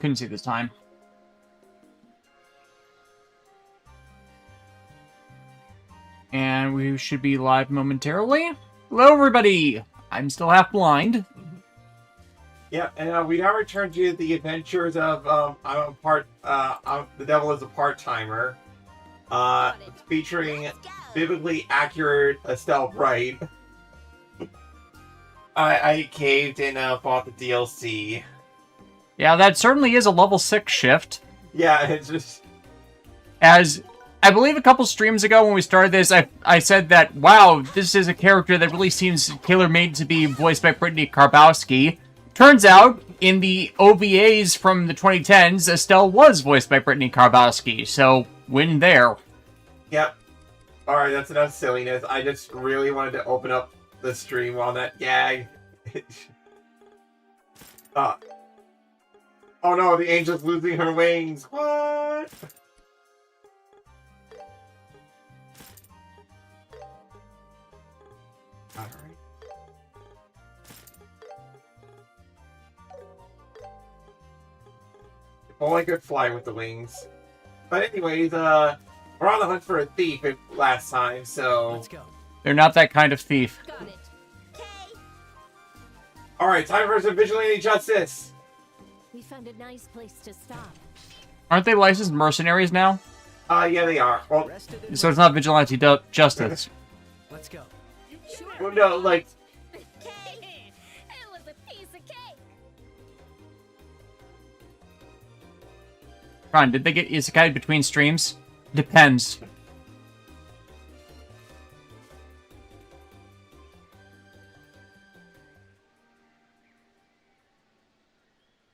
couldn't see this time. And we should be live momentarily. Hello, everybody! I'm still half blind. Yeah, and we now return to the adventures of the devil is a part-timer, featuring biblically accurate Estelle Bright. I caved and bought the DLC. Yeah, that certainly is a level 6 shift. Yeah, it's just... As I believe a couple streams ago when we started this, I said that, wow, this is a character that really seems tailor-made to be voiced by Brittany Karbowski. Turns out, in the OVAs from the 2010s, Estelle was voiced by Brittany Karbowski, so win there. Yep. Alright, that's enough silliness. I just really wanted to open up the stream on that gag. Oh no, the angel's losing her wings. What? Alright. If only I could fly with the wings. But anyways, we're on the hunt for a thief last time, so... Let's go. They're not that kind of thief. Got it. Alright, time for some vigilante justice! We found a nice place to stop. Aren't they licensed mercenaries now? Yeah, they are. Well, So it's not vigilante justice. Let's go. Sure. well no, like... It was a piece of cake. Ron, did they get isekai between streams? Depends.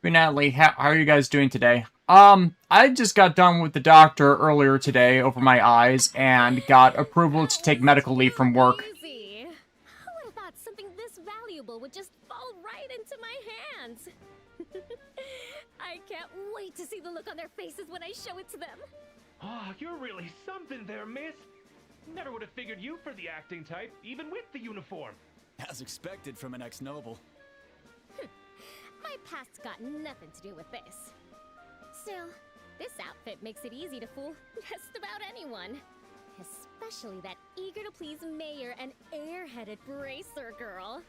Natalie, how are you guys doing today? I just got done with the doctor earlier today over my eyes and got approval to take medical leave from work. Easy. Who would have thought something this valuable would just fall right into my hands? I can't wait to see the look on their faces when I show it to them. Oh, you're really something there, miss. Never would have figured you for the acting type, even with the uniform. As expected from an ex-noble. My past's got nothing to do with this. Still, this outfit makes it easy to fool just about anyone. Especially that eager-to-please mayor and airheaded bracer girl.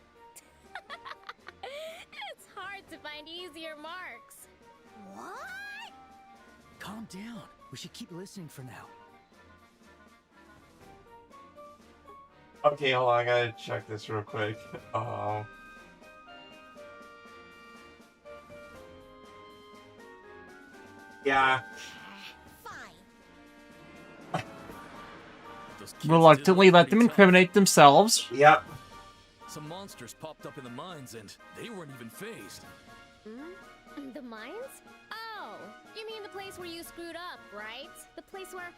It's hard to find easier marks. What? Calm down. We should keep listening for now. Okay, hold on, I gotta check this real quick. Yeah. Fine. Those kids Reluctantly did let them pretty tough. incriminate themselves. Yep. Some monsters popped up in the mines and they weren't even phased. The mines? Oh, you mean the place where you screwed up, right? The place where,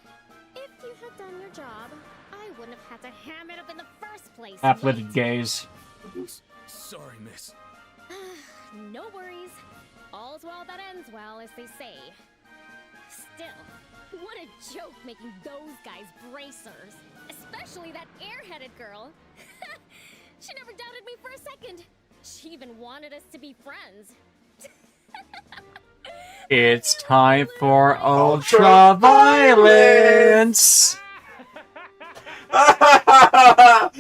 if you had done your job, I wouldn't have had to ham it up in the first place. Half-witted Wait. gaze. Sorry, miss. No worries. All's well that ends well, as they say. Still, what a joke making those guys bracers. Especially that airheaded girl. She never doubted me for a second. She even wanted us to be friends. It's time for ultra violence. Oh,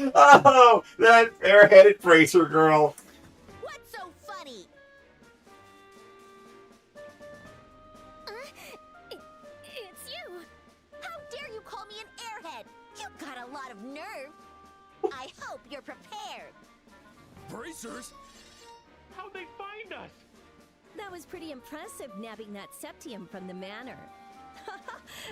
that airheaded bracer girl. What's so funny? It's you. How dare you call me an airhead? You got a lot of nerve. I hope you're prepared. Bracers? How'd they find us? That was pretty impressive, nabbing that septium from the manor.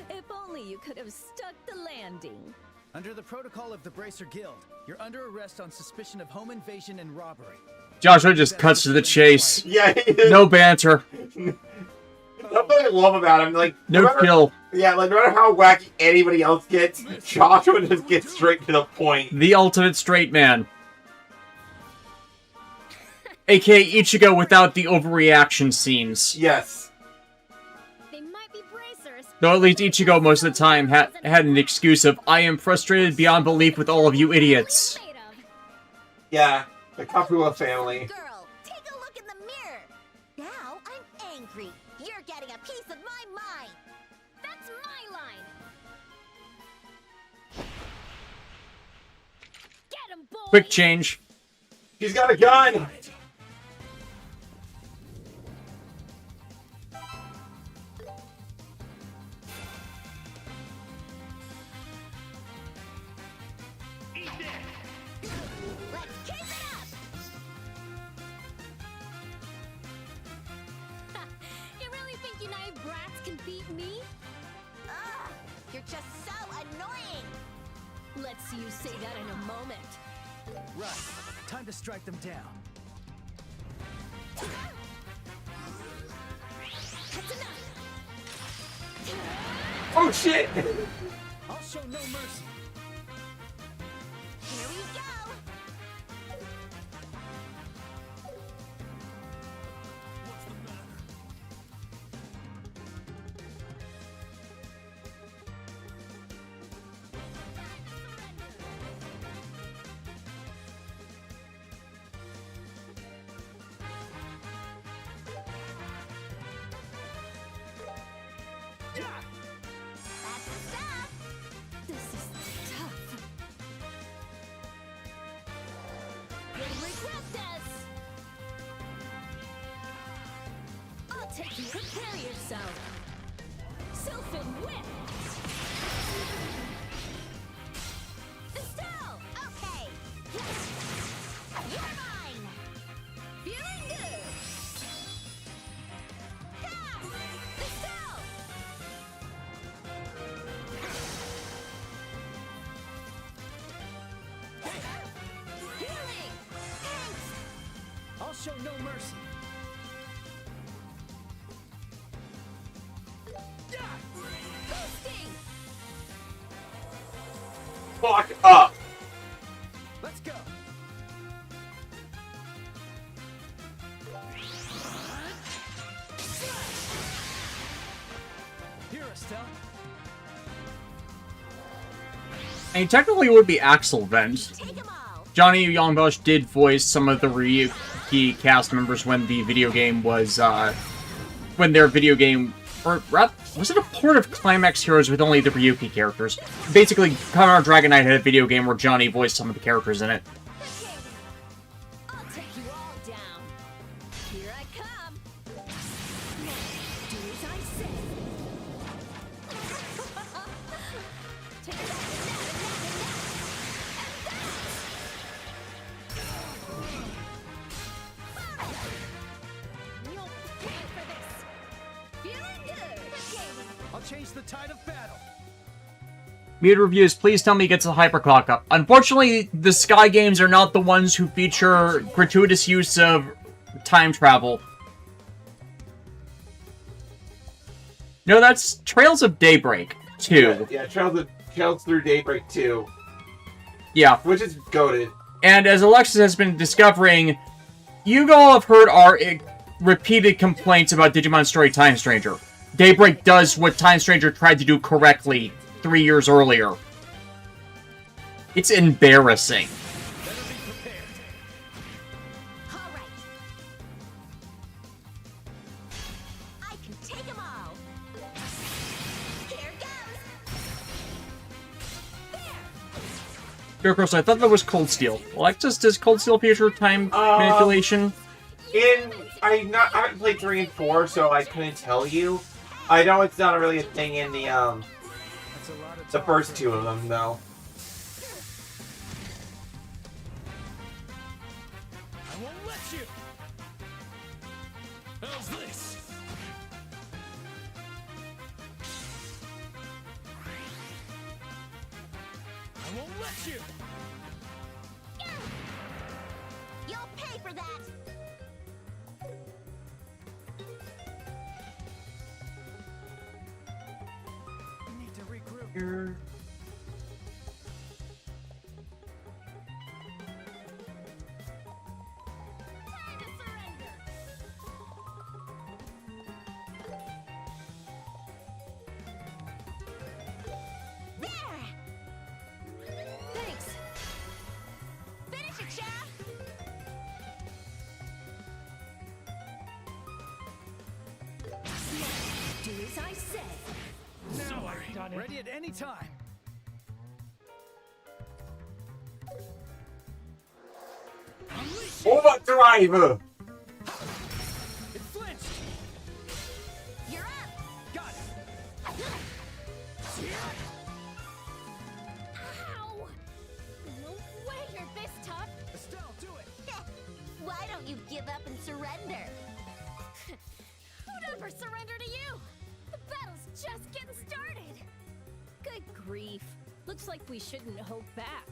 If only you could have stuck the landing. Under the protocol of the Bracer Guild, you're under arrest on suspicion of home invasion and robbery. Joshua just cuts to the chase. Yeah, No banter. That's what I love about him. Like, No matter- kill. Yeah, like no matter how wacky anybody else gets, Joshua just gets straight to the point. The ultimate straight man. AKA Ichigo without the overreaction scenes. Yes. They might be bracers. Though at least Ichigo most of the time had an excuse of, I am frustrated beyond belief with all of you idiots. Made of. Yeah, the Kapua family. Girl, take a look in the mirror. Now I'm angry. You're getting a piece of my mind. That's my line. Get him, boy. Quick change. He's got a gun! Eat this! Let's keep it up. You really think United Brats can beat me? Ugh, you're just so annoying. Let's see you say that in a moment. Right. Time to strike them down. That's enough. Oh shit! I'll show no mercy. Here we go. That's the stuff. This is tough. You'll regret this. I'll take you. Prepare yourself. Sylphin whip. Estelle. Okay. You're mine. Feeling good. Pass. Estelle. Healing. Thanks. I'll show no mercy. Boosting. Fuck up! Let's go. Here, Estelle. I mean, technically it would be Axel Vent. Take 'em all. Johnny Youngbush did voice some of the Ryuki cast members when the video game was, when their video game, or was it a port of Climax Heroes with only the Ryuki characters? Basically, Kamen Dragon Knight had a video game where Johnny voiced some of the characters in it. Okay. I'll take you all down. Here I come. Now, do as I say. Take that, You'll pay for this. feeling good. I'll change the tide of battle. Muted reviews, please tell me he gets a hyperclock up. Unfortunately, the Sky games are not the ones who feature gratuitous use of time travel. No, that's Trails of Daybreak 2. Yeah, Trails Through Daybreak 2, Yeah. which is goated. And as Alexis has been discovering, you all have heard our repeated complaints about Digimon Story Time Stranger. Daybreak does what Time Stranger tried to do correctly 3 years earlier. It's embarrassing. Better be prepared. All right. I can take 'em all. Here goes. There. Of course, I thought that was Cold Steel. Alexis, does Cold Steel feature time manipulation? I haven't played 3 and 4, so I couldn't tell you. I know it's not really a thing in That's a lot of the talk. first 2 of them, though. I won't let you. How's this? I won't let you. You'll pay for that. I need to regroup. Here. Time to surrender. There. Thanks. Finish it, Sheriff. Do as I say. Now I've done it. Ready at any time. Overdrive! It flinched. You're up. Got it. Ow! No way you're this tough. Estelle, do it. Why don't you give up and surrender? Who'd ever surrender to you? The battle's just getting started. Good grief. Looks like we shouldn't hold back.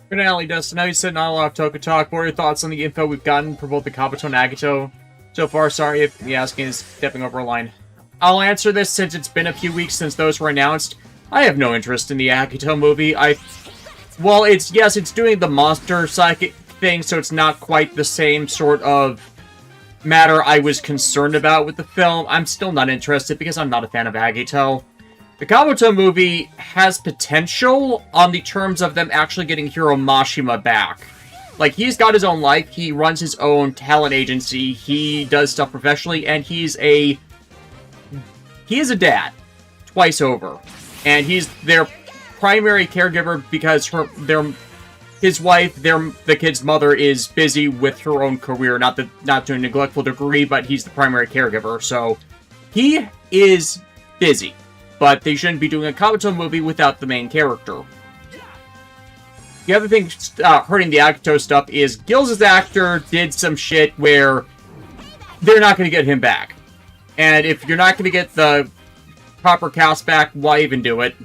Finale, Dustin. Now you said not a lot of Toku talk. What are your thoughts on the info we've gotten for both the Kabuto and Agito so far? Sorry if the asking is stepping over a line. I'll answer this since it's been a few weeks since those were announced. I have no interest in the Agito movie. Well, it's doing the monster psychic thing, so it's not quite the same sort of matter I was concerned about with the film. I'm still not interested because I'm not a fan of Agito. The Kabuto movie has potential on the terms of them actually getting Hiro Mashima back. Like, he's got his own life, he runs his own talent agency, he does stuff professionally, and he is a dad. Twice over. And he's their primary caregiver because his wife, the kid's mother, is busy with her own career, not to a neglectful degree, but he's the primary caregiver, so he is busy. But they shouldn't be doing a Kabuto movie without the main character. The other thing hurting the Agito stuff is Gills' actor did some shit where they're not going to get him back. And if you're not going to get the proper cast back, why even do it?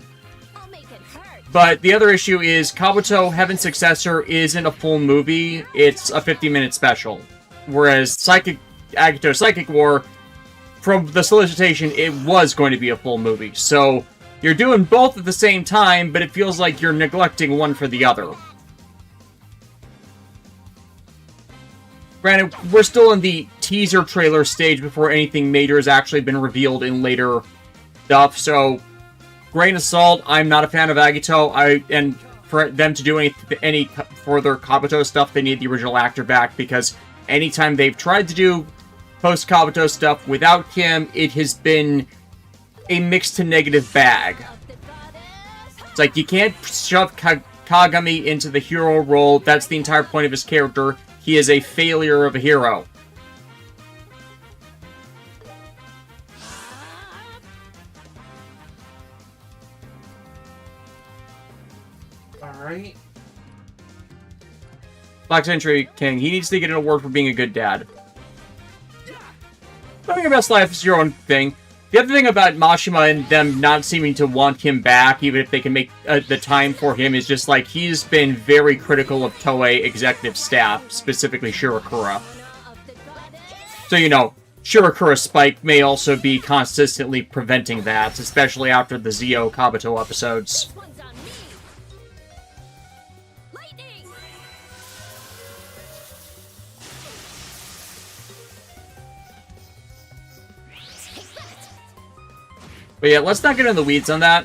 I'll make it hurt. But the other issue is Kabuto Heaven's Successor isn't a full movie, it's a 50-minute special. Whereas Agito Psychic War, from the solicitation, it was going to be a full movie. So, you're doing both at the same time, but it feels like you're neglecting one for the other. Granted, we're still in the teaser trailer stage before anything major has actually been revealed in later stuff, so grain of salt, I'm not a fan of Agito, and for them to do any further Kabuto stuff, they need the original actor back, because anytime they've tried to do post-Kabuto stuff without him, it has been a mixed to negative bag. It's like, you can't shove Kagami into the hero role, that's the entire point of his character. He is a failure of a hero. Alright. Black Century King, he needs to get an award for being a good dad. Living your best life is your own thing. The other thing about Mashima and them not seeming to want him back, even if they can make the time for him, is just like, he's been very critical of Toei executive staff, specifically Shirakura. So, you know, Shirakura's spike may also be consistently preventing that, especially after the Zio Kabuto episodes. One's on me. Lightning. Take that. But yeah, let's not get in the weeds on that.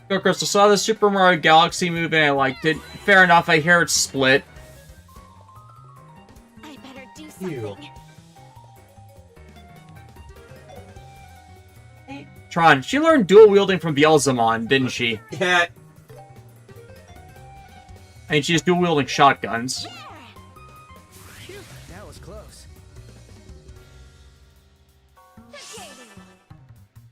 Go Crystal, saw the Super Mario Galaxy movie and I liked it. Fair enough, I hear it's split. I better do Ew. something. Tron, she learned dual wielding from Beelzemon, didn't she? Yeah. I mean, she's dual wielding shotguns. Phew, that was close.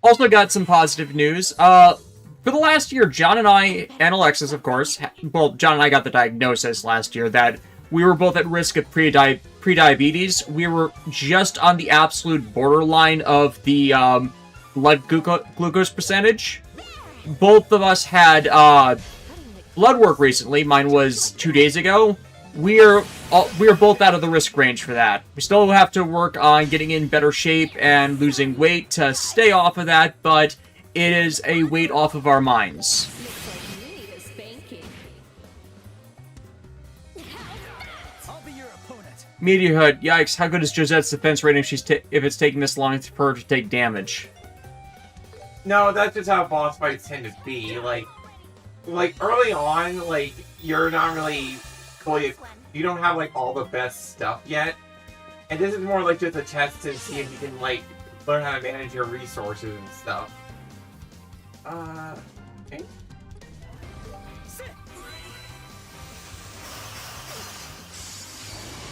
Also got some positive news. For the last year, John and I, and Alexis, of course, well, John and I got the diagnosis last year that we were both at risk of pre-diabetes. We were just on the absolute borderline of the blood glucose percentage. Both of us had blood work recently. Mine was 2 days ago. We are both out of the risk range for that. We still have to work on getting in better shape and losing weight to stay off of that, but it is a weight off of our minds. Looks like you need a spanking. I'll be your opponent. Media Hood, yikes, how good is Josette's defense rating if it's taking this long for her to take damage? No, that's just how boss fights tend to be. Like early on, like, you're not really fully, you don't have like all the best stuff yet. And this is more like just a test to see if you can, like, learn how to manage your resources and stuff. Okay.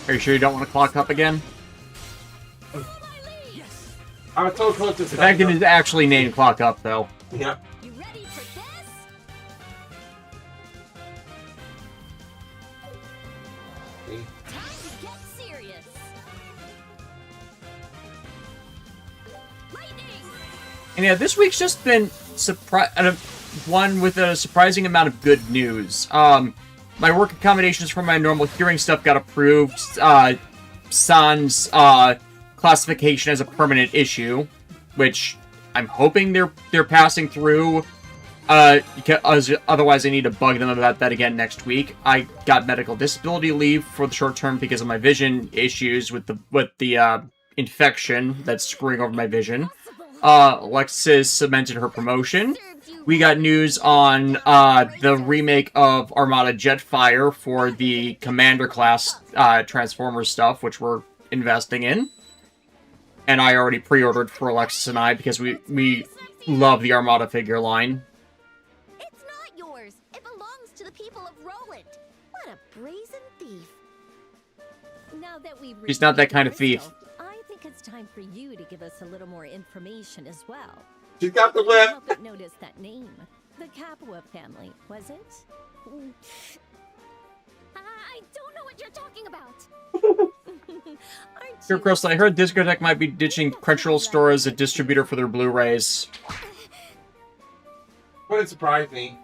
Are you sure you don't want to clock up again? I was so close to The fact that it's actually named Clock Up, though. Yep. You ready for this? Time to get serious. Lightning. And yeah, this week's just been one with a surprising amount of good news. My work accommodations for my normal hearing stuff got approved. San's classification as a permanent issue, which I'm hoping they're passing through. Because otherwise I need to bug them about that again next week. I got medical disability leave for the short term because of my vision issues with the infection that's screwing over my vision. Alexis cemented her promotion. We got news on the remake of Armada Jetfire for the Commander class Transformers stuff, which we're investing in. And I already pre-ordered for Alexis and I because we love the Armada figure line. It's not yours. It belongs to the people of Roland. What a brazen thief. Now that we've He's not that kind of thief. I think it's time for you to give us a little more information as well. She's got the I whip. can't help but notice that name. The Capua family, was it? I don't know what you're talking about. Aren't Here, you Crystal, I heard Discotech might be ditching Crunchyroll Store as a distributor for their Blu-rays. Wouldn't surprise me.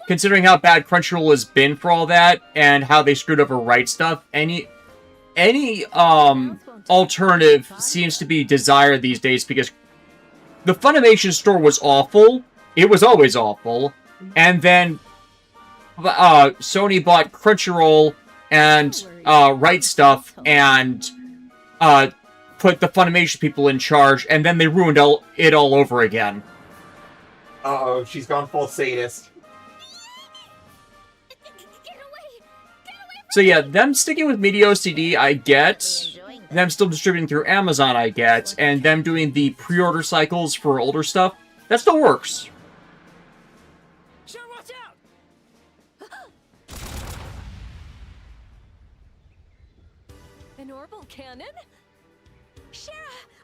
Considering how bad Crunchyroll has been for all that, and how they screwed over right stuff, any alternative seems to be desired these days because the Funimation store was awful. It was always awful. And then Sony bought Crunchyroll and Right Stuff and put the Funimation people in charge, and then they ruined it all over again. Uh-oh, she's gone full sadist. Get away! So yeah, them sticking with Media OCD, I get. Them still distributing through Amazon, I get. And them doing the pre-order cycles for older stuff, that still works. Sure, watch out! An orbital cannon? Shara,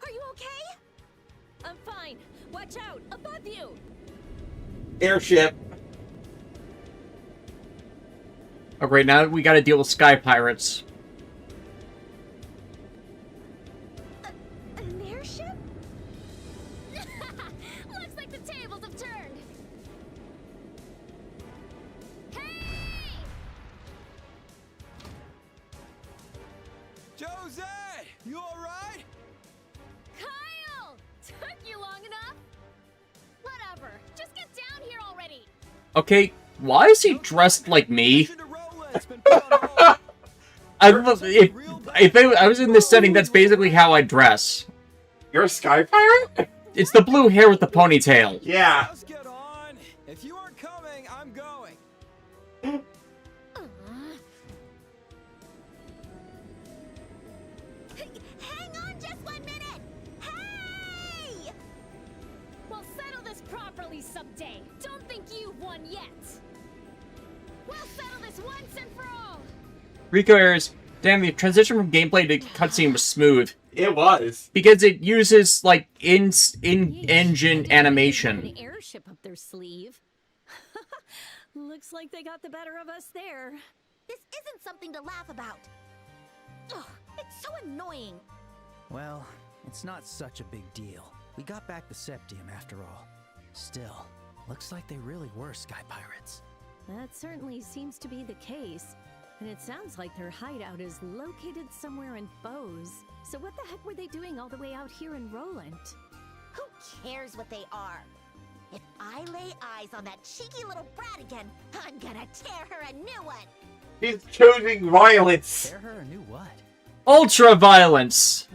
are you okay? I'm fine. Watch out, above you. Airship. Oh great, now we gotta deal with Sky Pirates. An airship? Looks like the tables have turned. Hey! Jose! You alright? Kyle! Took you long enough? Whatever. Just get down here already. Okay, why is he dressed like me? Cinderella's been put on hold. If I was in this setting, that's basically how I dress. You're a sky pirate? It's the blue hair with the ponytail. Yeah. Let's get on. If you aren't coming, I'm going. Hang on just 1 minute! Hey! We'll settle this properly someday. Don't think you've won yet. We'll settle this once and for all. Rico errors. Damn, the transition from gameplay to cutscene was smooth. It was. Because it uses, like, in-engine animation. An airship up their sleeve. Looks like they got the better of us there. This isn't something to laugh about. Ugh, it's so annoying. Well, it's not such a big deal. We got back the Septium after all. Still, looks like they really were Sky Pirates. That certainly seems to be the case. And it sounds like their hideout is located somewhere in Bose. So what the heck were they doing all the way out here in Roland? Who cares what they are? If I lay eyes on that cheeky little brat again, I'm gonna tear her a new one. He's choosing violence. Tear her a new what? Ultra violence!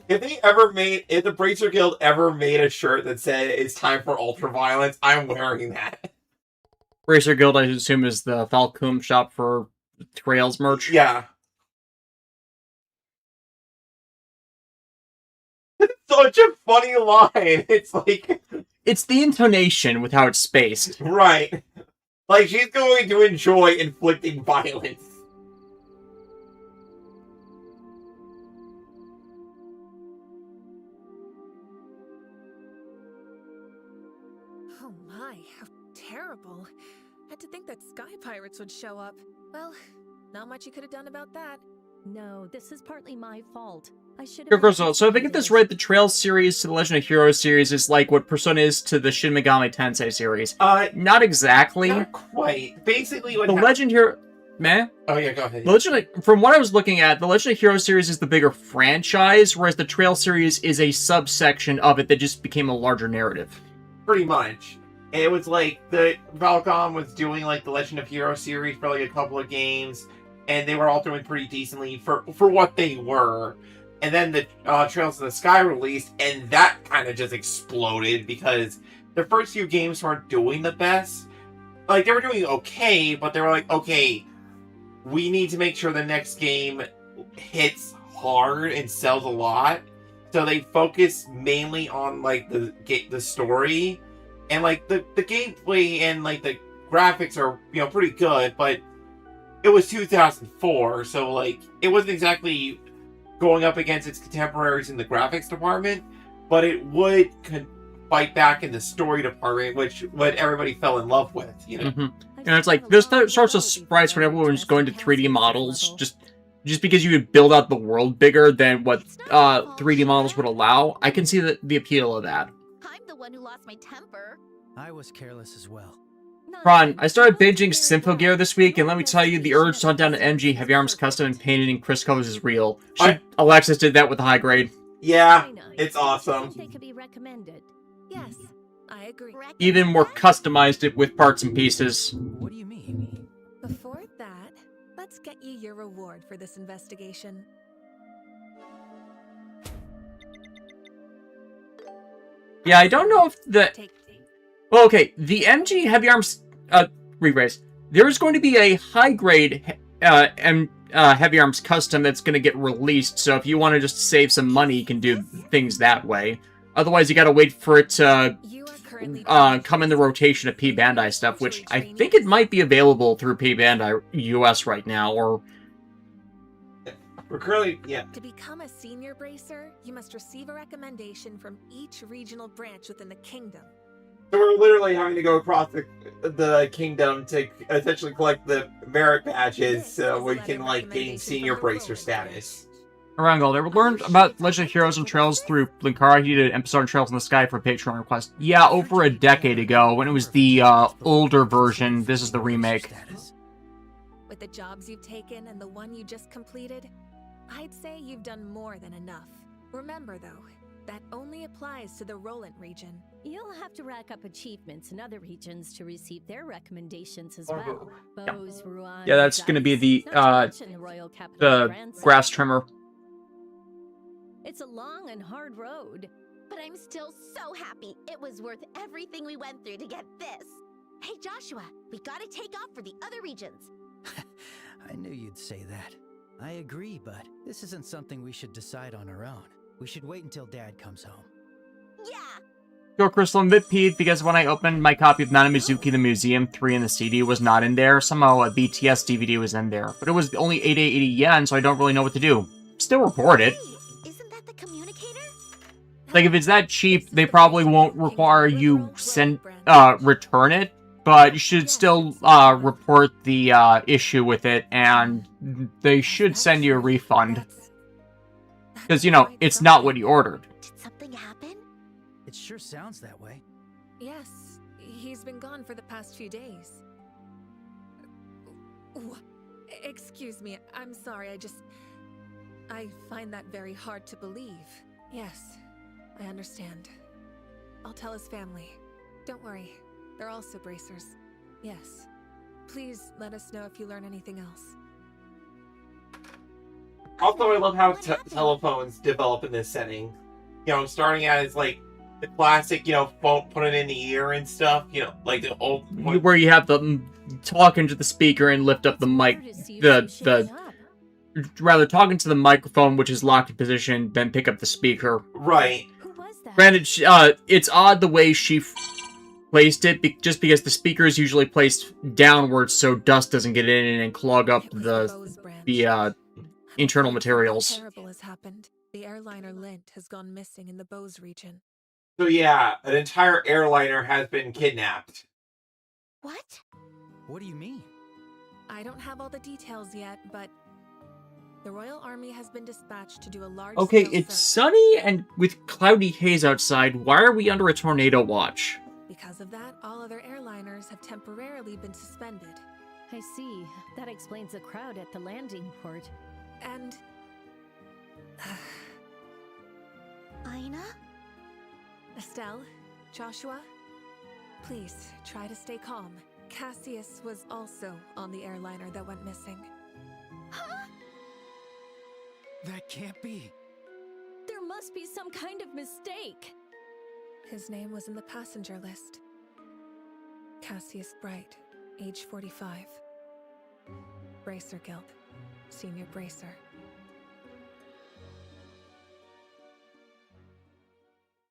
If the Bracer Guild ever made a shirt that said it's time for ultra violence, I'm wearing that. Racer Guild, I assume, is the Falcom shop for Trails merch. Yeah. Such a funny line. It's like, It's the intonation with how it's spaced. right. Like, she's going to enjoy inflicting violence. Oh my, how terrible. Had to think that sky pirates would show up. Well, not much you could have done about that. No, this is partly my fault. I should Here, have. first of all, so if I get this right, the Trails series to the Legend of Heroes series is like what Persona is to the Shin Megami Tensei series. Not exactly. Not quite. Basically, what The Legend Hero... Meh? Oh, yeah, go ahead. The Legend of... From what I was looking at, the Legend of Heroes series is the bigger franchise, whereas the Trail series is a subsection of it that just became a larger narrative. Pretty much. It was like the Falcom was doing like the Legend of Heroes series for like a couple of games, and they were all doing pretty decently for what they were. And then the Trails of the Sky released, and that kind of just exploded because the first few games weren't doing the best. Like, they were doing okay, but they were like, okay, we need to make sure the next game hits hard and sells a lot. So they focus mainly on like the story, and like the gameplay and like the graphics are, you know, pretty good, but it was 2004, so like it wasn't exactly going up against its contemporaries in the graphics department, but it would fight back in the story department, which what everybody fell in love with, you know. And it's like, there's sorts of sprites when everyone's going to 3D models, just because you could build out the world bigger than what 3D models would allow. I can see the appeal of that. I'm the one who lost my temper. I was careless as well. Ron, I started binging Symphogear this week, and let me tell you, the urge to hunt down an MG Heavy Arms custom and painted in Chris colors is real. Alexis did that with the high grade. Yeah, it's awesome. They could be recommended. Yes, I agree. Even more customized it with parts and pieces. What do you mean? Before that, let's get you your reward for this investigation. Yeah, I don't know if the... Take Well, okay, the MG Heavy Arms... rephrase. There's going to be a high-grade Heavy Arms custom that's going to get released, so if you want to just save some money, you can do things that way. Otherwise, you gotta wait for it to You are currently come in the rotation of P Bandai stuff, which I think it might be available through P Bandai US right now, or... We're currently, yeah. To become a senior bracer, you must receive a recommendation from each regional branch within the kingdom. So we're literally having to go across the kingdom to essentially collect the merit badges so we can, like, gain senior bracer status. Arangold, I learned about Legend of Heroes and Trails through Linkara. He did an episode on Trails in the Sky for a Patreon request. Yeah, over a decade ago, when it was the older version. This is the remake. With the jobs you've taken and the one you just completed, I'd say you've done more than enough. Remember, though, that only applies to the Roland region. You'll have to rack up achievements in other regions to receive their recommendations as well. Bose, Rouen, Yeah, that's going to be the not to mention the royal capital of France. grass trimmer. It's a long and hard road. But I'm still so happy. It was worth everything we went through to get this. Hey, Joshua, we gotta take off for the other regions. I knew you'd say that. I agree, but this isn't something we should decide on our own. We should wait until Dad comes home. Yeah. Yo, Crystal, I'm a bit peeved because when I opened my copy of Nanamizuki the Museum 3 and the CD was not in there. Somehow a BTS DVD was in there. But it was only 880 yen, so I don't really know what to do. Still report it. Hey, isn't that the communicator? Like, if it's that cheap, they probably won't require you return it. But you should still report the issue with it, and they should send you a refund. Because, you know, it's not what you ordered. Did something happen? It sure sounds that way. Yes, he's been gone for the past few days. Excuse me, I'm sorry, I find that very hard to believe. Yes, I understand. I'll tell his family. Don't worry, they're also bracers. Yes. Please let us know if you learn anything else. Also, I love how telephones develop in this setting. You know, starting out as like the classic, you know, phone, put it in the ear and stuff. You know, like the old Where you have the talk into the speaker and lift up the mic, the rather talking to the microphone, which is locked in position, then pick up the speaker. Right. Who was that? Granted, it's odd the way she placed it, just because the speaker is usually placed downwards so dust doesn't get in and clog up It was the Bose branch. internal Something materials. terrible has happened. The airliner Lint has gone missing in the Bose region. So yeah, an entire airliner has been kidnapped. What? What do you mean? I don't have all the details yet, but the Royal Army has been dispatched to do a large Okay, scale it's search. sunny and with cloudy haze outside. Why are we under a tornado watch? Because of that, all other airliners have temporarily been suspended. I see. That explains the crowd at the landing port. And Aina? Estelle, Joshua, please try to stay calm. Cassius was also on the airliner that went missing. That can't be. There must be some kind of mistake. His name was in the passenger list. Cassius Bright, age 45. Bracer Guild, senior bracer.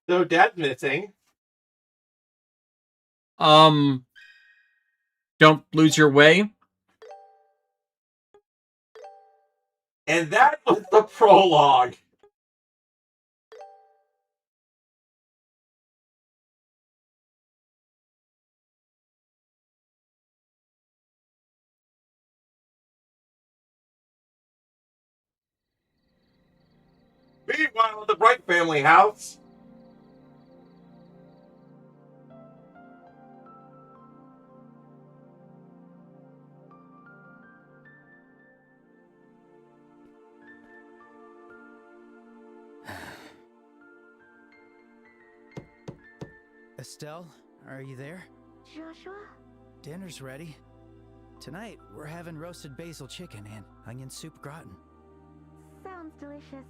So Dad's missing. Don't lose your way. And that was the prologue. Meanwhile, at the Bright family house. Estelle, are you there? Joshua? Dinner's ready. Tonight, we're having roasted basil chicken and onion soup gratin. Sounds delicious.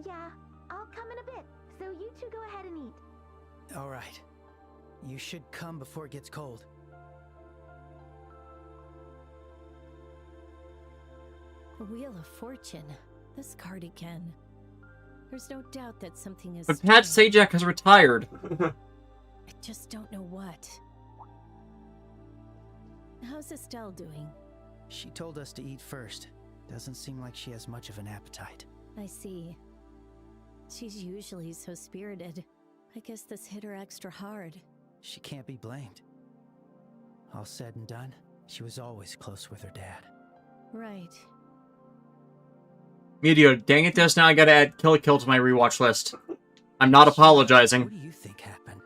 Yeah, I'll come in a bit, so you two go ahead and eat. All right. You should come before it gets cold. A Wheel of Fortune. This card again. There's no doubt that something is But Pat strange. Sajak has retired. I just don't know what. How's Estelle doing? She told us to eat first. Doesn't seem like she has much of an appetite. I see. She's usually so spirited. I guess this hit her extra hard. She can't be blamed. All said and done, she was always close with her dad. Right. Meteor, dang it, Des, now I gotta add Kill la Kill to my rewatch list. I'm not What apologizing. do you think happened?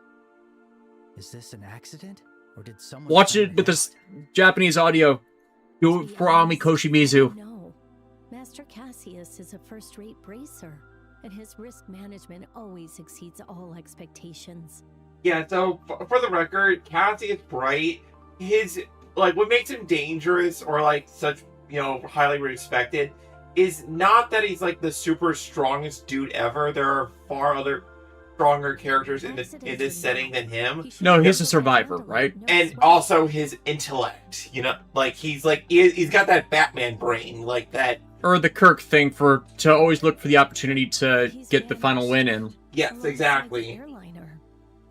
Is this an accident? Or did someone Watch plan it with to this Japanese audio. Do To it be for Ami honest, Koshimizu. No. Master Cassius is a first-rate bracer, and his risk management always exceeds all expectations. Yeah, so for the record, Cassius Bright, his, like, what makes him dangerous or, like, such, highly respected is not that he's, like, the super strongest dude ever. There are far other stronger characters in this setting than him. No, he's a survivor, right? And also his intellect, he's got that Batman brain, like that. Or the Kirk thing to always look for the opportunity to get the final win in. Yes, exactly. Airliner.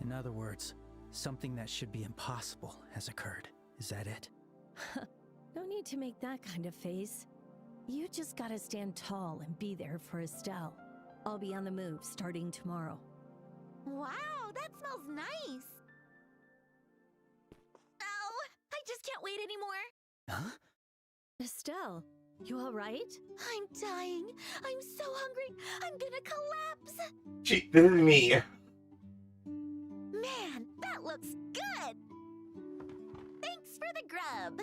In other words, something that should be impossible has occurred. Is that it? No need to make that kind of face. You just gotta stand tall and be there for Estelle. I'll be on the move starting tomorrow. Wow, that smells nice. Oh, I just can't wait anymore. Huh? Estelle, you alright? I'm dying. I'm so hungry. I'm gonna collapse. This is me. Man, that looks good. Thanks for the grub.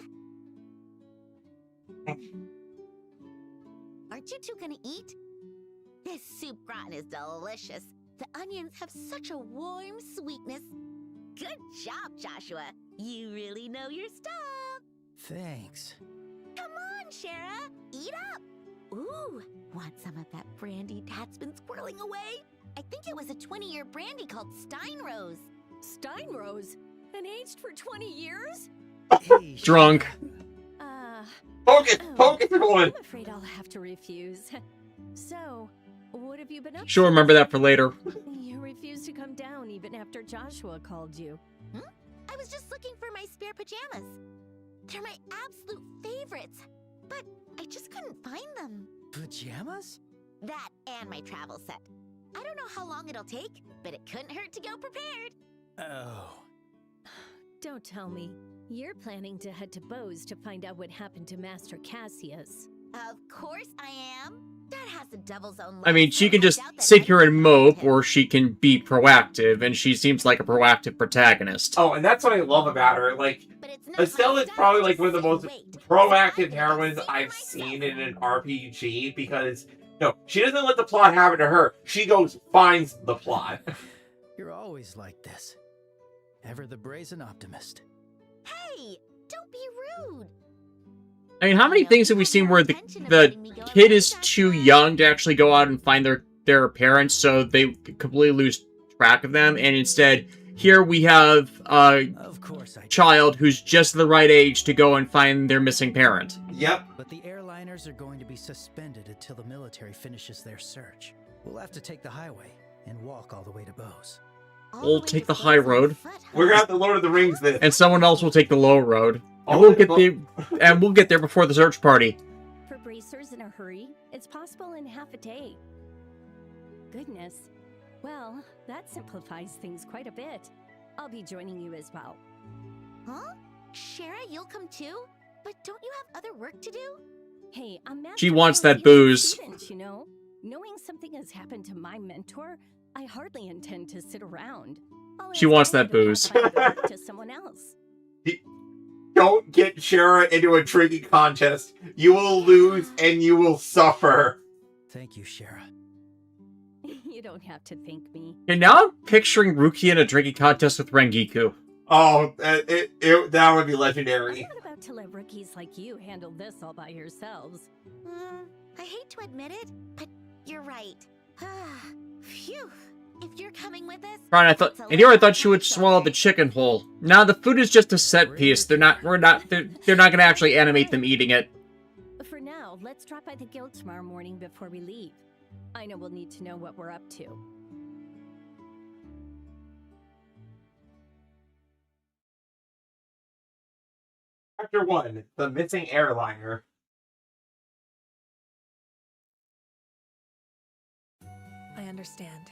Aren't you two gonna eat? This soup gratin is delicious. The onions have such a warm sweetness. Good job, Joshua. You really know your stuff. Thanks. Come on, Shara. Eat up. Ooh, want some of that brandy Dad's been squirreling away? I think it was a 20-year brandy called Steinrose. Steinrose? And aged for 20 years? Hey, Drunk. Focus one. I'm afraid I'll have to refuse. So, what have you been up She'll to? remember that for later. You refused to come down even after Joshua called you. I was just looking for my spare pajamas. They're my absolute favorites, but I just couldn't find them. Pajamas? That and my travel set. I don't know how long it'll take, but it couldn't hurt to go prepared. Oh. Don't tell me. You're planning to head to Bose to find out what happened to Master Cassius. Of course I am. Dad has the devil's own I mean, life, she so can I just doubt that sit here anyone and will mope, him. or she can be proactive, and she seems like a proactive protagonist. Oh, and that's what I love about her. Like, But it's not my Estelle is style probably to like one of the sit and most wait. proactive So I heroines can I've save seen myself. in an RPG because no, she doesn't let the plot happen to her. She goes finds the plot. You're always like this. Ever the brazen optimist. Hey, don't be rude. I mean, how many things have we seen where the kid is too young to actually go out and find their parents, so they completely lose track of them, and instead, here we have a Of course I child who's just the right age to go and find their missing parent. Yep. But the airliners are going to be suspended until the military finishes their search. We'll have to take the highway and walk all the way to Bose. All We'll way take to the Bose high on road. foot, huh? We're gonna have to Lord of the Rings this. And someone else will take the low road. And Oh, we'll get there before the search party. For bracers in a hurry, it's possible in half a day. Goodness. Well, that simplifies things quite a bit. I'll be joining you as well. Huh? Shara, you'll come too? But don't you have other work to do? Hey, I'm Master She wants that Cassius' booze. student, you know? Knowing something has happened to my mentor, I hardly intend to sit around. I'll She wants instead that booze. pass my work to someone else. Don't get Shara into a drinking contest. You will lose and you will suffer. Thank you, Shara. You don't have to thank me. And now I'm picturing Ruki in a drinking contest with Rengiku. Oh, that would be legendary. I'm not about to let rookies like you handle this all by yourselves. I hate to admit it, but you're right. Phew. If you're coming with us, Right, it's a and here I little thought she would nicer. swallow the chicken whole. Now the food is just a set piece. They're not gonna actually animate them eating it. For now, let's drop by the guild tomorrow morning before we leave. I know we'll need to know what we're up to. Chapter 1, The Missing Airliner. I understand.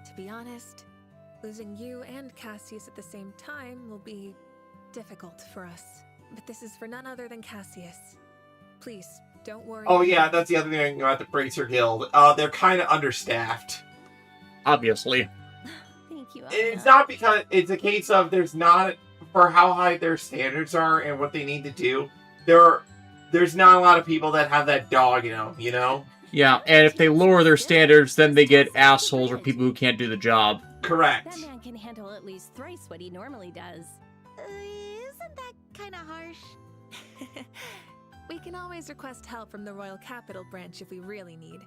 To be honest, losing you and Cassius at the same time will be difficult for us. But this is for none other than Cassius. Please, don't worry. Oh yeah, that's the other thing about the Bracer Guild. They're kind of understaffed. Obviously. Thank you, It's Anna. not because it's a case of there's not, for how high their standards are and what they need to do, there's not a lot of people that have that dog in them, you know? Yeah, and if they lower their standards, then they get assholes or people who can't do the job. Correct. That man can handle at least thrice what he normally does. Isn't that kind of harsh? We can always request help from the Royal Capital branch if we really need.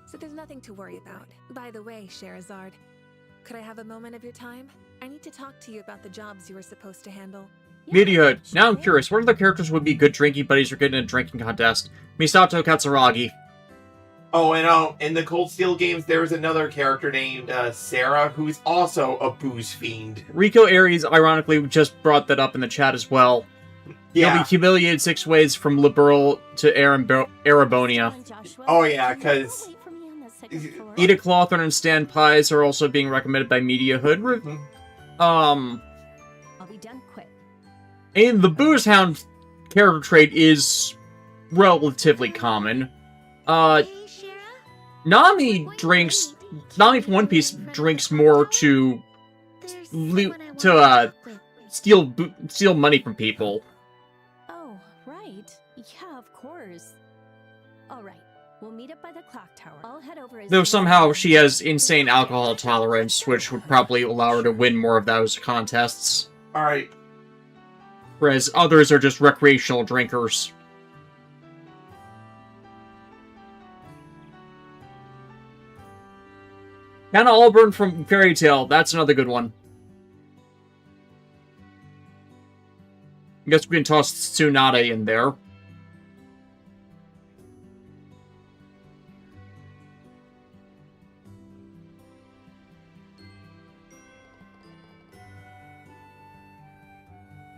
So there's nothing to worry about. By the way, Sherazard, could I have a moment of your time? I need to talk to you about the jobs you were supposed to handle. Media Hood. Now I'm curious, what other characters would be good drinking buddies or good in a drinking contest? Misato Katsuragi. Oh, and in the Cold Steel games, there was another character named Sarah, who's also a booze fiend. Rico Aries, ironically, just brought that up in the chat as well. He'll Yeah. be humiliated 6 ways from Liberal to Arabonia. Oh, yeah, 'cause- Edith Cawthorn and Stan Pies are also being recommended by Media Hood. I'll be done quick. And the Booze Hound character trait is relatively common. Hey, Shara? Nami from One Piece drinks more to There's Lu- someone I to, wanna talk with. steal money from people. Oh, right. Yeah, of course. All right. We'll meet up by the clock tower. I'll head over as Though soon as somehow I she can. has insane alcohol tolerance, which would probably allow her to win more of those contests. Alright. Whereas others are just recreational drinkers. Hannah Alburn from Fairy Tail, that's another good one. I guess we can toss Tsunade in there.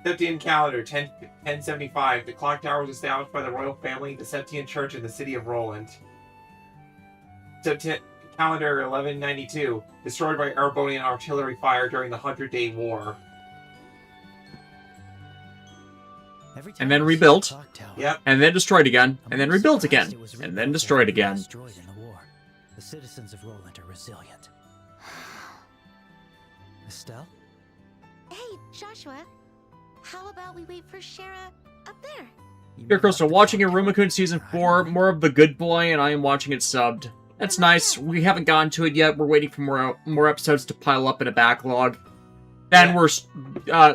Septian calendar, 1075. The clock tower was established by the royal family, the Septian Church in the city of Roland. Septian calendar, 1192. Destroyed by Arbonian artillery fire during the 100-Day War. And then rebuilt. Yep. And then destroyed again. And then rebuilt again. And then destroyed again. Destroyed in the war. The citizens of Roland are resilient. Estelle? Hey, Joshua. How about we wait for Shara up there? Here, Crystal, watching Iruma-kun Season 4, more of The Good Boy, and I am watching it subbed. That's nice. We haven't gotten to it yet. We're waiting for more episodes to pile up in a backlog. Then we're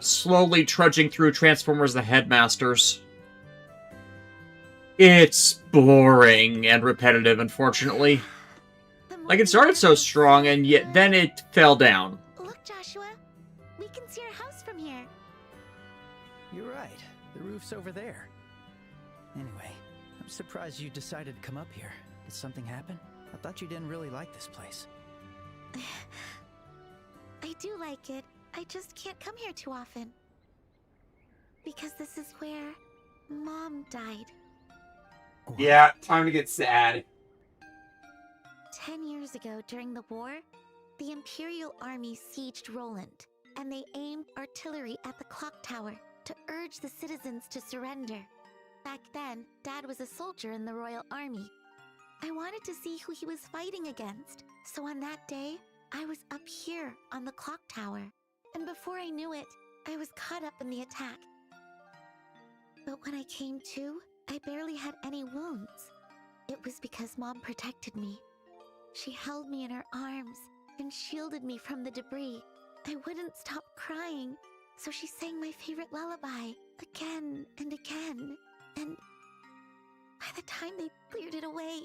slowly trudging through Transformers: The Headmasters. It's boring and repetitive, unfortunately. Like, it started so strong, and yet then it fell down. Look, Joshua. We can see our house from here. You're right. The roof's over there. Anyway, I'm surprised you decided to come up here. Did something happen? I thought you didn't really like this place. I do like it. I just can't come here too often. Because this is where Mom died. What? Yeah, time to get sad. 10 years ago, during the war, the Imperial Army sieged Roland, and they aimed artillery at the clock tower to urge the citizens to surrender. Back then, Dad was a soldier in the Royal Army. I wanted to see who he was fighting against, so on that day, I was up here on the clock tower. And before I knew it, I was caught up in the attack. But when I came to, I barely had any wounds. It was because Mom protected me. She held me in her arms and shielded me from the debris. I wouldn't stop crying, so she sang my favorite lullaby again and again. And by the time they cleared it away...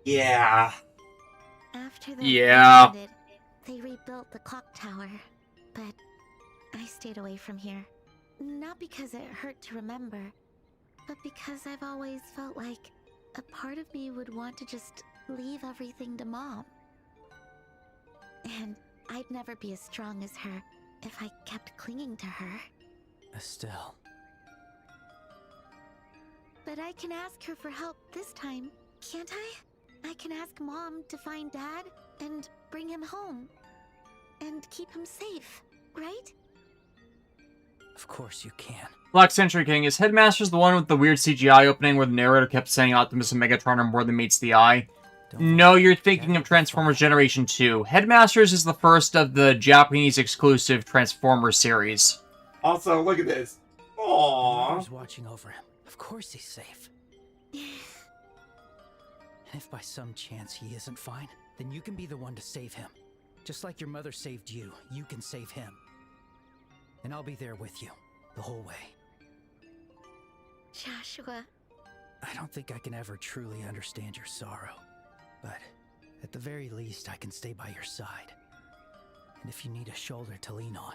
Yeah. After the Yeah. war ended, they rebuilt the clock tower, but I stayed away from here. Not because it hurt to remember, but because I've always felt like a part of me would want to just leave everything to Mom. And I'd never be as strong as her if I kept clinging to her. Estelle. But I can ask her for help this time, can't I? I can ask Mom to find Dad and bring him home. And keep him safe, right? Of course you can. Black Century King, is Headmasters the one with the weird CGI opening where the narrator kept saying Optimus and Megatron are more than meets the eye? Don't No, worry. you're thinking of Transformers Generation 2. Headmasters is the first of the Japanese exclusive Transformers series. Also, look at this. Your Aww. mother's watching over him. Of course he's safe. And if by some chance he isn't fine, then you can be the one to save him. Just like your mother saved you, you can save him. And I'll be there with you, the whole way. Joshua. I don't think I can ever truly understand your sorrow, but at the very least I can stay by your side. And if you need a shoulder to lean on,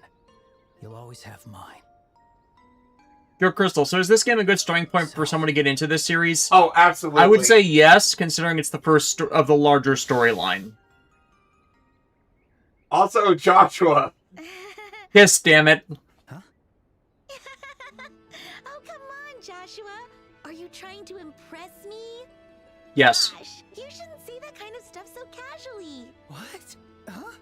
you'll always have mine. Pure Crystal, so is this game a good starting point for someone to get into this series? Oh, absolutely. I would say yes, considering it's the first of the larger storyline. Also, Joshua. Yes, damn it. Oh, come on, Joshua. Are you trying to impress me? Yes. Gosh, you shouldn't say that kind of stuff so casually. What? Huh?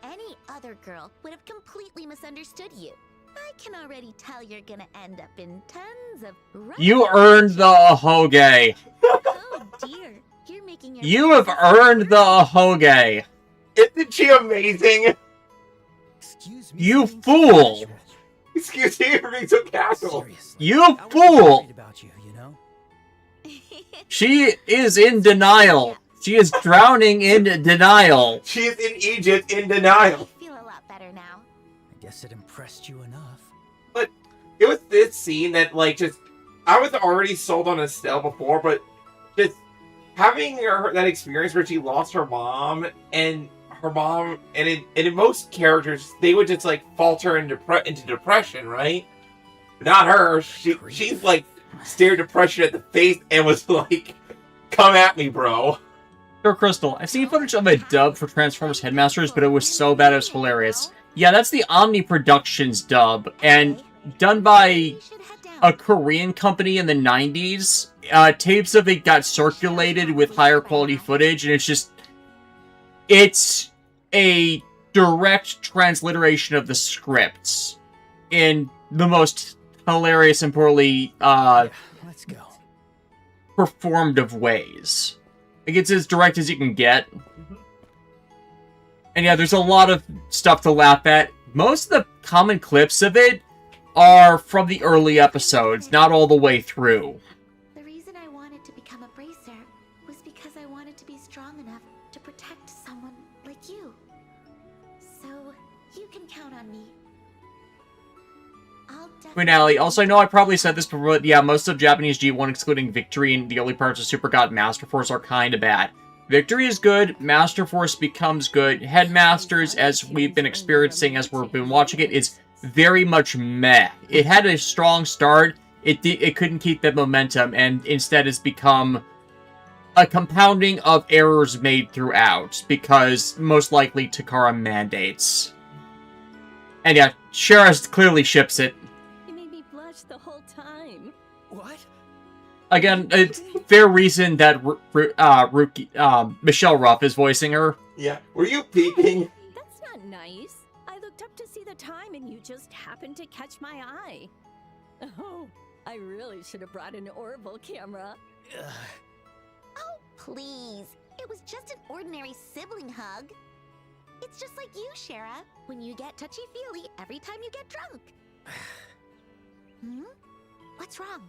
Any other girl would have completely misunderstood you. I can already tell you're gonna end up in tons of... You earned the Ahoge. Oh dear, you're making your... You have earned the Ahoge. Isn't she amazing? Excuse me. You for being so fool. casual. Excuse me for being so casual. Seriously. You I was fool. worried about you, you know? She is in denial. She is drowning in denial. She is in Egypt in denial. I feel a lot better now. I guess it impressed you enough. But it was this scene that, like, just... I was already sold on Estelle before, but just having that experience where she lost her mom, and her mom... And in most characters, they would just, like, falter into depression, right? But not her. She's, like, stared depression at the face and was like, come at me, bro. Dark Crystal, I've seen footage of a dub for Transformers Headmasters, but it was so bad it was hilarious. Yeah, that's the Omni Productions dub, and done by We should head down. a Korean company in the 90s. Tapes of it got circulated with higher quality footage, and it's a direct transliteration of the scripts in the most hilarious and poorly Let's go. performed of ways. Like, it's as direct as you can get. And yeah, there's a lot of stuff to laugh at. Most of the common clips of it are from the early episodes, not all the way through. The reason I wanted to become a bracer was because I wanted to be strong enough to protect someone like you. So, you can count on me. I'll Finale. Also, I know I probably said this before, but yeah, most of Japanese G1, excluding Victory and the early parts of Super God Master Force, are kind of bad. Victory is good, Master Force becomes good, Headmasters, as we've been experiencing as we've been watching it, is very much meh. It had a strong start, it couldn't keep that momentum, and instead it's become a compounding of errors made throughout, because most likely Takara mandates. And yeah, Shara clearly ships it. You made me blush the whole time. What? Again, it's fair reason that Michelle Ruff is voicing her. Yeah. Were you peeking? That's not nice. I looked up to see the time and you just happened to catch my eye. Oh, I really should have brought an Orville camera. Oh, please. It was just an ordinary sibling hug. It's just like you, Shara, when you get touchy-feely every time you get drunk. What's wrong?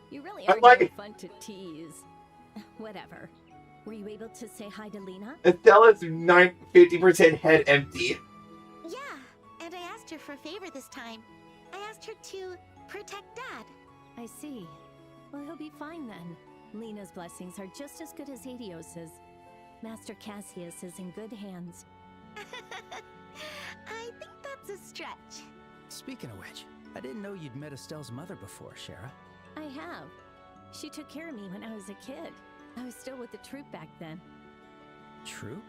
You really I are like no it. fun to tease. Whatever. Were you able to say hi to Lena? Estella's 50% head empty. Yeah, and I asked her for a favor this time. I asked her to protect Dad. I see. Well, he'll be fine then. Lena's blessings are just as good as Helios's. Master Cassius is in good hands. I think that's a stretch. Speaking of which, I didn't know you'd met Estelle's mother before, Shara. I have. She took care of me when I was a kid. I was still with the troop back then. Troop?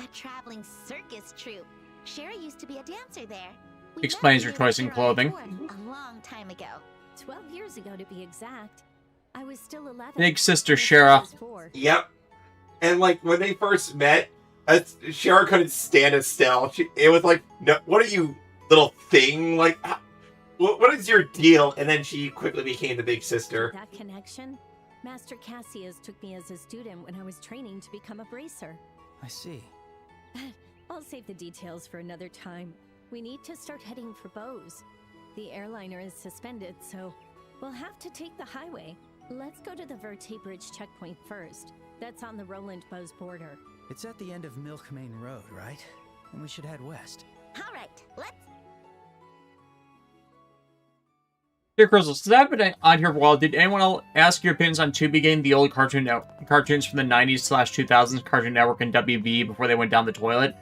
A traveling circus troupe. Shara used to be a dancer there. We Explains met your when we choice in were on clothing. tour A long time ago. 12 years ago to be exact. I was still 11. Big sister and Shara. was 4. Yep. And like when they first met, Shara couldn't stand Estelle. It was like, no, what are you, little thing? Like, what is your deal? And then she quickly became the big sister. That connection? Master Cassius took me as a student when I was training to become a bracer. I see. I'll save the details for another time. We need to start heading for Bose. The airliner is suspended, so we'll have to take the highway. Let's go to the Verte Bridge checkpoint first. That's on the Roland-Bose border. It's at the end of Milk Main Road, right? And we should head west. All right, let's. Dear Crystal, since I've been on here for a while, did anyone else ask your opinions on Tubi Game, the old cartoons from the 90s/2000s, Cartoon Network and WB before they went down the toilet?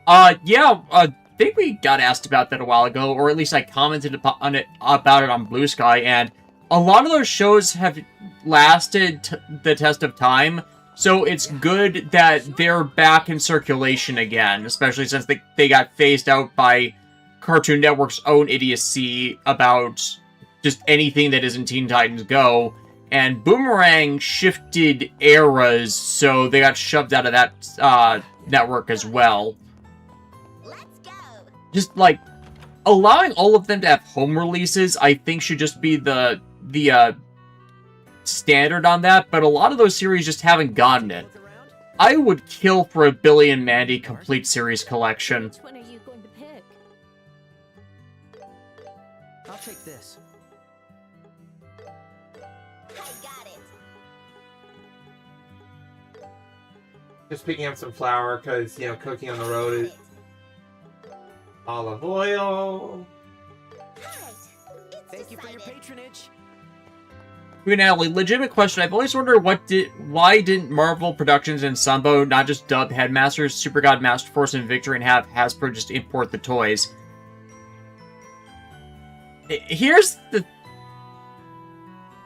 Yeah, I think we got asked about that a while ago, or at least I commented about it on Blue Sky, and a lot of those shows have lasted the test of time, so it's good that they're back in circulation again, especially since they got phased out by Cartoon Network's own idiocy about just anything that isn't Teen Titans Go, and Boomerang shifted eras, so they got shoved out of that network as well. Let's go. Just, like, allowing all of them to have home releases, I think should just be the standard on that, but a lot of those series just haven't gotten it. I would kill for a Billy and Mandy complete series collection. Which one are you going to pick? I'll take this. I got it. Just picking up some flour because, you know, cooking on the road is olive oil. All right. It's Thank you for your decided. patronage. Natalie, legitimate question. I've always wondered why didn't Marvel Productions and Sunbow not just dub Headmasters, Super God, Master Force, and Victory and have Hasbro just import the toys? Here's the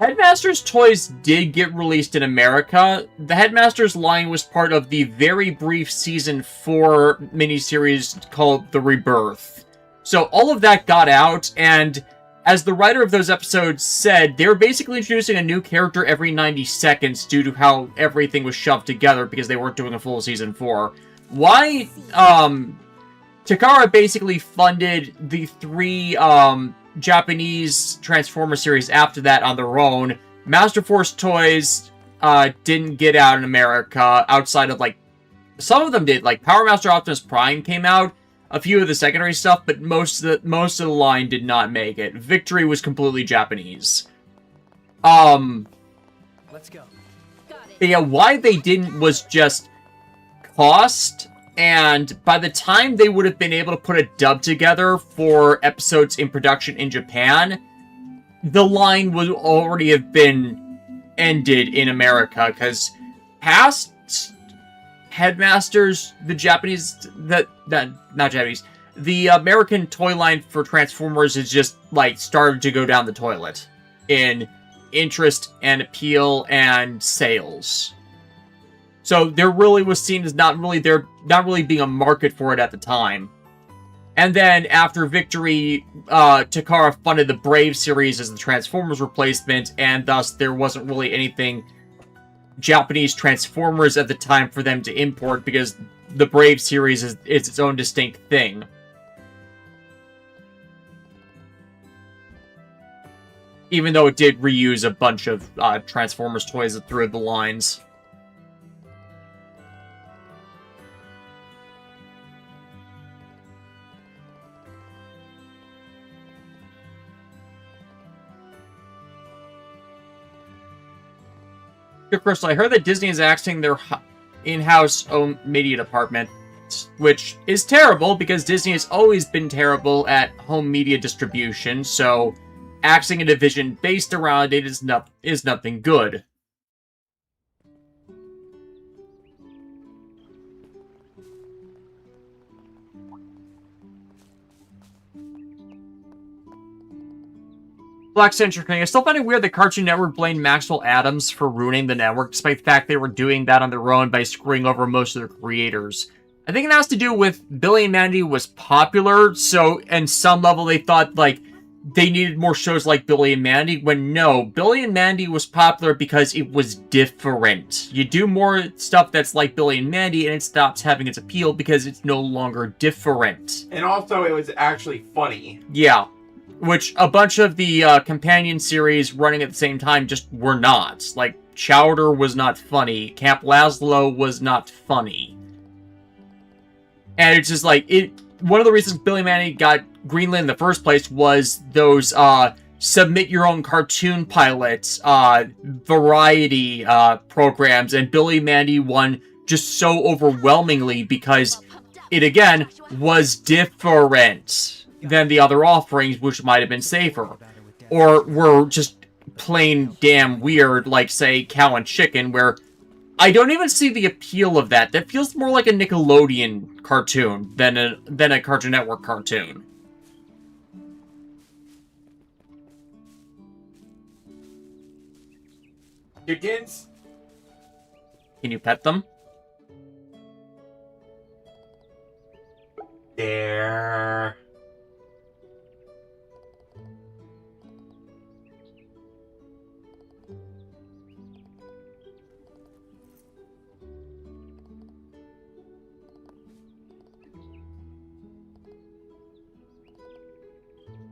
Headmaster's toys did get released in America. The Headmaster's line was part of the very brief Season 4 miniseries called The Rebirth. So all of that got out, and as the writer of those episodes said, they were basically introducing a new character every 90 seconds due to how everything was shoved together because they weren't doing a full Season 4. Why, Takara basically funded the 3, Japanese Transformer series after that on their own. Master Force toys didn't get out in America outside of, like, some of them did. Like, Power Master Optimus Prime came out, a few of the secondary stuff, but most of the line did not make it. Victory was completely Japanese. Let's go. But yeah, why they didn't was just cost. And by the time they would have been able to put a dub together for episodes in production in Japan, the line would already have been ended in America, because past Headmasters, the Japanese, not Japanese, the American toy line for Transformers is just, like, started to go down the toilet in interest and appeal and sales. So there really was seen as not really being a market for it at the time. And then after Victory, Takara funded the Brave series as the Transformers replacement, and thus there wasn't really anything Japanese Transformers at the time for them to import, because the Brave series is its own distinct thing. Even though it did reuse a bunch of Transformers toys through the lines. Crystal, I heard that Disney is axing their in-house own media department, which is terrible because Disney has always been terrible at home media distribution, so axing a division based around it is nothing good. Black Century King, I still find it weird that Cartoon Network blamed Maxwell Adams for ruining the network, despite the fact they were doing that on their own by screwing over most of their creators. I think it has to do with Billy and Mandy was popular, so on some level they thought, like, they needed more shows like Billy and Mandy, when no, Billy and Mandy was popular because it was different. You do more stuff that's like Billy and Mandy, and it stops having its appeal because it's no longer different. And also, it was actually funny. Yeah. Which a bunch of the companion series running at the same time just were not. Like, Chowder was not funny. Camp Lazlo was not funny. And it's just like, one of the reasons Billy and Mandy got greenlit in the first place was those submit your own cartoon pilots, variety programs, and Billy and Mandy won just so overwhelmingly because it, again, was different than the other offerings, which might have been safer. Or were just plain damn weird, like, say, Cow and Chicken, where I don't even see the appeal of that. That feels more like a Nickelodeon cartoon than a Cartoon Network cartoon. Chickens? Can you pet them? There.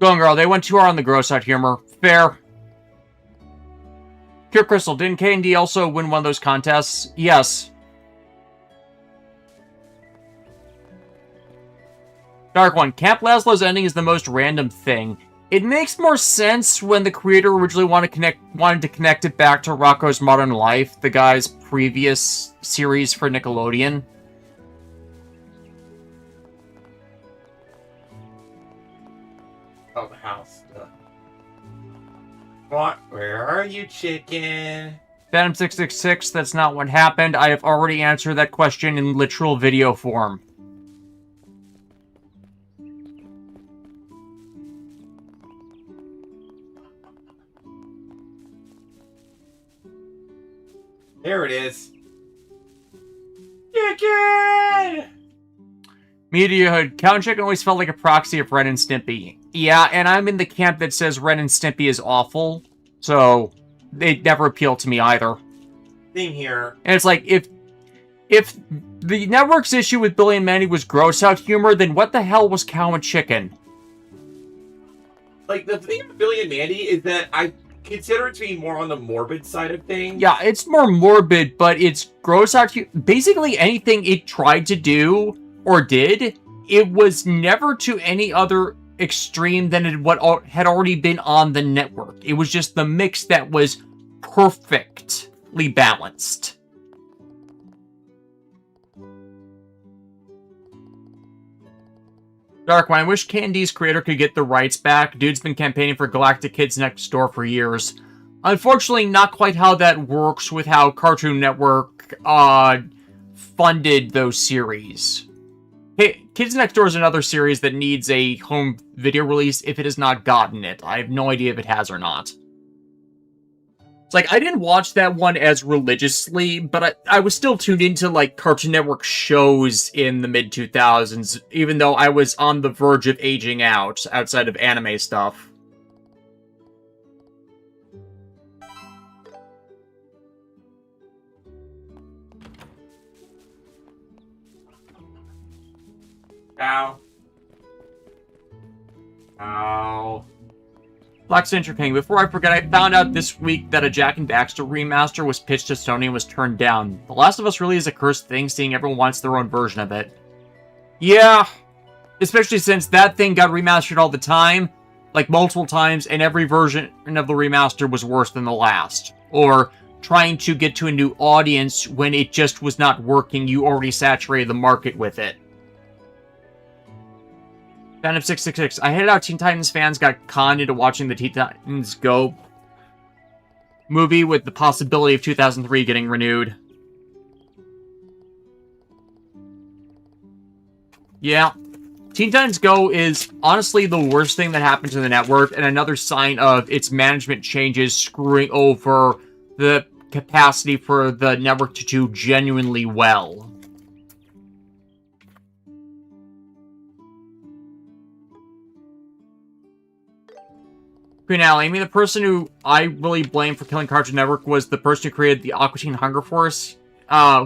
Go on, girl. They went too hard on the gross out humor. Fair. Pure Crystal, didn't K&D also win one of those contests? Yes. Dark One, Camp Lazlo's ending is the most random thing. It makes more sense when the creator originally wanted to connect it back to Rocko's Modern Life, the guy's previous series for Nickelodeon. Oh, the house. What? Where are you, chicken? Phantom 666, that's not what happened. I have already answered that question in literal video form. There it is. Chicken! Mediahood. Cow and Chicken always felt like a proxy of Ren and Stimpy. Yeah, and I'm in the camp that says Ren and Stimpy is awful, so they never appealed to me either. Same here. And it's like, if the network's issue with Billy and Mandy was gross out humor, then what the hell was Cow and Chicken? Like, the thing with Billy and Mandy is that I consider it to be more on the morbid side of things. Yeah, it's more morbid, but it's gross out humor. Basically, anything it tried to do or did, it was never to any other extreme than what had already been on the network. It was just the mix that was perfectly balanced. Dark One, I wish Candy's creator could get the rights back. Dude's been campaigning for Galactic Kids Next Door for years. Unfortunately, not quite how that works with how Cartoon Network funded those series. Hey, Kids Next Door is another series that needs a home video release if it has not gotten it. I have no idea if it has or not. It's like, I didn't watch that one as religiously, but I was still tuned into, like, Cartoon Network shows in the mid-2000s, even though I was on the verge of aging out, outside of anime stuff. Ow. Ow. Black Century King, before I forget, I found out this week that a Jack and Daxter remaster was pitched to Sony and was turned down. The Last of Us really is a cursed thing, seeing everyone wants their own version of it. Yeah, especially since that thing got remastered all the time, like multiple times, and every version of the remaster was worse than the last. Or trying to get to a new audience when it just was not working, you already saturated the market with it. Fan of 666. I hated how Teen Titans fans got conned into watching the Teen Titans Go movie with the possibility of 2003 getting renewed. Yeah. Teen Titans Go is honestly the worst thing that happened to the network, and another sign of its management changes screwing over the capacity for the network to do genuinely well. Queen Alley, I mean, the person who I really blame for killing Cartoon Network was the person who created the Aqua Teen Hunger Force,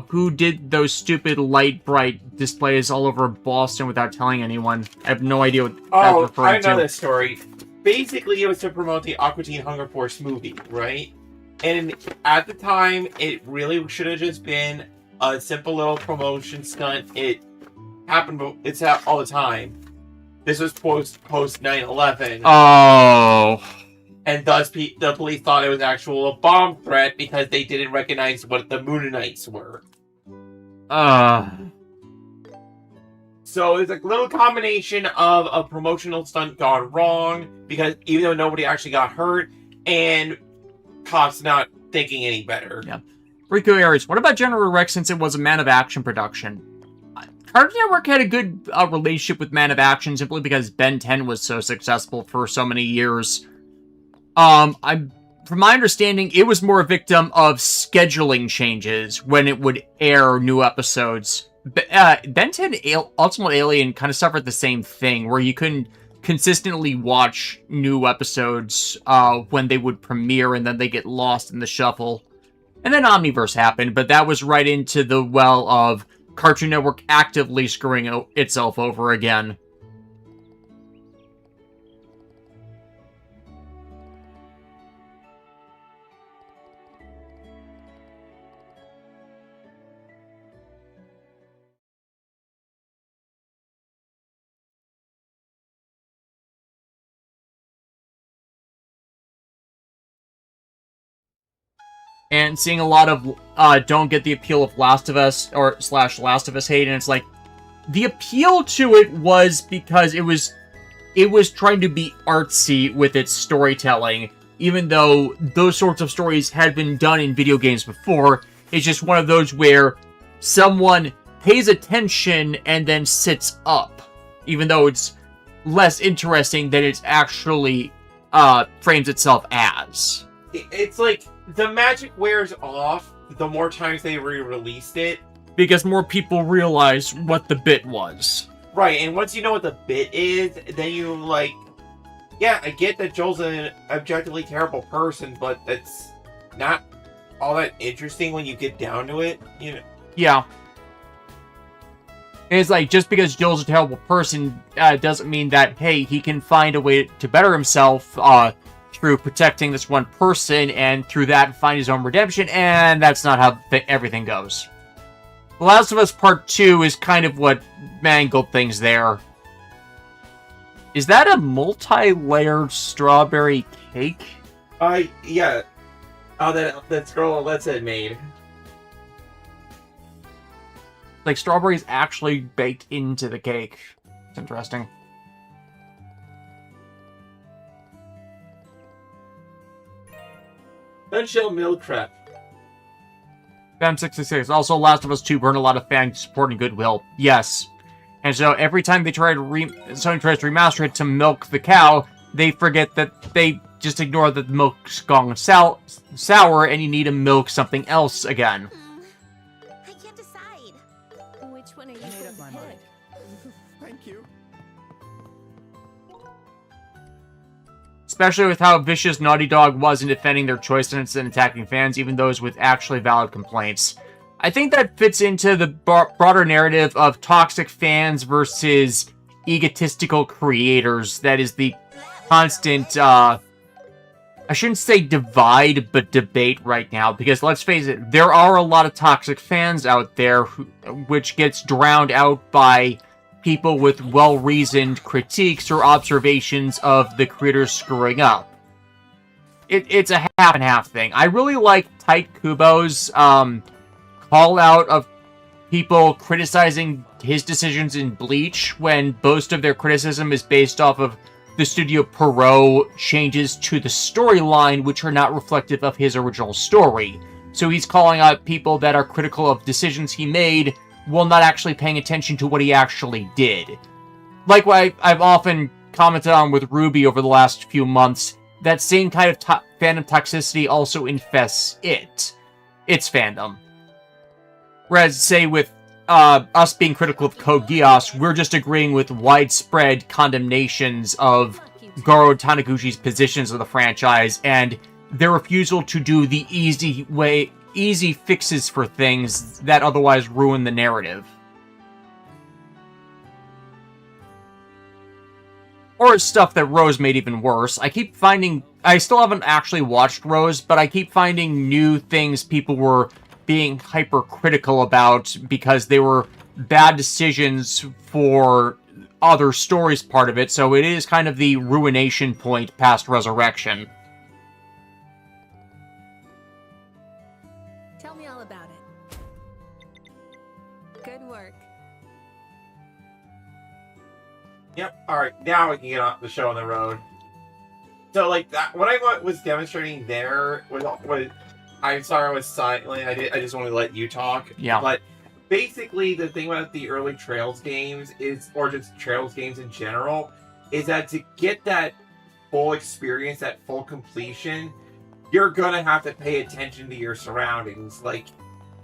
who did those stupid light bright displays all over Boston without telling anyone. I have no idea what that's referring to. I know this story. Basically, it was to promote the Aqua Teen Hunger Force movie, right? And at the time, it really should have just been a simple little promotion stunt. It happened, it's all the time. This was post 9/11. Oh. And thus the police thought it was a bomb threat because they didn't recognize what the Mooninites were. So it's a little combination of a promotional stunt gone wrong, because even though nobody actually got hurt, and cops not thinking any better. Yeah. Rico Aries, what about General Rex since it was a Man of Action production? Cartoon Network had a good relationship with Man of Action simply because Ben 10 was so successful for so many years. From my understanding, it was more a victim of scheduling changes when it would air new episodes. Ben 10 Ultimate Alien kind of suffered the same thing, where you couldn't consistently watch new episodes when they would premiere, and then they get lost in the shuffle. And then Omniverse happened, but that was right into the well of Cartoon Network actively screwing itself over again. And seeing a lot of don't get the appeal of Last of Us or / Last of Us hate, and it's like the appeal to it was because it was trying to be artsy with its storytelling, even though those sorts of stories had been done in video games before. It's just one of those where someone pays attention and then sits up, even though it's less interesting than it's actually frames itself as. It's like the magic wears off the more times they re-released it. Because more people realize what the bit was. Right, and once you know what the bit is, then you, like... Yeah, I get that Joel's an objectively terrible person, but that's not all that interesting when you get down to it, you know? Yeah. It's like, just because Joel's a terrible person doesn't mean that, hey, he can find a way to better himself through protecting this one person, and through that find his own redemption, and that's not how everything goes. The Last of Us Part 2 is kind of what mangled things there. Is that a multi-layered strawberry cake? Yeah. Oh, that scroll that's it made. Like, strawberries actually baked into the cake. It's interesting. Nutshell meal prep. Bam666. Also, Last of Us 2 burned a lot of fan support and goodwill. Yes. And so every time they try to Sony tries to remaster it to milk the cow, they forget that they just ignore that the milk's gone sour and you need to milk something else again. I can't decide. Which one are you I made going up to my pick? mind. Thank you. Especially with how vicious Naughty Dog was in defending their choices and attacking fans, even those with actually valid complaints. I think that fits into the broader narrative of toxic fans versus egotistical creators. That is the constant, I shouldn't say divide, but debate right now. Because let's face it, there are a lot of toxic fans out there, which gets drowned out by people with well-reasoned critiques or observations of the creators screwing up. It's a half-and-half thing. I really like Tight Kubo's call out of people criticizing his decisions in Bleach when most of their criticism is based off of the Studio Pierrot changes to the storyline, which are not reflective of his original story. So he's calling out people that are critical of decisions he made while not actually paying attention to what he actually did. Like what I've often commented on with Ruby over the last few months, that same kind of fandom toxicity also infests its fandom. Whereas, say, with us being critical of Code Geass, we're just agreeing with widespread condemnations of Goro Taniguchi's positions of the franchise and their refusal to do the easy fixes for things that otherwise ruin the narrative. Or stuff that Rose made even worse. I still haven't actually watched Rose, but I keep finding new things people were being hypercritical about because they were bad decisions for other stories part of it, so it is kind of the ruination point past Resurrection. Tell me all about it. Good work. Yep. All right. Now we can get off the show on the road. So, like that, what I was demonstrating there was I'm sorry I was silent. I just wanted to let you talk. Yeah. But basically, the thing about the early Trails games or just Trails games in general, is that to get that full experience, that full completion, you're gonna have to pay attention to your surroundings. Like,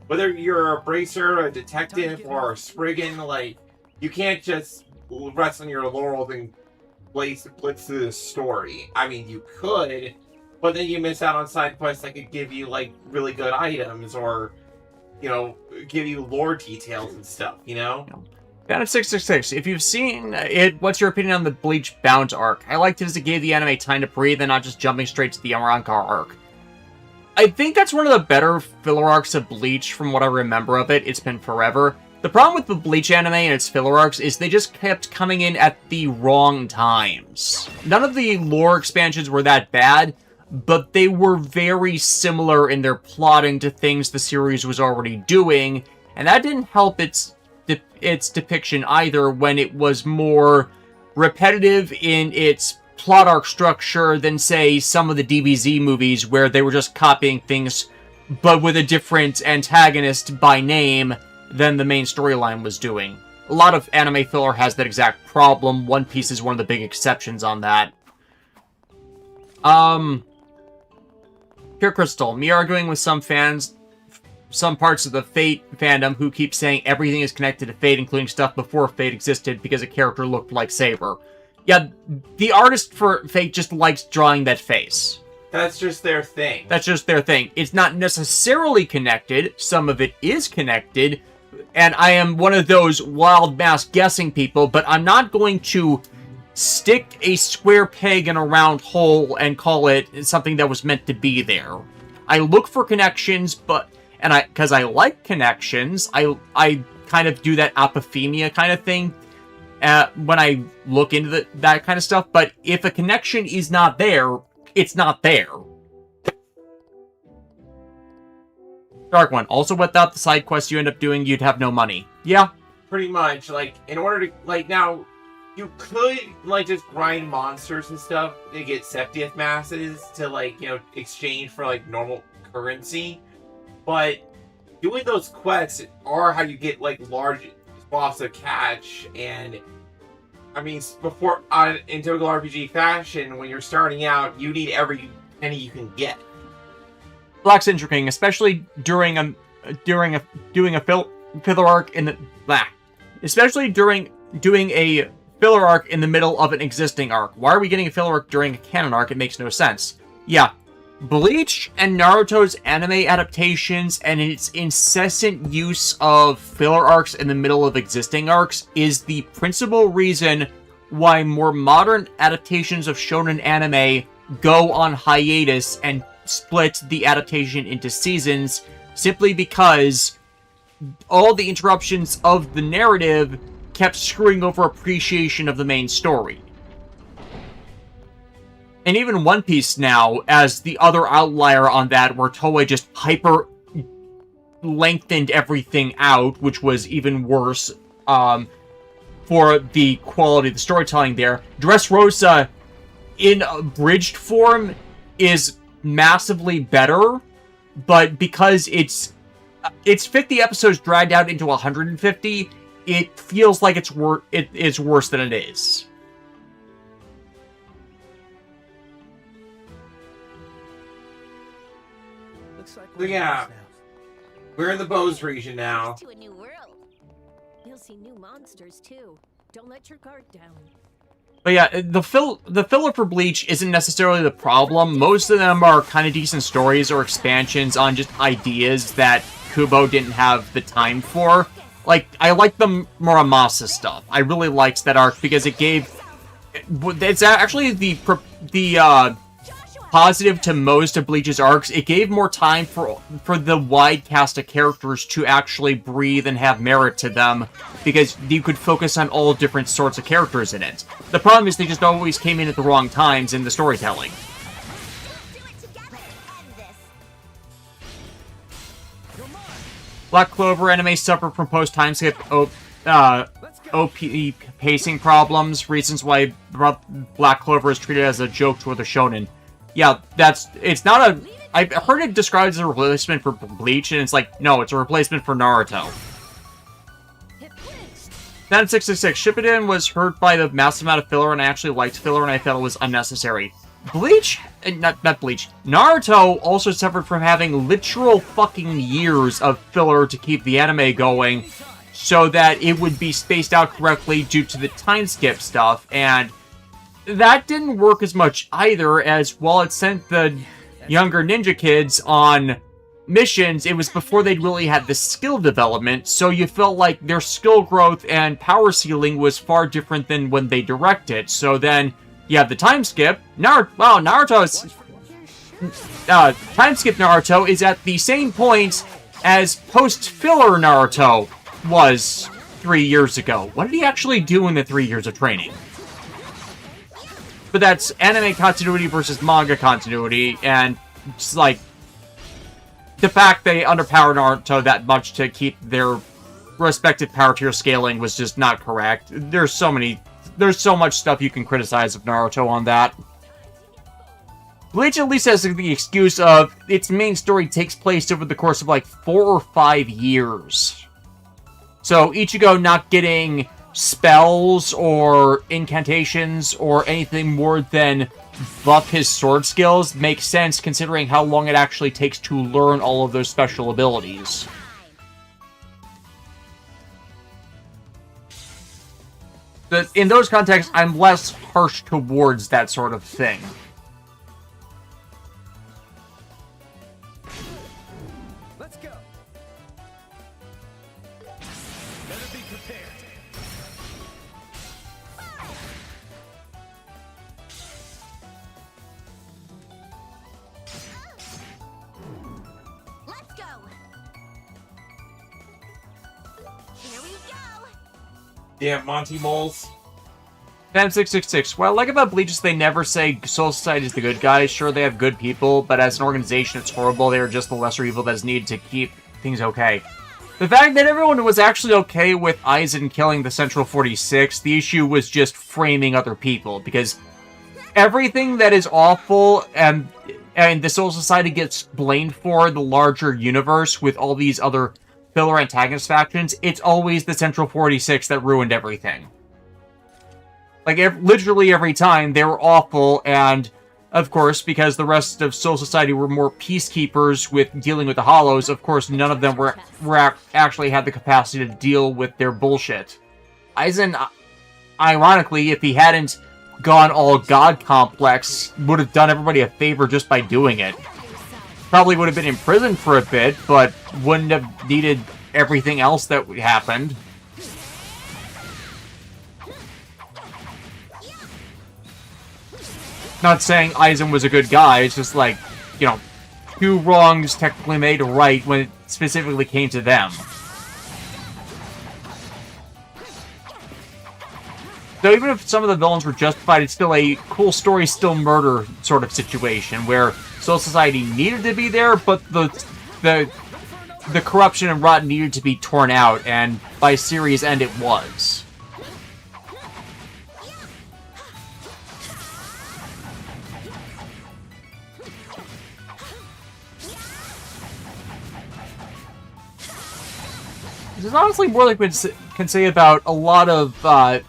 whether you're a bracer, a detective, or a Spriggan, like, you can't just rest on your laurels and blitz through the story. I mean, you could, but then you miss out on side quests that could give you, like, really good items or, you know, give you lore details and stuff, you know? Bam666, if you've seen it, what's your opinion on the Bleach Bound arc? I liked it as it gave the anime time to breathe and not just jumping straight to the Yamaranka arc. I think that's one of the better filler arcs of Bleach from what I remember of it. It's been forever. The problem with the Bleach anime and its filler arcs is they just kept coming in at the wrong times. None of the lore expansions were that bad, but they were very similar in their plotting to things the series was already doing, and that didn't help its depiction either when it was more repetitive in its plot arc structure than, say, some of the DBZ movies where they were just copying things but with a different antagonist by name than the main storyline was doing. A lot of anime filler has that exact problem. One Piece is one of the big exceptions on that. Pure Crystal, me arguing with some fans some parts of the Fate fandom who keep saying everything is connected to Fate, including stuff before Fate existed because a character looked like Saber. Yeah, the artist for Fate just likes drawing that face. That's just their thing. That's just their thing. It's not necessarily connected. Some of it is connected. And I am one of those wild mass guessing people, but I'm not going to stick a square peg in a round hole and call it something that was meant to be there. I look for connections, because I like connections, I kind of do that apophenia kind of thing when I look into that kind of stuff, but if a connection is not there, it's not there. Dark One. Also, without the side quests you end up doing, you'd have no money. Yeah. Pretty much. Like, in order to... Like, now, you could, like, just grind monsters and stuff to get Septieth Masses to, like, you know, exchange for, like, normal currency. But doing those quests are how you get, like, large swaths of catch. And, I mean, before... in typical RPG fashion, when you're starting out, you need every penny you can get. Black's interesting, especially doing a filler arc in the especially during doing a filler arc in the middle of an existing arc. Why are we getting a filler arc during a canon arc? It makes no sense. Yeah, Bleach and Naruto's anime adaptations and its incessant use of filler arcs in the middle of existing arcs is the principal reason why more modern adaptations of shonen anime go on hiatus and split the adaptation into seasons, simply because all the interruptions of the narrative kept screwing over appreciation of the main story. And even One Piece now, as the other outlier on that, where Toei just hyper lengthened everything out, which was even worse for the quality of the storytelling there. Dressrosa, in abridged form, is massively better, but because it's 50 episodes dragged out into 150, it feels like it is worse than it is. Looks like So yeah, we're in the Bose region now. To a new world. You'll see new monsters too. Don't let your guard down. But yeah, the filler for Bleach isn't necessarily the problem. Most of them are kind of decent stories or expansions on just ideas that Kubo didn't have the time for. Like, I like the Muramasa stuff. I really liked that arc because it gave... It's actually the positive to most of Bleach's arcs. It gave more time for the wide cast of characters to actually breathe and have merit to them, because you could focus on all different sorts of characters in it. The problem is they just always came in at the wrong times in the storytelling. Black Clover anime suffered from post-time skip OP pacing problems, reasons why Black Clover is treated as a joke toward the shonen. Yeah, it's not a... I've heard it described as a replacement for Bleach, and it's like, no, it's a replacement for Naruto. Then 666, Shippuden was hurt by the massive amount of filler, and I actually liked filler, and I felt it was unnecessary. Bleach? Not Bleach. Naruto also suffered from having literal fucking years of filler to keep the anime going, so that it would be spaced out correctly due to the time skip stuff, and that didn't work as much either, as while it sent the younger ninja kids on missions, it was before they'd really had the skill development, so you felt like their skill growth and power ceiling was far different than when they directed. So then you have the time skip. Naruto's time skip Naruto is at the same point as post-filler Naruto was 3 years ago. What did he actually do in the 3 years of training? But that's anime continuity versus manga continuity, and it's like, the fact they underpowered Naruto that much to keep their respective power tier scaling was just not correct. There's so much stuff you can criticize of Naruto on that. Bleach at least has the excuse of its main story takes place over the course of like 4 or 5 years. So Ichigo not getting spells or incantations or anything more than buff his sword skills makes sense considering how long it actually takes to learn all of those special abilities. In those contexts, I'm less harsh towards that sort of thing. Let's go. Better be prepared. Let's go. Here we go. Damn, Monty Moles. Fan666. What I like about Bleach is they never say Soul Society is the good guys. Sure, they have good people, but as an organization, it's horrible. They are just the lesser evil that is needed to keep things okay. The fact that everyone was actually okay with Aizen killing the Central 46, the issue was just framing other people, because everything that is awful and the Soul Society gets blamed for the larger universe with all these other filler antagonist factions, it's always the Central 46 that ruined everything. Like, literally every time, they were awful, and, of course, because the rest of Soul Society were more peacekeepers with dealing with the Hollows, of course, none of them actually had the capacity to deal with their bullshit. Aizen, ironically, if he hadn't gone all God Complex, would have done everybody a favor just by doing it. Probably would have been in prison for a bit, but wouldn't have needed everything else that happened. Not saying Aizen was a good guy, it's just like, you know, two wrongs technically made right when it specifically came to them. So even if some of the villains were justified, it's still a cool story, still murder sort of situation, where Soul Society needed to be there, but the corruption and rot needed to be torn out, and by series end it was. There's honestly more like we can say about a lot of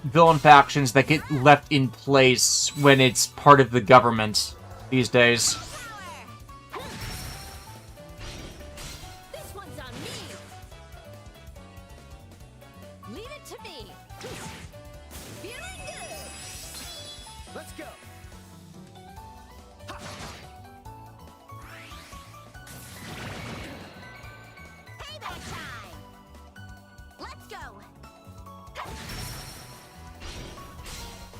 villain factions that get left in place when it's part of the government these days. This one's on me. Leave it to me. Feeling good. Let's go. Payback time. Let's go.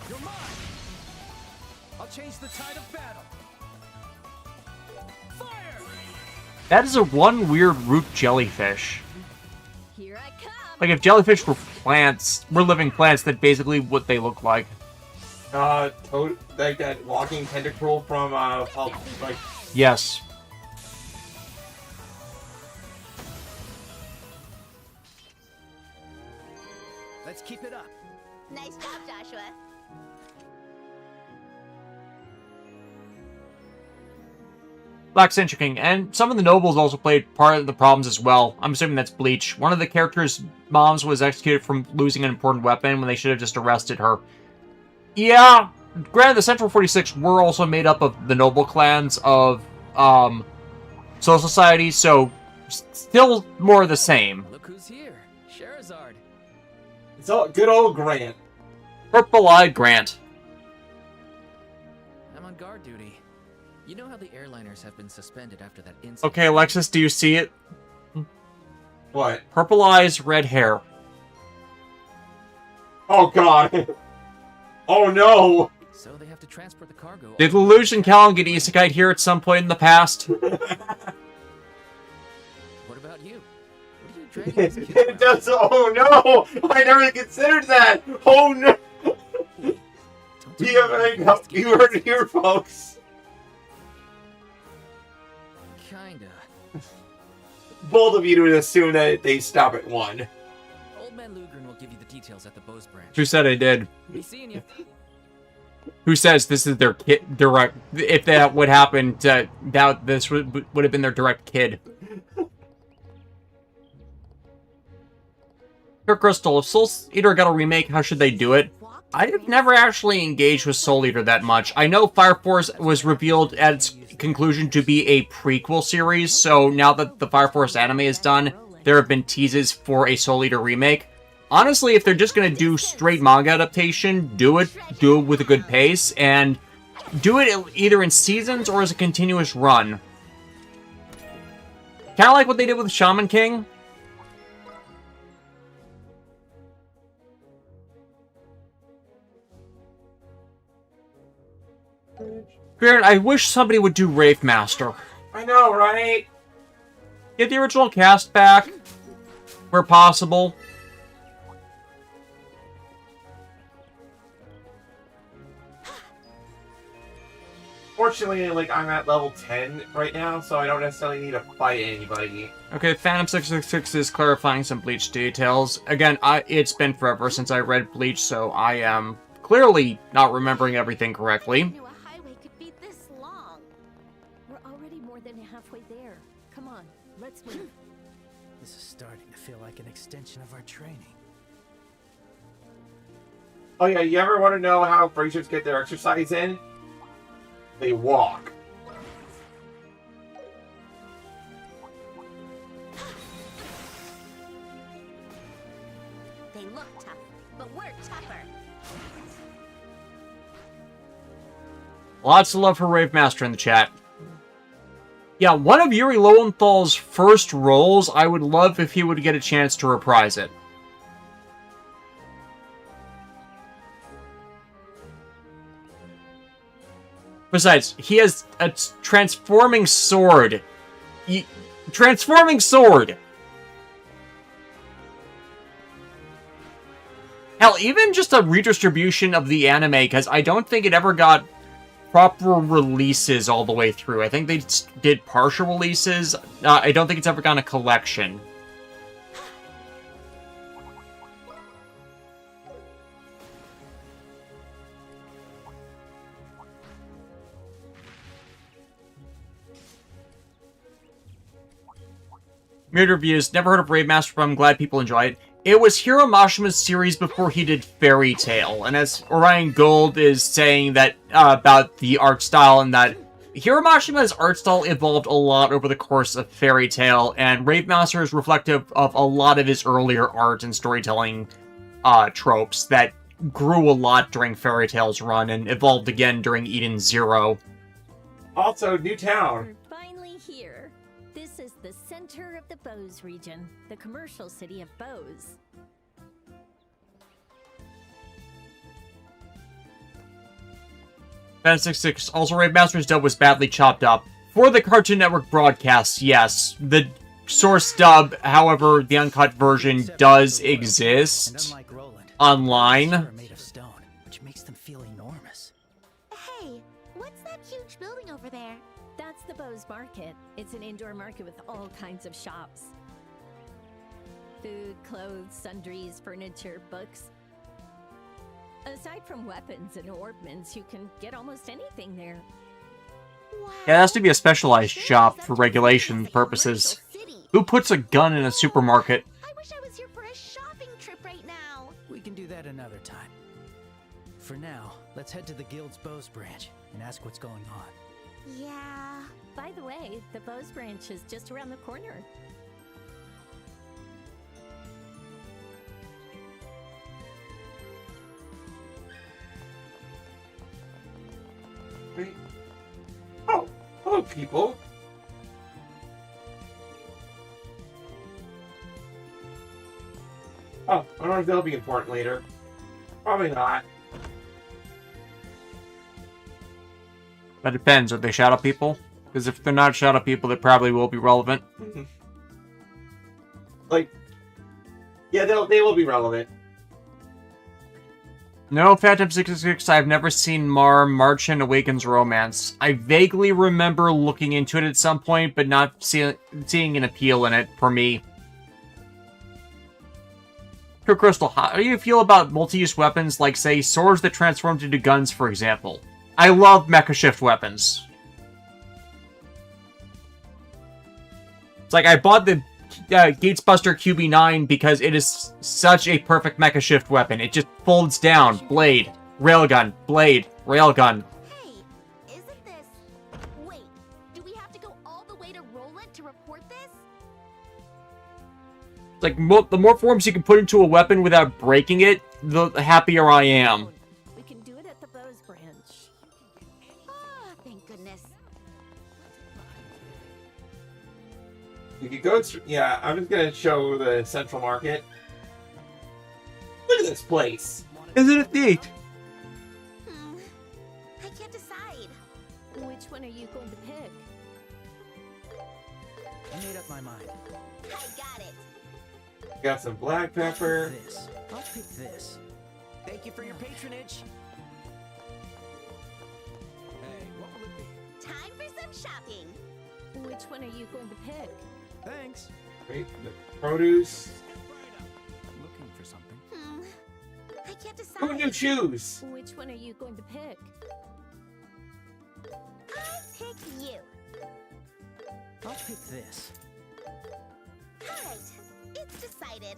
You're mine. I'll change the tide of battle. Fire! That is a one weird root jellyfish. Here I come. Like if jellyfish were plants, were living plants, that's basically what they look like. Like that walking tentacle from like Yes. Let's keep it up. Nice job, Joshua. Black Century King, and some of the nobles also played part of the problems as well. I'm assuming that's Bleach. One of the characters' moms was executed from losing an important weapon when they should have just arrested her. Yeah, granted, the Central 46 were also made up of the noble clans of Soul Society, so still more the same. Look who's here. Sherazard. it's all good old Grant. Purple-eyed Grant. I'm on guard duty. You know how the airliners have been suspended after that incident? Okay, Alexis, do you see it? What? Purple eyes, red hair. Oh god. Oh no. So they have to transport the cargo. Did Lelouch and Callan get isekai'd here at some point in the past? What about you? What are you dragging this kid It around? does. Oh no! I never considered that. Oh no! Don't do You heard it here, folks. Kinda. Bold of you to assume that they stop at one. Old man Lugren will give you the details at the Bose branch. Who said I did? Be seeing you. Who says this is their kid direct? If that would happen, doubt this would have been their direct kid. Pure Crystal, if Soul Eater got a remake, how should they do it? Walk I've never actually engaged with Soul Eater that much. I know Fire Force was revealed at its conclusion to be a prequel series, so now that the Fire Force anime is done, there have been teases for a Soul Eater remake. Honestly, if they're just going to do straight manga adaptation, do it with a good pace, and do it either in seasons or as a continuous run. Kind of like what they did with Shaman King. Baron, I wish somebody would do Wraith Master. I know, right? Get the original cast back, where possible. Fortunately, like, I'm at level 10 right now, so I don't necessarily need to fight anybody. Okay, Phantom 666 is clarifying some Bleach details. Again, it's been forever since I read Bleach, so I am clearly not remembering everything correctly. Knew a highway could be this long. We're already more than halfway there. Come on, let's move. This is starting to feel like an extension of our training. Oh yeah, you ever want to know how bracers get their exercise in? They walk. They look tough, but we're tougher. Lots of love for Rave Master in the chat. Yeah, one of Yuri Lowenthal's first roles, I would love if he would get a chance to reprise it. Besides, he has a transforming sword. Transforming sword! Hell, even just a redistribution of the anime, because I don't think it ever got proper releases all the way through. I think they did partial releases. I don't think it's ever gotten a collection. Mirrored Reviews, never heard of Rave Master, but I'm glad people enjoy it. It was Hiro Mashima's series before he did Fairy Tail, and as Orion Gold is saying that about the art style, and that Hiro Mashima's art style evolved a lot over the course of Fairy Tail, and Rave Master is reflective of a lot of his earlier art and storytelling tropes that grew a lot during Fairy Tail's run and evolved again during Eden Zero. Also, new town. We're finally here. This is the center of the Bose region, the commercial city of Bose. Fan66, also Rave Master's dub was badly chopped up. For the Cartoon Network broadcasts, yes. The source dub, however, the uncut version does exist Unlike Roland, online. are made of stone, which makes them feel enormous. Hey, what's that huge building over there? That's the Bose Market. It's an indoor market with all kinds of shops. Food, clothes, sundries, furniture, books. Aside from weapons and ornaments, you can get almost anything there. Wow. Yeah, it has to be a specialized shop for regulation purposes. Who puts a gun in a supermarket? I wish I was here for a shopping trip right now. We can do that another time. For now, let's head to the Guild's Bose branch and ask what's going on. Yeah. By the way, the Bose branch is just around the corner. Wait. Oh, hello, people. Oh, I wonder if they'll be important later. Probably not. That depends. Are they Shadow People? Because if they're not Shadow People, they probably will be relevant. Like, yeah, they will be relevant. No, Phantom 66, I've never seen March and Awakens Romance. I vaguely remember looking into it at some point, but not seeing an appeal in it for me. True Crystal, how do you feel about multi-use weapons like, say, swords that transformed into guns, for example? I love mecha shift weapons. It's like, I bought the Gatesbuster QB9 because it is such a perfect mecha shift weapon. It just folds down, blade, railgun, blade, railgun. Hey, isn't this... Wait, do we have to go all the way to Roland to report this? It's like, the more forms you can put into a weapon without breaking it, the happier I am. We can do it at the Bose branch. Ah, thank goodness. You could go. Yeah, I'm just gonna show the Central Market. Look at this place. Isn't it neat? I can't decide. Which one are you going to pick? I made up my mind. I got it. Got some black pepper. This. I'll pick this. Thank you for your patronage. Hey, what will it be? Time for some shopping. Which one are you going to pick? Thanks. Wait, the produce. I'm looking for something. I can't decide. Who would you choose? Which one are you going to pick? I'll pick you. I'll pick this. Alright, it's decided.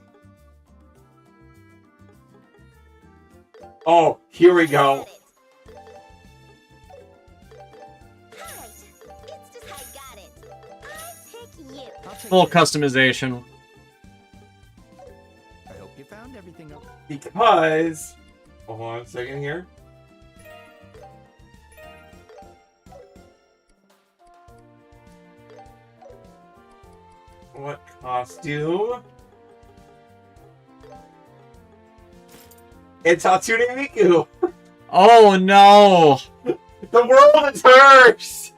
Oh, here we go. Got it. Alright, it's just I got it. I'll pick you. I'll take Full this. customization. I hope you found everything. Because. Hold on a second here. What costume? It's Hatsune Miku! Oh no! The world is hers!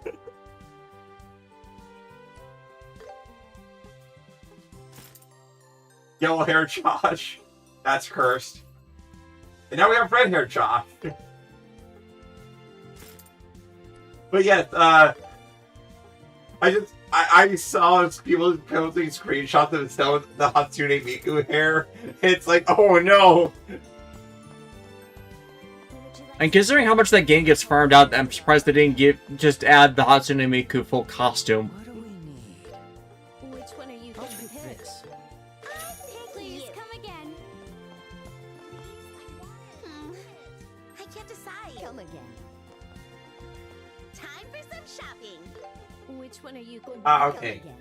Yellow hair Josh. That's cursed. And now we have red hair Josh. But yes, I saw people posting screenshots of itself with the Hatsune Miku hair. It's like, oh no! And considering how much that game gets farmed out, I'm surprised they didn't just add the Hatsune Miku full costume. What do we need? Which one are you I'll going to pick pick? this. Please come again. I can't decide. Come again. Time for some shopping. Which one are you going to Ah, pick? okay. Come again.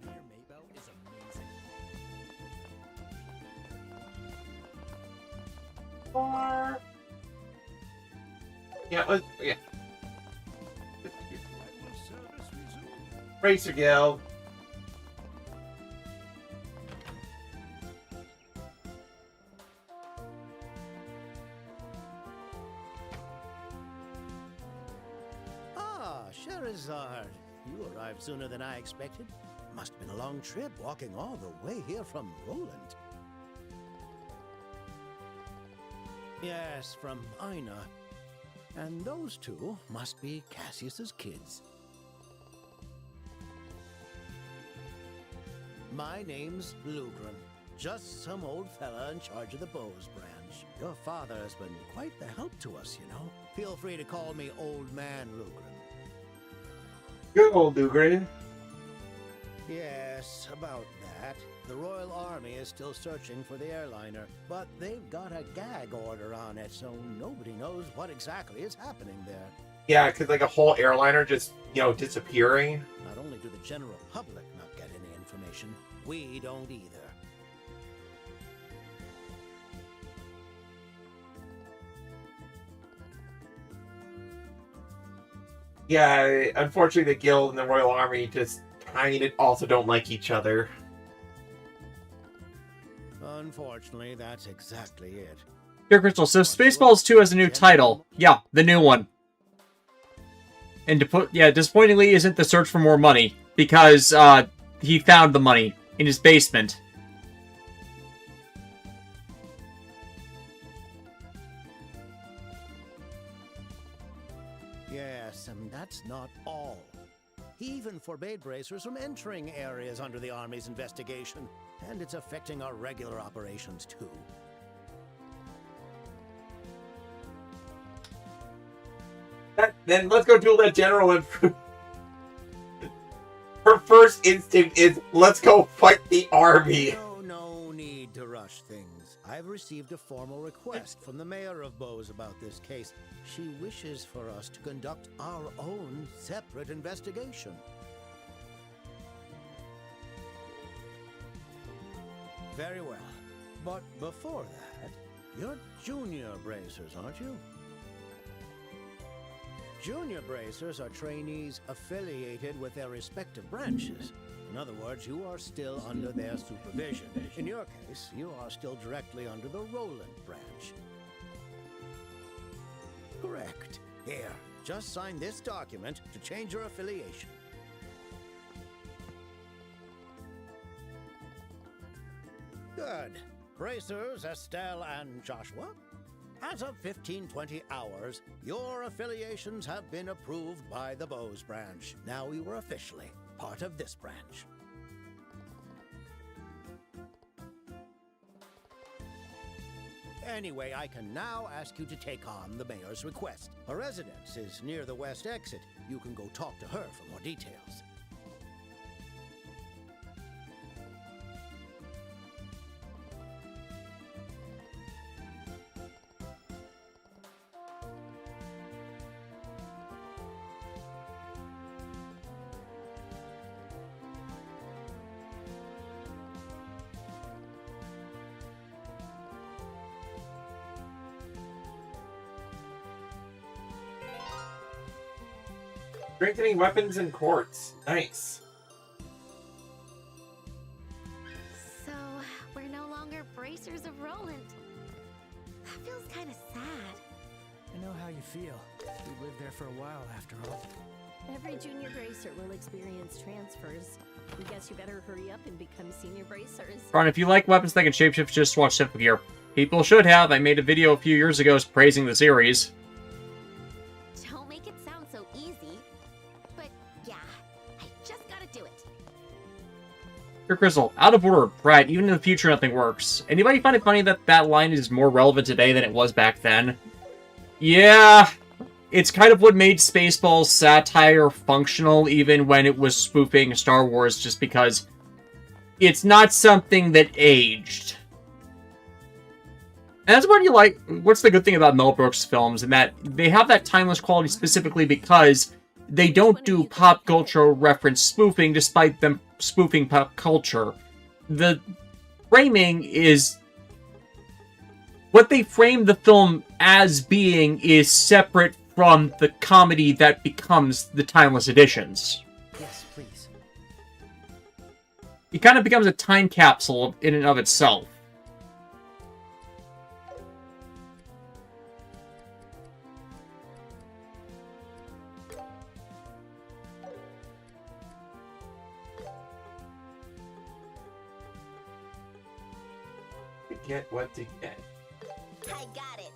Near Maybell is amazing. Yeah. Racer Guild. Ah, Sherazard. You arrived sooner than I expected. Must have been a long trip walking all the way here from Roland. Yes, from Aina. And those two must be Cassius's kids. My name's Lugren. Just some old fella in charge of the Bose branch. Your father has been quite the help to us, you know. Feel free to call me Old Man Lugren. Good old Lugren. Yes, about that. The Royal Army is still searching for the airliner, but they've got a gag order on it, so nobody knows what exactly is happening there. Yeah, because like a whole airliner just, disappearing. Not only do the general public not get any information, we don't either. Yeah, unfortunately the Guild and the Royal Army just kind of also don't like each other. Unfortunately, that's exactly it. Dear Crystal, so Spaceballs 2 has a new title. Yeah, the new one. And disappointingly isn't the search for more money, because he found the money in his basement. Yes, and that's not all. He even forbade bracers from entering areas under the Army's investigation. And it's affecting our regular operations, too. Then let's go duel that general and... Her first instinct is, let's go fight the army. No need to rush things. I've received a formal request from the mayor of Bose about this case. She wishes for us to conduct our own separate investigation. Very well. But before that, you're junior bracers, aren't you? Junior bracers are trainees affiliated with their respective branches. In other words, you are still under their supervision. In your case, you are still directly under the Roland branch. Correct. Here, just sign this document to change your affiliation. Good. Bracers, Estelle, and Joshua? As of 1520 hours, your affiliations have been approved by the Bose branch. Now you are officially part of this branch. Anyway, I can now ask you to take on the mayor's request. Her residence is near the west exit. You can go talk to her for more details. Strengthening weapons in courts. Nice. So, we're no longer bracers of Roland. That feels kind of sad. I know how you feel. We lived there for a while, after all. Every junior bracer will experience transfers. We guess you better hurry up and become senior bracers. Ron, if you like weapons that can shapeshift, just watch Simple Gear. People should have. I made a video a few years ago praising the series. Don't make it sound so easy. But yeah, I just gotta do it. Here, Crystal, out of order, Brad, even in the future nothing works. Anybody find it funny that that line is more relevant today than it was back then? Yeah, it's kind of what made Spaceballs satire functional even when it was spoofing Star Wars, just because it's not something that aged. And that's what you like. What's the good thing about Mel Brooks films, and that they have that timeless quality specifically because they don't do pop culture reference spoofing despite them spoofing pop culture. The framing is... what they frame the film as being is separate from the comedy that becomes the timeless editions. Yes, please. It kind of becomes a time capsule in and of itself. To get what to get. I got it.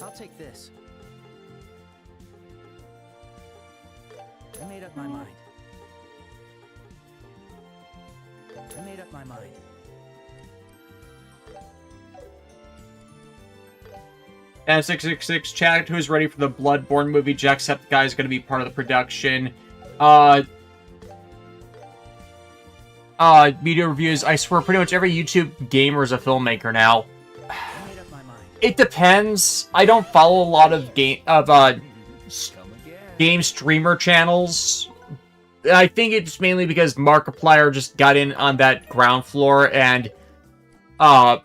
I'll take this. I made up my mind. I made up my mind. And 666 chat, who's ready for the Bloodborne movie? Jacksepticeye is going to be part of the production. Media reviews. I swear, pretty much every YouTube gamer is a filmmaker now. It depends. I don't follow a lot of game streamer channels. I think it's mainly because Markiplier just got in on that ground floor and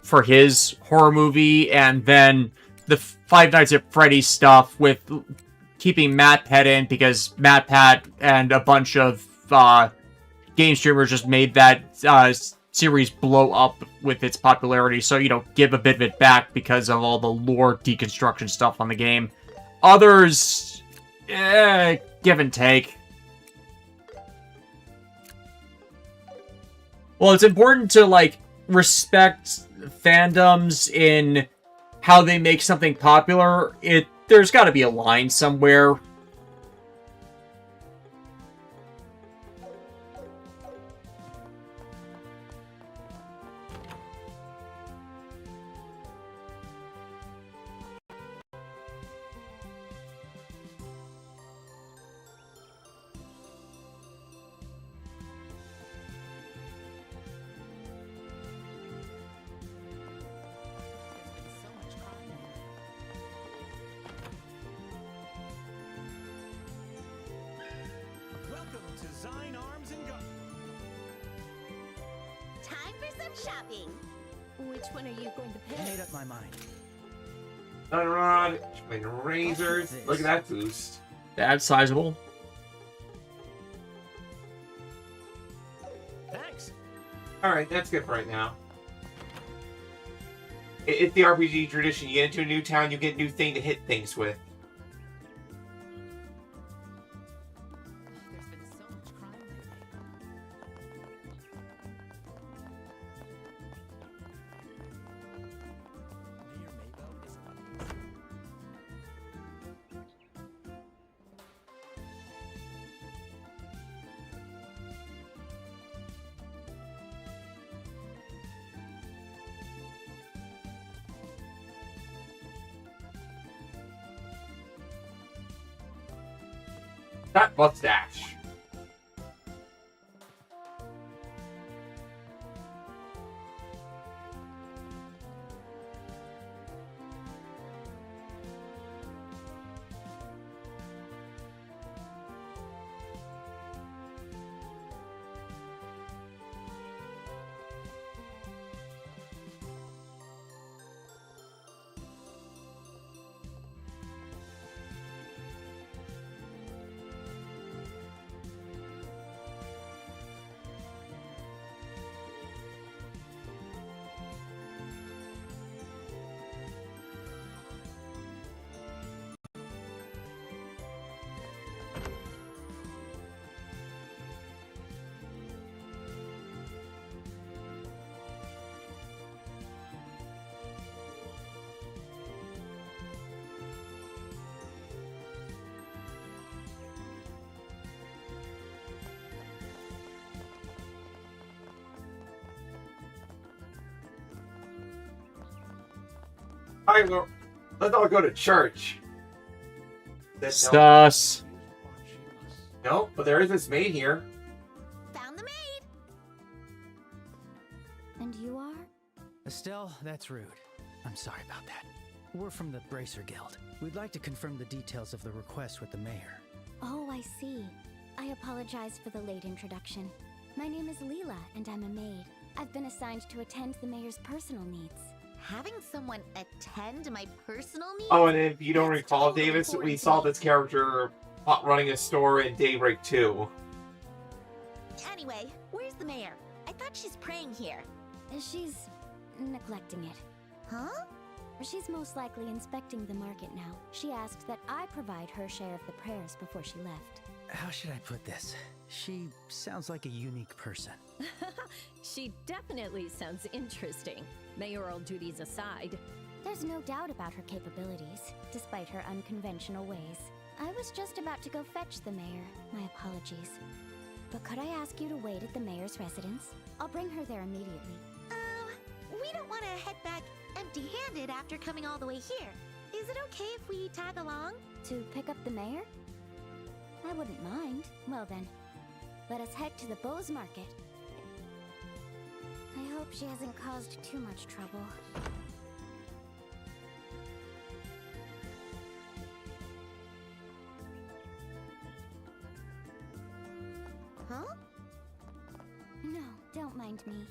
for his horror movie, and then the Five Nights at Freddy's stuff with keeping MatPat in because MatPat and a bunch of game streamers just made that series blow up with its popularity, so, you know, give a bit of it back because of all the lore deconstruction stuff on the game. Others, give and take. Well, it's important to, like, respect fandoms in how they make something popular, there's got to be a line somewhere. Time for some shopping. Which one are you going to pick? Made up my mind. Sunrod, twin razors. this? Look at that boost. That's sizable. Thanks. Alright, that's good for right now. It's the RPG tradition. You get into a new town, you get a new thing to hit things with. There's been so much crime lately. Mayor Maybo is amazing. That mustache. Alright, well, let's all go to church. Sus. No, but there is this maid here. Found the maid. And you are? Estelle, that's rude. I'm sorry about that. We're from the Bracer Guild. We'd like to confirm the details of the request with the mayor. Oh, I see. I apologize for the late introduction. My name is Leela, and I'm a maid. I've been assigned to attend the mayor's personal needs. Having someone attend my personal needs? Oh, and if you don't That's recall, totally Davis, important we to saw me. this character running a store in Daybreak 2. Anyway, where's the mayor? I thought she's praying here. She's neglecting it. Huh? She's most likely inspecting the market now. She asked that I provide her share of the prayers before she left. How should I put this? She sounds like a unique person. She definitely sounds interesting. Mayoral duties aside. There's no doubt about her capabilities, despite her unconventional ways. I was just about to go fetch the mayor. My apologies. But could I ask you to wait at the mayor's residence? I'll bring her there immediately. We don't want to head back empty-handed after coming all the way here. Is it okay if we tag along? To pick up the mayor? I wouldn't mind. Well then, let us head to the Bose Market. I hope she hasn't caused too much trouble. Huh? No, don't mind me.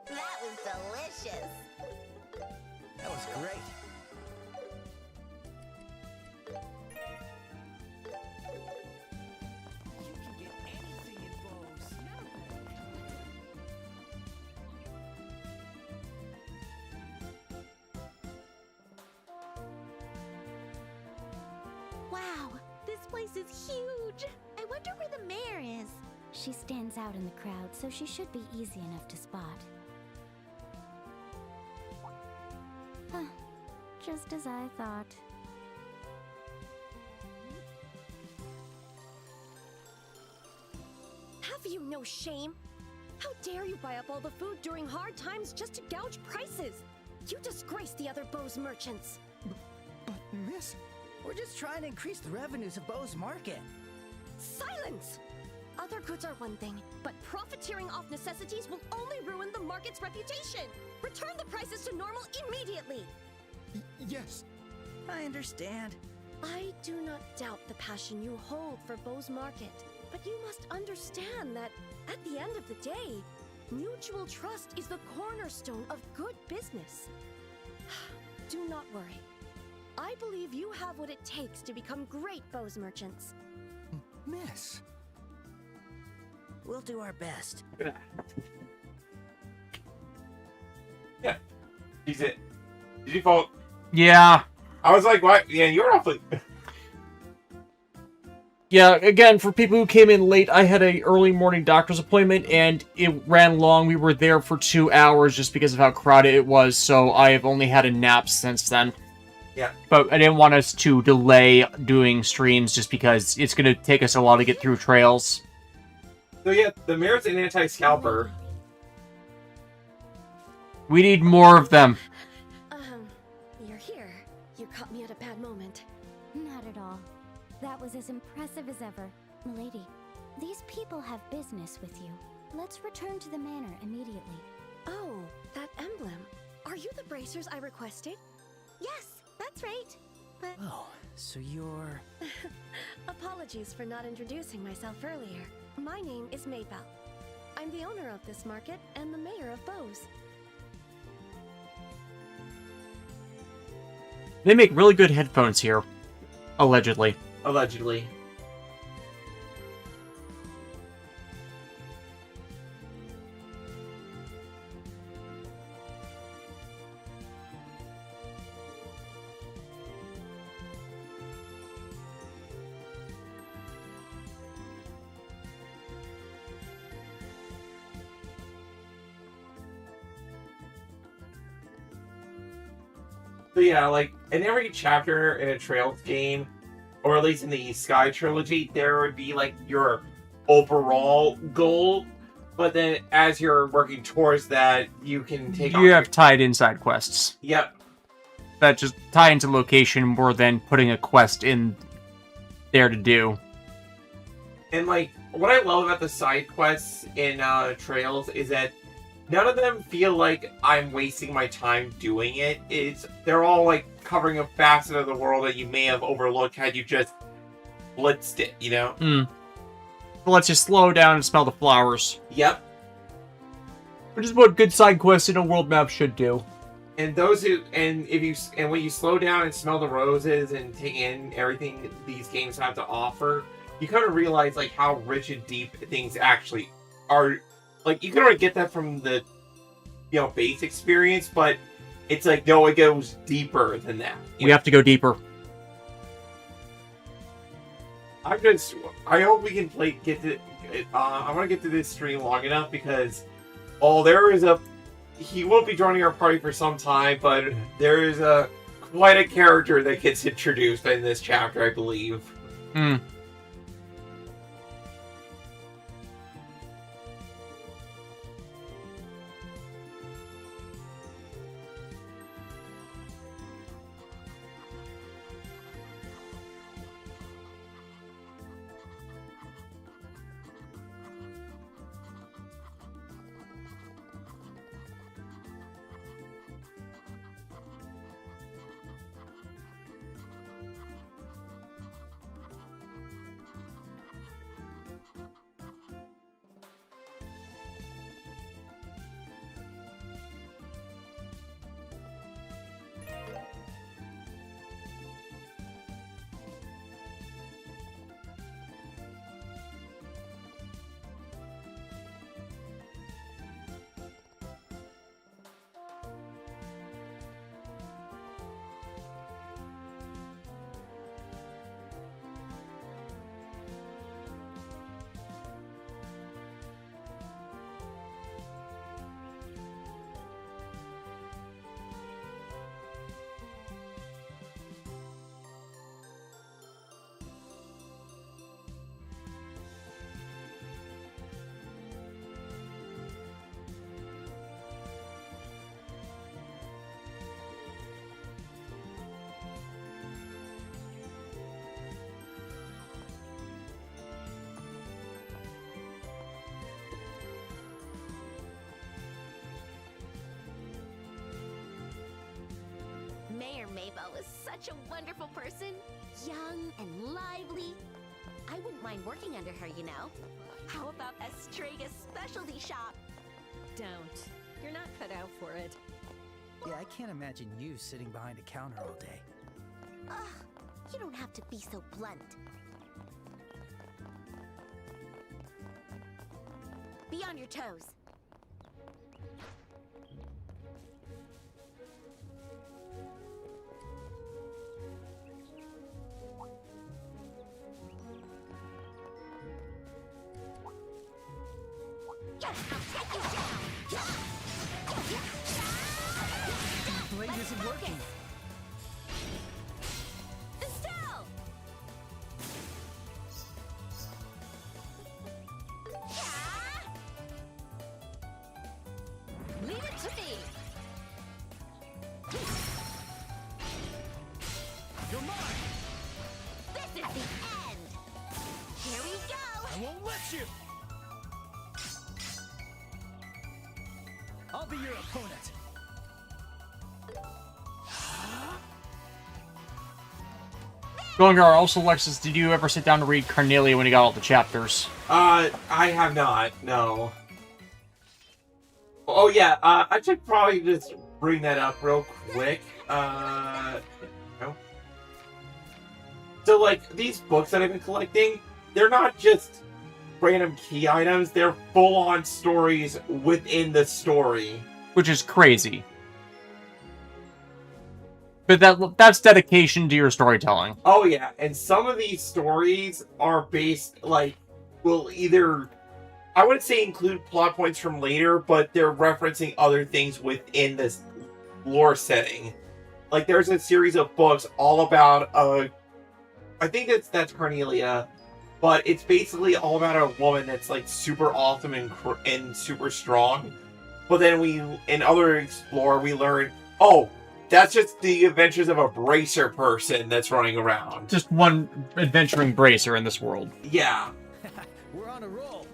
That was delicious. That was great. You can get anything in Bose. Wow, this This place is huge. I wonder where the mayor is. She stands out in the crowd, so she should be easy enough to spot. Huh. Just as I thought. Have you no shame? How dare you buy up all the food during hard times just to gouge prices? You disgrace the other Bose merchants. But, miss, we're just trying to increase the revenues of Bose Market. Silence! Other goods are one thing, but profiteering off necessities will only ruin the market's reputation. Return the prices to normal immediately. Yes. I understand. I do not doubt the passion you hold for Bose Market, but you must understand that at the end of the day, mutual trust is the cornerstone of good business. Do not worry. I believe you have what it takes to become great Bose merchants. Miss. We'll do our best. Yeah. He's it. Did you fall? Yeah. I was like, what? Yeah, you're awfully. Yeah, again, for people who came in late, I had a early morning doctor's appointment, and it ran long. We were there for 2 hours just because of how crowded it was, so I have only had a nap since then. Yeah. But I didn't want us to delay doing streams just because it's going to take us a while to get through trails. So yeah, the mayor's an anti-scalper. We need more of them. You're here. You caught me at a bad moment. Not at all. That was as impressive as ever. Milady, these people have business with you. Let's return to the manor immediately. Oh, that emblem. Are you the bracers I requested? Yes, that's right. But Oh, so you're... Apologies for not introducing myself earlier. My name is Maybell. I'm the owner of this market and the mayor of Bose. They make really good headphones here. Allegedly. Allegedly. So yeah, like, in every chapter in a Trails game, or at least in the Sky trilogy, there would be, like, your overall goal, but then as you're working towards that, you can take You have tied-in side quests. Yep. That just tie into location more than putting a quest in there to do. And, like, what I love about the side quests in Trails is that none of them feel like I'm wasting my time doing it. They're all, like, covering a facet of the world that you may have overlooked had you just blitzed it, you know? It lets you slow down and smell the flowers. Yep. Which is what good side quests in a world map should do. And when you slow down and smell the roses and take in everything these games have to offer, you kind of realize, like, how rich and deep things actually are. Like, you can already get that from the, base experience, but it's like, no, it goes deeper than that. We have to go deeper. I hope we can I want to get to this stream long enough because, he won't be joining our party for some time, but there is quite a character that gets introduced in this chapter, I believe. Mayor Mabel is such a wonderful person. Young and lively. I wouldn't mind working under her, you know. How about Estraga's specialty shop? Don't. You're not cut out for it. Yeah, I can't imagine you sitting behind a counter all day. Ugh, you don't have to be so blunt. Be on your toes. Blade isn't working. Estelle! Leave it to me! You're mine! This is the end! Here we go! I won't let you! I'll be your opponent. Goldengar, also, Alexis, did you ever sit down to read Carnelia when you got all the chapters? I have not, no. Oh yeah, I should probably just bring that up real quick. No. So like, these books that I've been collecting, they're not just random key items, they're full-on stories within the story. Which is crazy. But that's dedication to your storytelling. Oh yeah, and some of these stories are based, like, will either, I wouldn't say include plot points from later, but they're referencing other things within this lore setting. Like, there's a series of books all about, I think that's Carnelia, but it's basically all about a woman that's, like, super awesome and super strong. But then in other Explore, we learn, oh, that's just the adventures of a bracer person that's running around. Just one adventuring bracer in this world. Yeah. We're on a roll.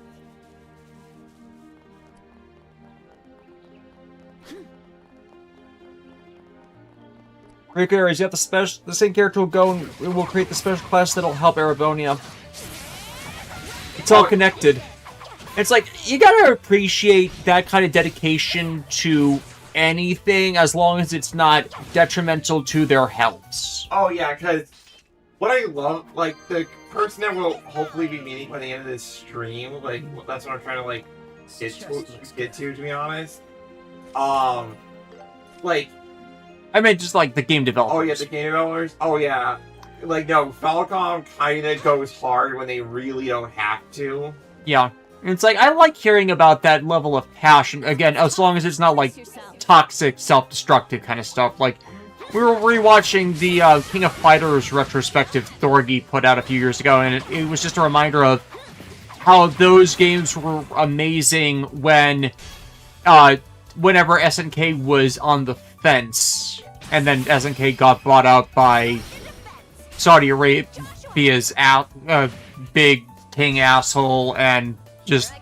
Great areas, you have the same character will go and it will create the special class that'll help Erebonia. It's all connected. It's like, you gotta appreciate that kind of dedication to anything as long as it's not detrimental to their healths. Oh yeah, because what I love, like, the person that we'll hopefully be meeting by the end of this stream, like, that's what I'm trying to, like, get to be honest. Like, I meant just, like, the game developers. oh yeah, the game developers. Oh yeah, like, no, Falcom kind of goes hard when they really don't have to. Yeah. It's like, I like hearing about that level of passion, again, as long as it's not, like, toxic, self-destructive kind of stuff. Like, we were rewatching the King of Fighters retrospective Thorgy put out a few years ago, and it was just a reminder of how those games were amazing when, whenever SNK was on the fence, and then SNK got bought out by Saudi Arabia's big king asshole, and just,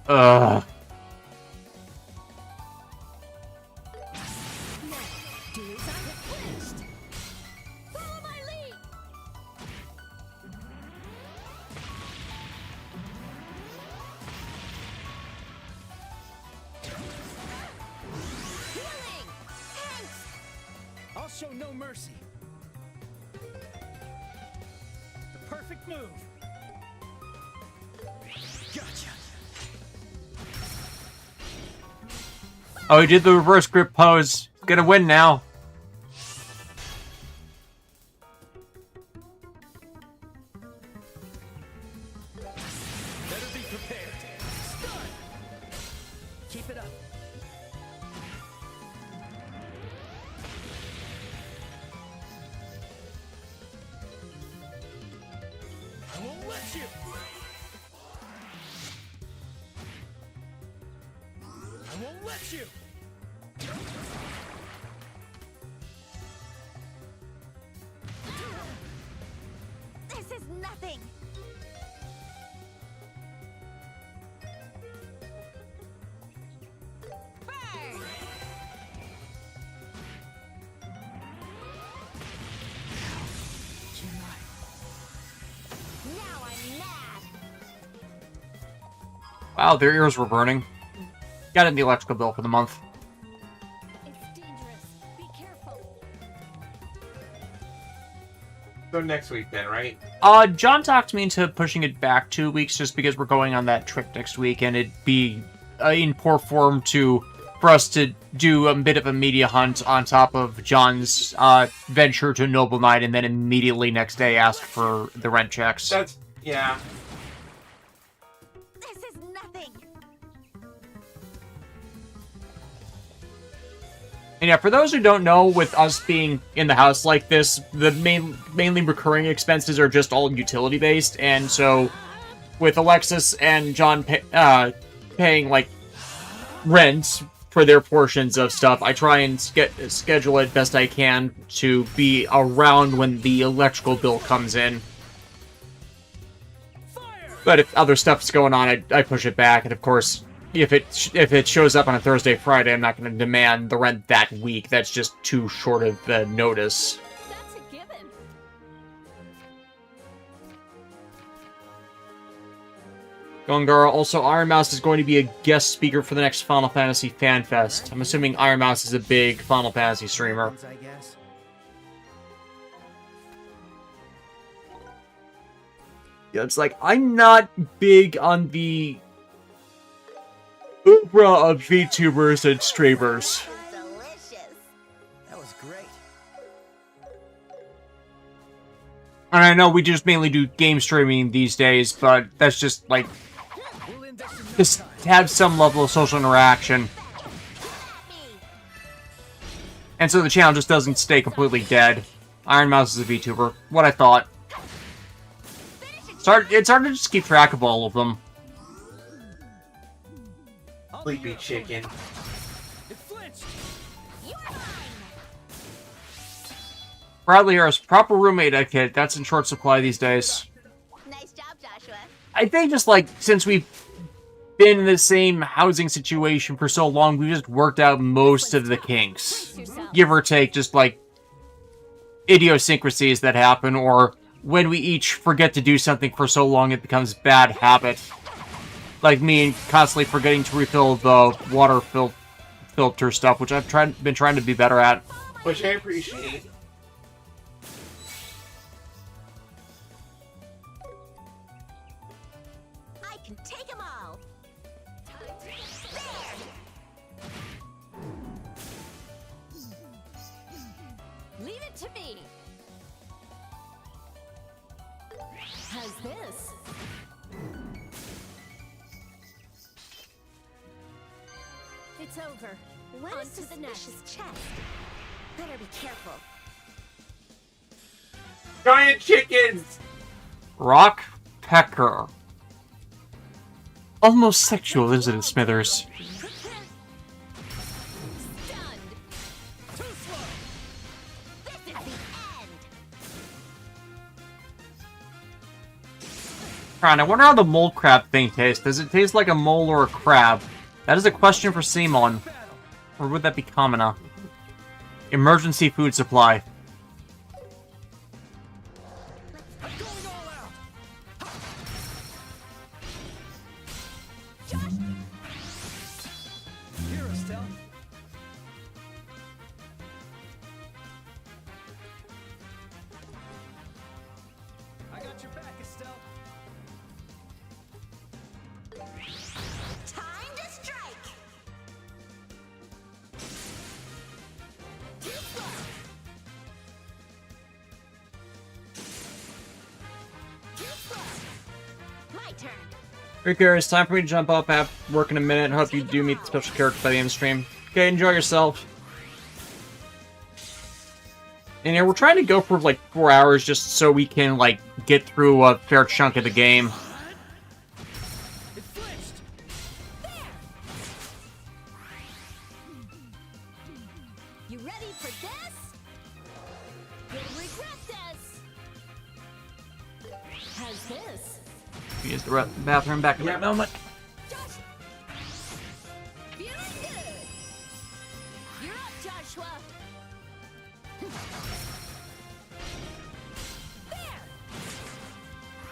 I'll show no mercy. The perfect move. Gotcha. Oh, he did the reverse grip pose. Gonna win now. Better be prepared. Stun. Keep it up. I won't let you. I won't let you. This is nothing! Burn! Wow, their ears were burning. Got in the electrical bill for the month. It's dangerous. Be careful. So next week then, right? John talked me into pushing it back 2 weeks just because we're going on that trip next week, and it'd be in poor form for us to do a bit of a media hunt on top of John's venture to Noble Knight, and then immediately next day ask for the rent checks. That's, yeah. This is nothing. And yeah, for those who don't know, with us being in the house like this, the mainly recurring expenses are just all utility-based, and so with Alexis and John paying, like, rent for their portions of stuff, I try and schedule it best I can to be around when the electrical bill comes in. But if other stuff's going on, I push it back, and of course, if it shows up on a Thursday, Friday, I'm not going to demand the rent that week. That's just too short of the notice. That's a given. Gongara, also Iron Mouse is going to be a guest speaker for the next Final Fantasy Fan Fest. I'm assuming Iron Mouse is a big Final Fantasy streamer. I guess. Yeah, it's like, I'm not big on the oeuvre of VTubers and streamers. Delicious. That was great. And I know we just mainly do game streaming these days, but that's just, like, just to have some level of social interaction. And so the channel just doesn't stay completely dead. Iron Mouse is a VTuber. What I thought. It's hard to just keep track of all of them. Sleepy chicken. Bradley Harris, proper roommate etiquette. That's in short supply these days. Nice job, Joshua. I think just, like, since we've been in the same housing situation for so long, we've just worked out most of the kinks. Give or take, just, like, idiosyncrasies that happen, or when we each forget to do something for so long it becomes bad habit. Like me constantly forgetting to refill the water filter stuff, which I've been trying to be better at. Which I appreciate. I can take them all. Leave it to me. How's this? It's over. What On a to the next. suspicious chest. Better be careful. Giant chickens! Rock Pecker. Almost sexual, isn't it, Smithers? Stunned. Too slow. This is the end. Alright, I wonder how the mole crab thing tastes. Does it taste like a mole or a crab? That is a question for Simon. Or would that be Kamina? Emergency food supply. Here, Estelle. I got your back, Estelle. Time to strike. Too slow. Too slow. My turn. Rick, it's time for me to jump up. I have work in a minute. Hope you do meet the special character by the end of the stream. Okay, enjoy yourself. And yeah, we're trying to go for like 4 hours just so we can like get through a fair chunk of the game. It flinched. You ready for this? You'll regret this. How's this? Use the bathroom back in a moment. Feeling good. You're up, Joshua. There.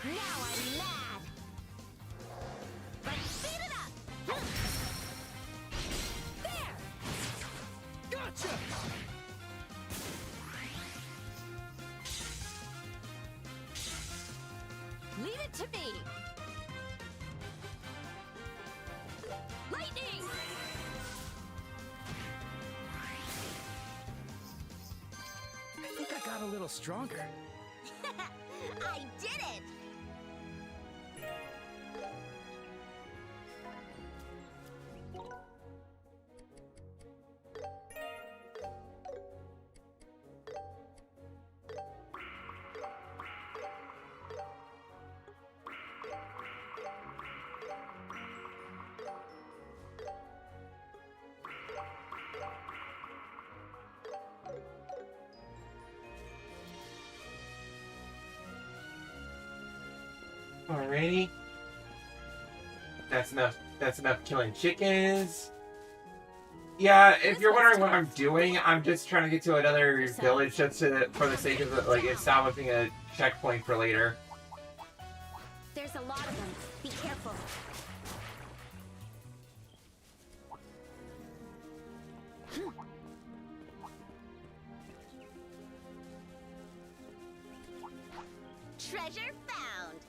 Now I'm mad. Let's speed it up. little stronger. I did it! Alrighty. That's enough. That's enough killing chickens. Yeah, if you're wondering what I'm doing, I'm just trying to get to another village just for the sake of like establishing a checkpoint for later. There's a lot of them. Be careful. Treasure found.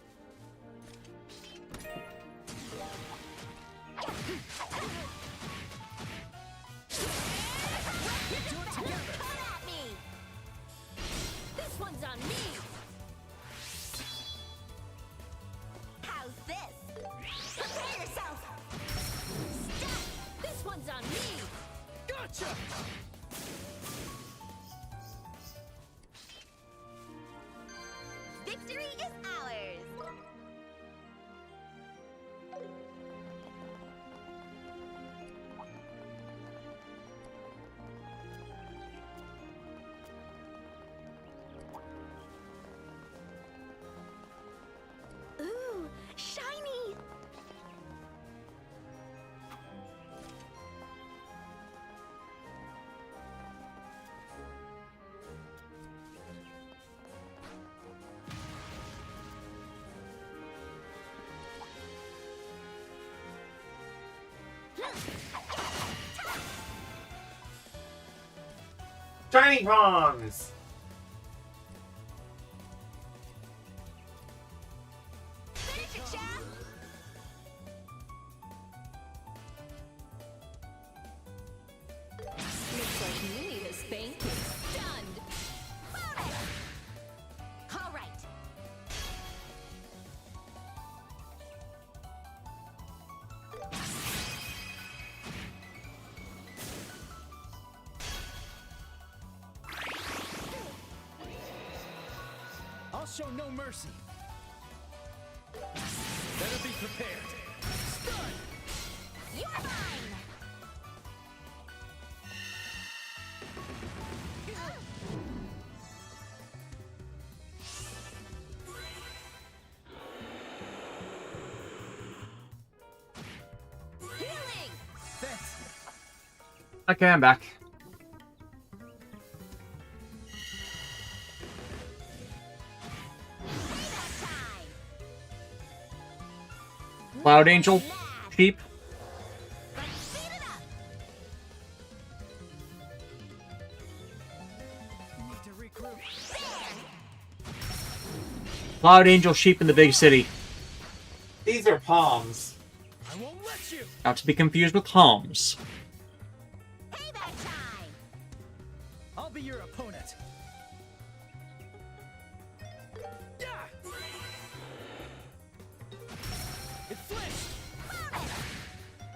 Come at me. This one's on me! How's this? Prepare yourself. Stop! This one's on me! Gotcha! Victory is ours. Ooh, shiny. Shiny bombs! Finish it, chap. Looks like you need a spanking. Stunned! All right. I'll show no mercy. Better be prepared. Stun! You're mine. Healing! Thanks. Okay, I'm back. Payback time. Cloud Angel, sheep. Let's speed it up. Need to regroup. Cloud Angel, sheep in the big city. These are palms. I won't let you. Not to be confused with Homs. Payback time. I'll be your opponent. Yeah. It flinched.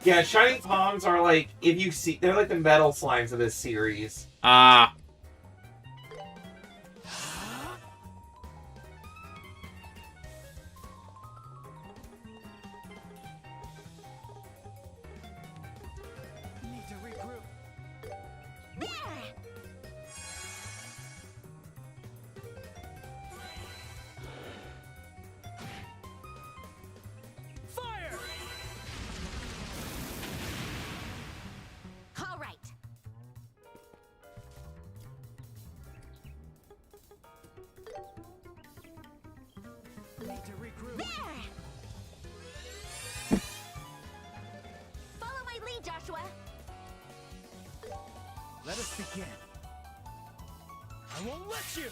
Yeah, shiny palms are like, if you see, they're like the metal slimes of this series. Ah. Need to regroup. There. Fire! All right. Need to regroup. There. Follow my lead, Joshua. Let us begin. I won't let you.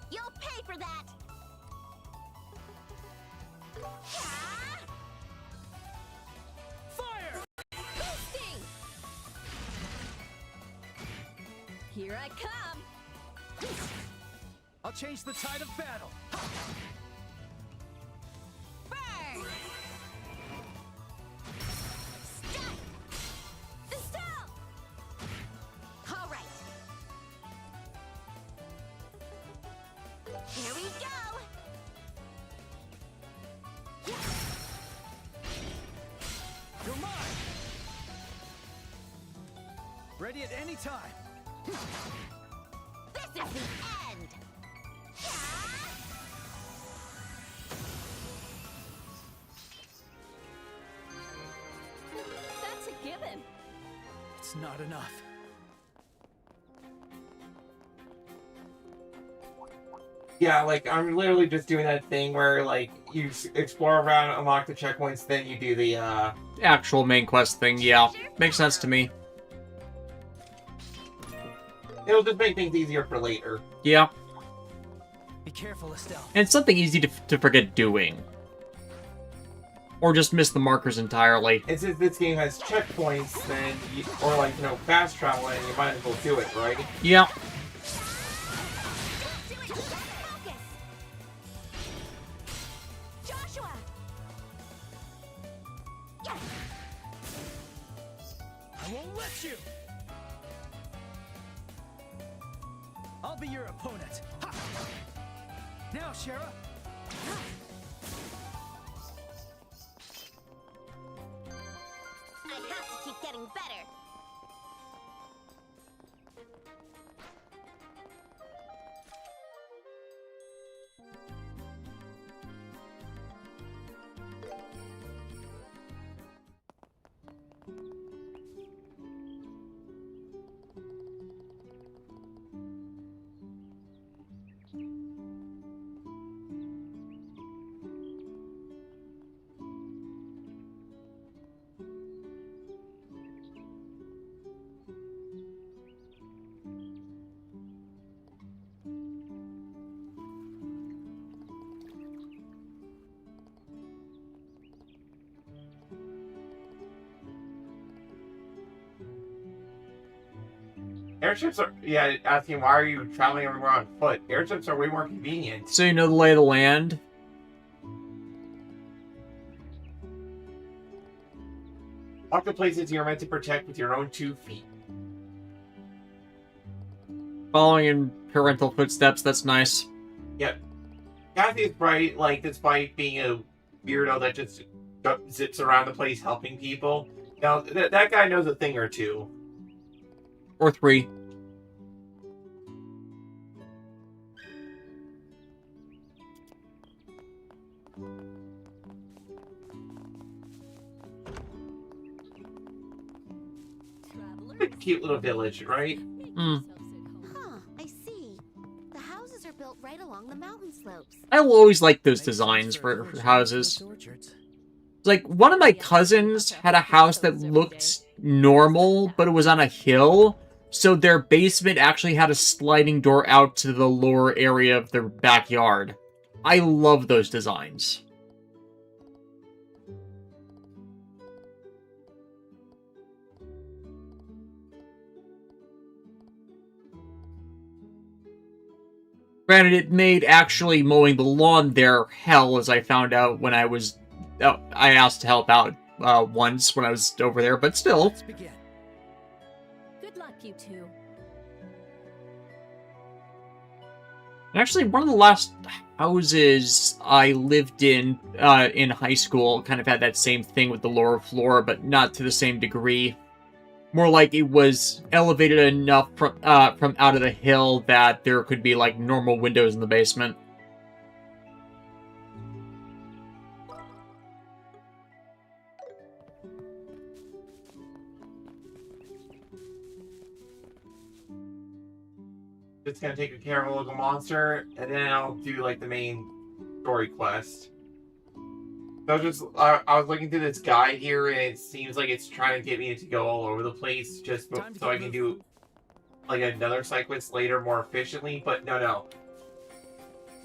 You'll pay for that. Ah! Fire! Boosting. Here I come! I'll change the tide of battle. Burn! Stun! Dispel! All right. Here we go! You're mine! Ready at any time. This is the end! That's a given. It's not enough. Yeah, like, I'm literally just doing that thing where, like, you explore around, unlock the checkpoints, then you do the, Actual main quest thing, yeah. Makes sense to me. It'll just make things easier for later. Yeah. Be careful, Estelle. And it's something easy to forget doing. Or just miss the markers entirely. And since this game has checkpoints, then, or, like, you know, fast travel, and you might as well do it, right? Yeah. Joshua! I won't let you! I'll be your opponent. Ha! Now, Shara! I have to keep getting better. Airships are, yeah, asking why are you traveling everywhere on foot? Airships are way more convenient. So you know the lay of the land. Walk the places you're meant to protect with your own 2 feet. Following in parental footsteps, that's nice. Yep. Kathy is bright, like, despite being a weirdo that just zips around the place helping people. Now, that guy knows a thing or two. Or 3. Cute little village, right? Hmm. Huh, I see. The houses are built right along the mountain slopes. I will always like those designs for houses. Like, one of my cousins had a house that looked normal, but it was on a hill, so their basement actually had a sliding door out to the lower area of their backyard. I love those designs. Granted, it made actually mowing the lawn there hell, as I found out when I was... I asked to help out once when I was over there, but still. Let's begin. Good luck, you two. Actually, one of the last houses I lived in high school kind of had that same thing with the lower floor, but not to the same degree. More like it was elevated enough from out of the hill that there could be, like, normal windows in the basement. Just gonna take care of a local monster, and then I'll do, like, the main story quest. So I was looking through this guide here, and it seems like it's trying to get me to go all over the place, just so I can do, like, another side quest later more efficiently, but no.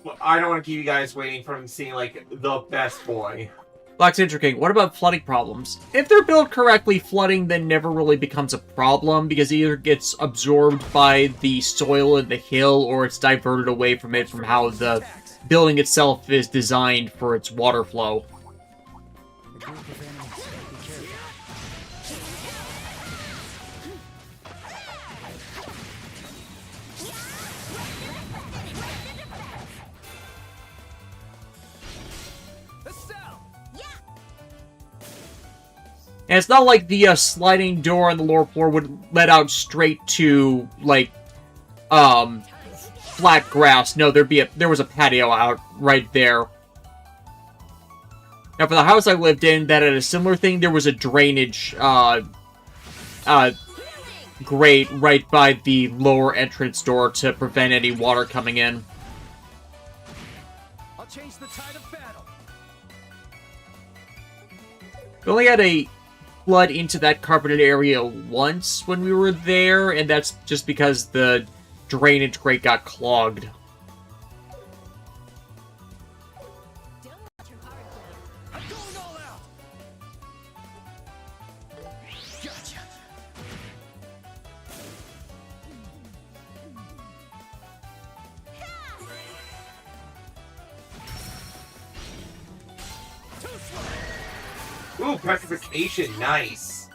Well, I don't want to keep you guys waiting from seeing, like, the best boy. Black King, what about flooding problems? If they're built correctly, flooding then never really becomes a problem because it either gets absorbed by the soil in the hill or it's diverted away from it from how the building itself is designed for its water flow. A group of enemies. Be careful. And it's not like the sliding door on the lower floor would let out straight to, like, flat grass. No, there was a patio out right there. Now, for the house I lived in that had a similar thing, there was a drainage, grate right by the lower entrance door to prevent any water coming in. I'll change the tide of battle. We only had a flood into that carpeted area once when we were there, and that's just because the drainage grate got clogged. I'm going all out. Gotcha. Ooh, petrification, nice.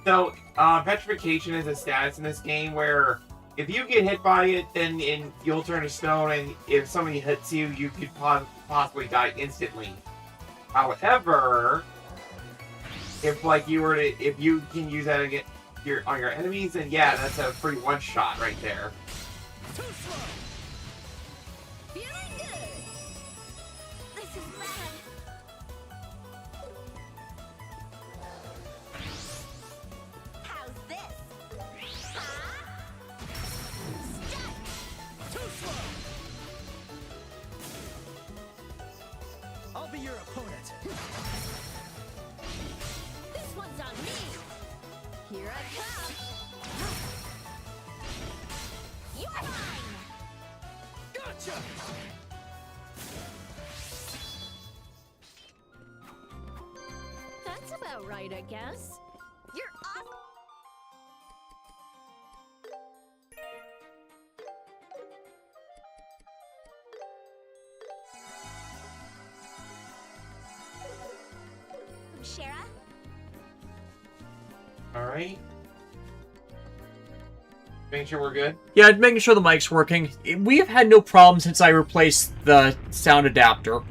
So, petrification is a status in this game where if you get hit by it, then you'll turn to stone, and if somebody hits you, you could possibly die instantly. However, if you can use that against on your enemies, then yeah, that's a free one shot right there. Too slow. Feeling good. This is bad. How's this? Too slow. I'll be your opponent. This one's on me. Here I come. You're mine. Gotcha. That's about right, I guess. You're off. Shara? Alright. Making sure we're good. Yeah, making sure the mic's working. We have had no problem since I replaced the sound adapter.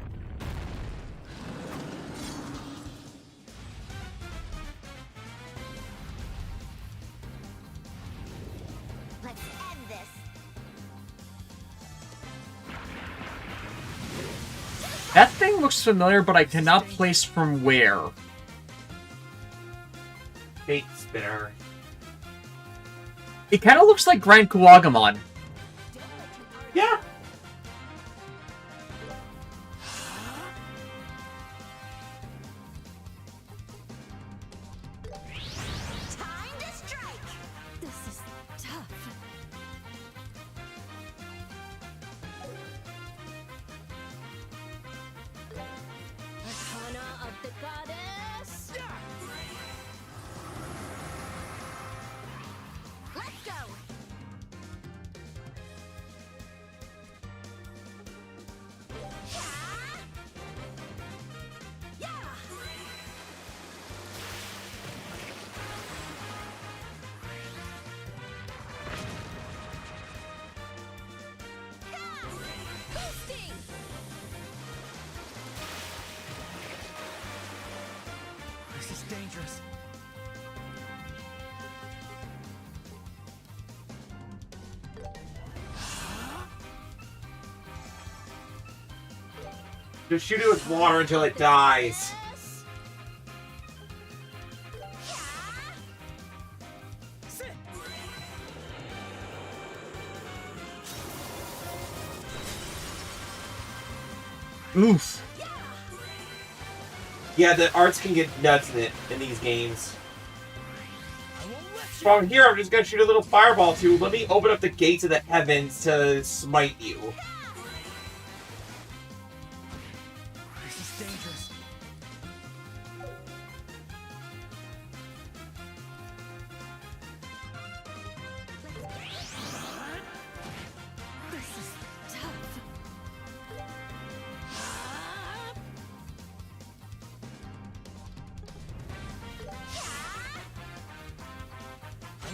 Let's end this. That thing looks familiar, but I cannot place from where. Fate spinner. It kind of looks like Grand Kuwagamon. Yeah. Time to strike. This is tough. Arcana of the goddess. Let's go. Yeah. Boosting. This is dangerous. Just shoot it with water until it dies. Sit. Oof. Yeah, the arts can get nuts in these games. I won't let you. From here, I'm just gonna shoot a little fireball too. Let me open up the gates of the heavens to smite you. This is dangerous.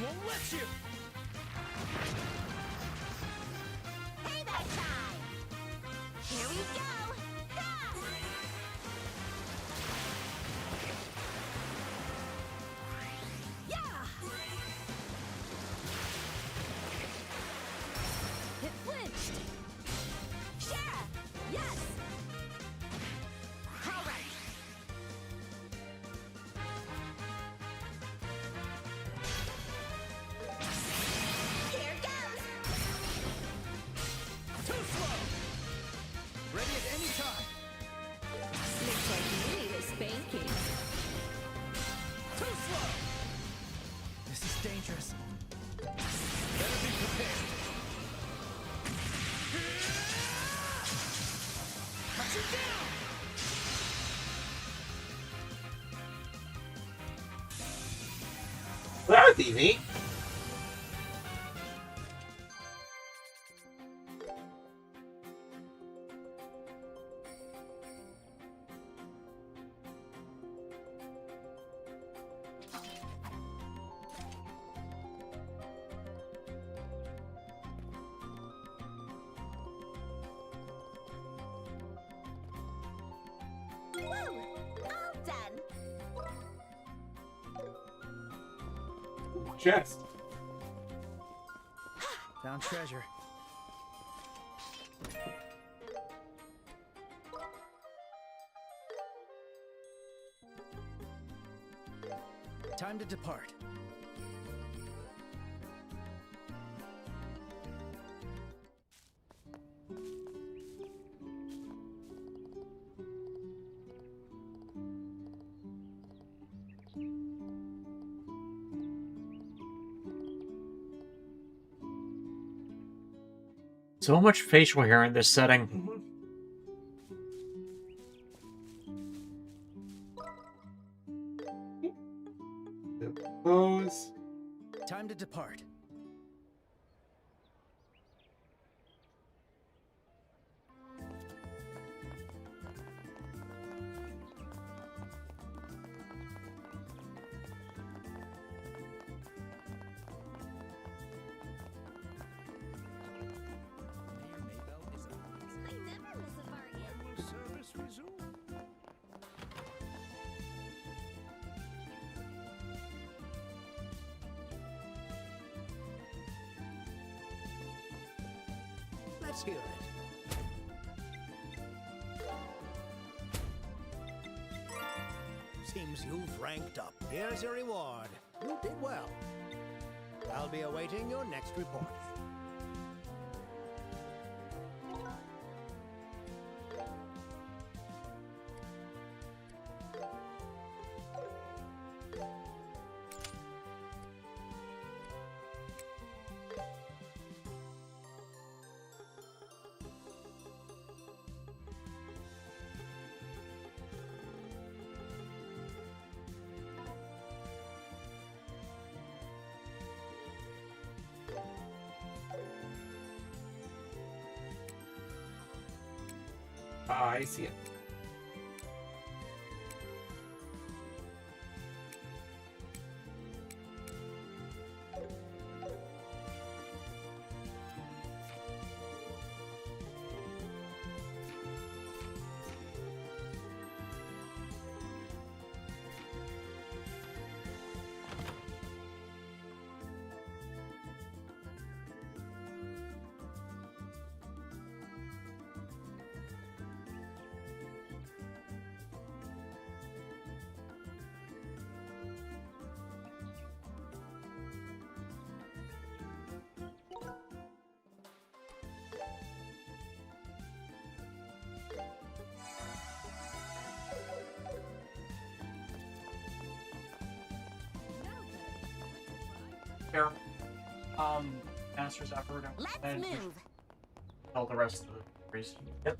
won't let you! Payback time! Here we go! Ha! Yeah! It flinched! Shara! Yes! All right! Here goes! Too slow! Ready at any time! Looks like you need a spanking. Too slow! This is dangerous. Better be prepared. Cut you down! That was easy. Woo! All done! Chest. Found treasure. Time to depart. So much facial hair in this setting. Pose. Time to depart. I never miss a bargain. Service resume. Let's hear it. Seems you've ranked up. Here's your reward. You did well. I'll be awaiting your next report. Ah, I see it. Fair. Master's effort. Let's and move. Tell the rest of the race. Yep.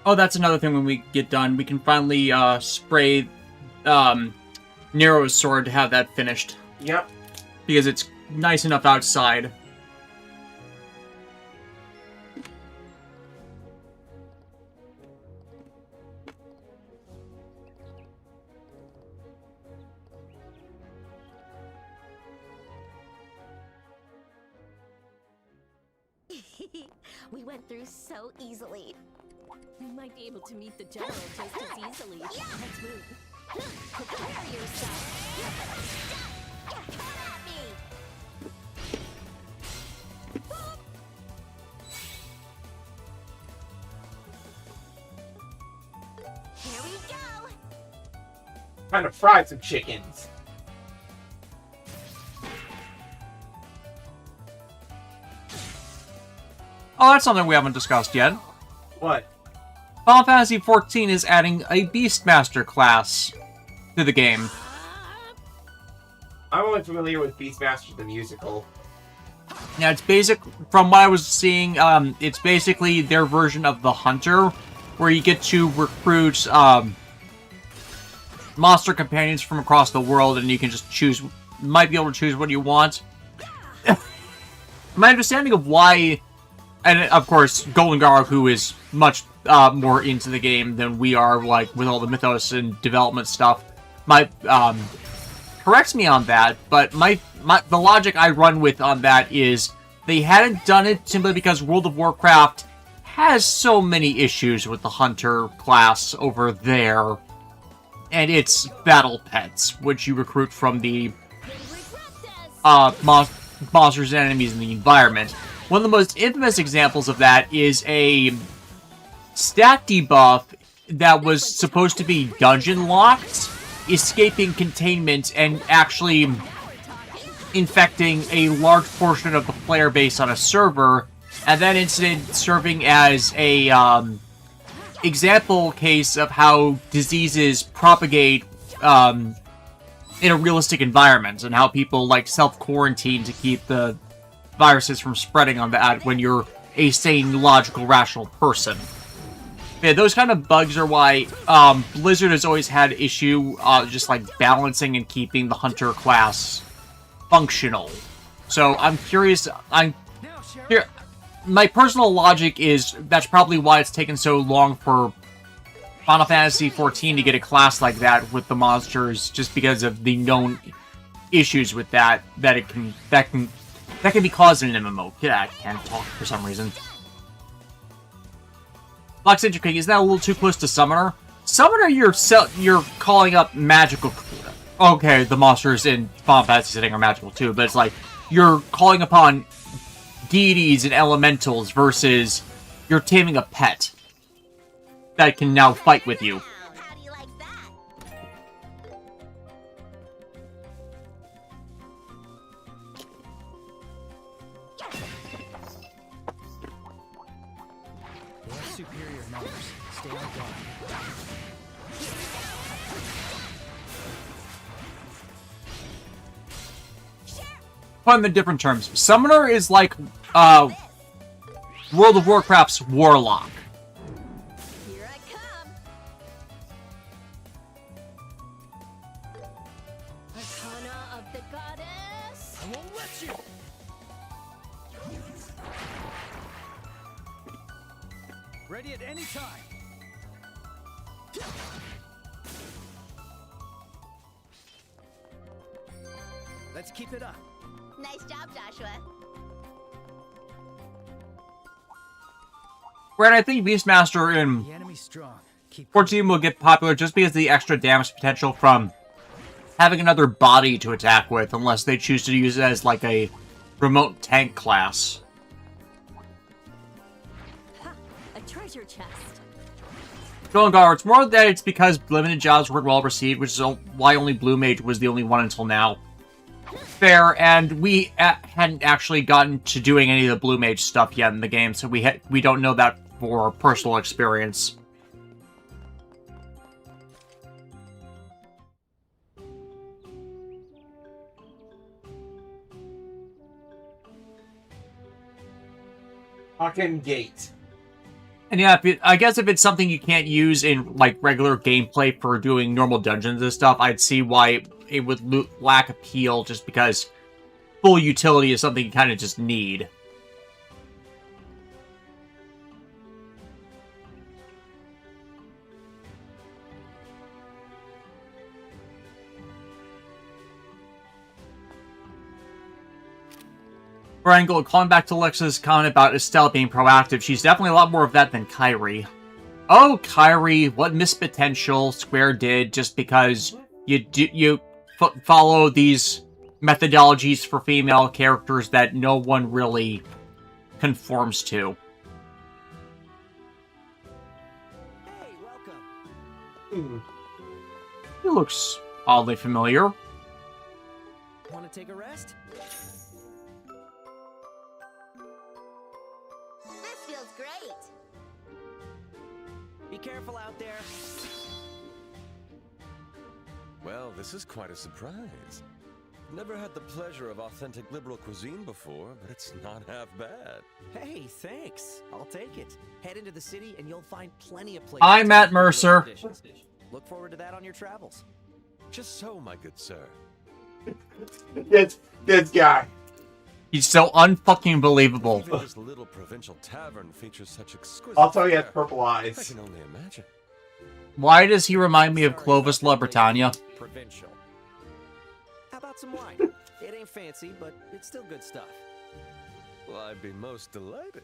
Oh, that's another thing when we get done. We can finally spray Nero's sword to have that finished. Yep. Because it's nice enough outside. We went through so easily. We might be able to meet the general just as easily. Yeah. Let's move. Prepare yourself. Come at me. Here we go. Trying to fry some chickens. Oh, that's something we haven't discussed yet. What? Final Fantasy XIV is adding a Beastmaster class to the game. I'm only familiar with Beastmaster the musical. Now, it's basic, from what I was seeing, it's basically their version of the Hunter, where you get to recruit monster companions from across the world, and you can just choose, might be able to choose what you want. My understanding of why, and of course, Golden Gar, who is much more into the game than we are, like, with all the mythos and development stuff, might corrects me on that, but the logic I run with on that is they hadn't done it simply because World of Warcraft has so many issues with the Hunter class over there, and its battle pets, which you recruit from the monsters and enemies in the environment. One of the most infamous examples of that is a stat debuff that was supposed to be dungeon locked, escaping containment and actually infecting a large portion of the player base on a server, and that incident serving as a example case of how diseases propagate in a realistic environment, and how people like self-quarantine to keep the viruses from spreading on that when you're a sane, logical, rational person. Yeah, those kind of bugs are why Blizzard has always had issue just like balancing and keeping the Hunter class functional. So I'm curious. My personal logic is that's probably why it's taken so long for Final Fantasy XIV to get a class like that with the monsters, just because of the known issues with that can be caused in an MMO. Yeah, I can't talk for some reason. Fox King, is that a little too close to Summoner? Summoner, you're calling up magical. Okay, the monsters in Final Fantasy setting are magical too, but it's like you're calling upon deities and elementals versus you're taming a pet that can now fight with you. How do you like that? They have superior numbers. Stay on guard. Put them in different terms. Summoner is like World of Warcraft's Warlock. Here I come. Arcana of the Goddess. I won't let you! Ready at any time. Let's keep it up. Nice job, Joshua. Where I think Beastmaster in The enemy's strong. Keep 14 will get popular just because of the extra damage potential from having another body to attack with, unless they choose to use it as like a remote tank class. Ha! A treasure chest. Golden Gar, it's more that it's because limited jobs weren't well received, which is why only Blue Mage was the only one until now. Fair, and we hadn't actually gotten to doing any of the Blue Mage stuff yet in the game, so we don't know that for personal experience. Fucking gate. And yeah, I guess if it's something you can't use in like regular gameplay for doing normal dungeons and stuff, I'd see why it would lack appeal just because full utility is something you kind of just need. Angle, calling back to Alexa's comment about Estelle being proactive, she's definitely a lot more of that than Kyrie. Oh, Kyrie, what missed potential Square did just because you follow these methodologies for female characters that no one really conforms to. Hey, welcome. He looks oddly familiar. Want to take a rest? This feels great. Be careful out there. Well, this is quite a surprise. Never had the pleasure of authentic liberal cuisine before, but it's not half bad. Hey, thanks. I'll take it. Head into the city and you'll find plenty of places. I'm Matt Mercer. Look forward to that on your travels. Just so, my good sir. This guy. He's so unfucking believable. Even this little provincial tavern features such exquisite Also, he has fare. purple I eyes. can only imagine. Why does he remind me of Clovis La Britannia? Provincial. How about some wine? It ain't fancy, but it's still good stuff. Well, I'd be most delighted.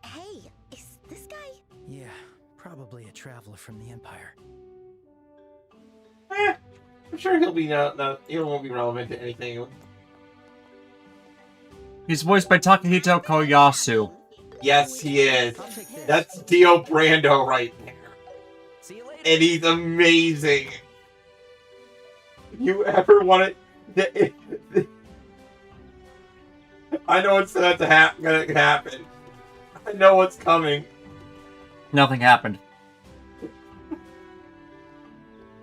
Hey, is this guy? Yeah, probably a traveler from the Empire. I'm sure he'll be he won't be relevant to anything. He's voiced by Takahito Koyasu. Yes, he is. I'll take this. That's Dio Brando right there. See you later. And he's amazing. If you ever want it, I know it's gonna happen. I know what's coming. Nothing happened.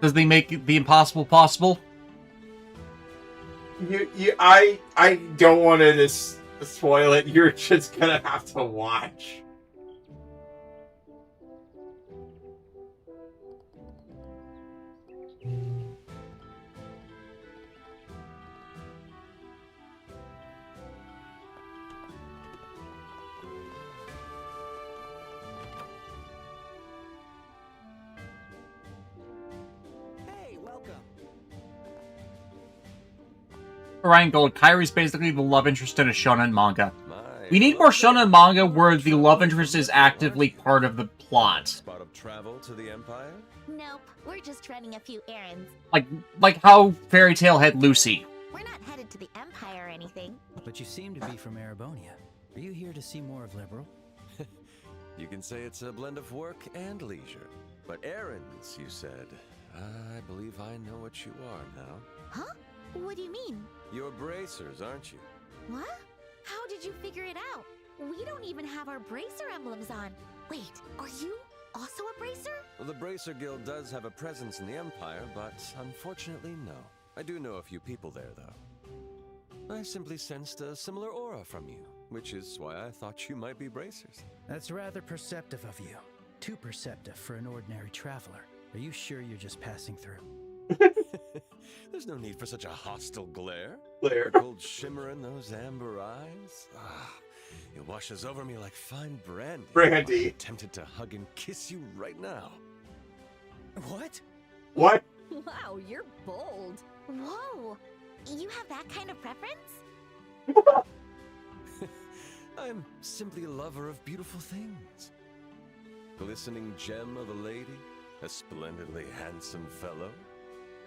Does they make the impossible possible? I don't want to spoil it. You're just gonna have to watch. Hey, welcome. Ryan Gold, Kyrie's basically the love interest in a shonen manga. My We need more shonen manga where the love interest is actively part of the plot. spot of travel to the Empire? Nope, we're just running a few errands. Like how Fairy Tail had Lucy. We're not headed to the Empire or anything. But you seem to be from Erebonia. Are you here to see more of Liberal? You can say it's a blend of work and leisure. But errands, you said. I believe I know what you are now. Huh? What do you mean? You're bracers, aren't you? What? How did you figure it out? We don't even have our bracer emblems on. Wait, are you also a bracer? Well, the Bracer Guild does have a presence in the Empire, but unfortunately, no. I do know a few people there, though. I simply sensed a similar aura from you, which is why I thought you might be bracers. That's rather perceptive of you. Too perceptive for an ordinary traveler. Are you sure you're just passing through? There's no need for such a hostile glare. Blair. Gold shimmer in those amber eyes. Ah, it washes over me like fine brandy. Brandy. I'm tempted to hug and kiss you right now. What? What? Wow, you're bold. Whoa! You have that kind of preference? I'm simply a lover of beautiful things. Glistening gem of a lady, a splendidly handsome fellow,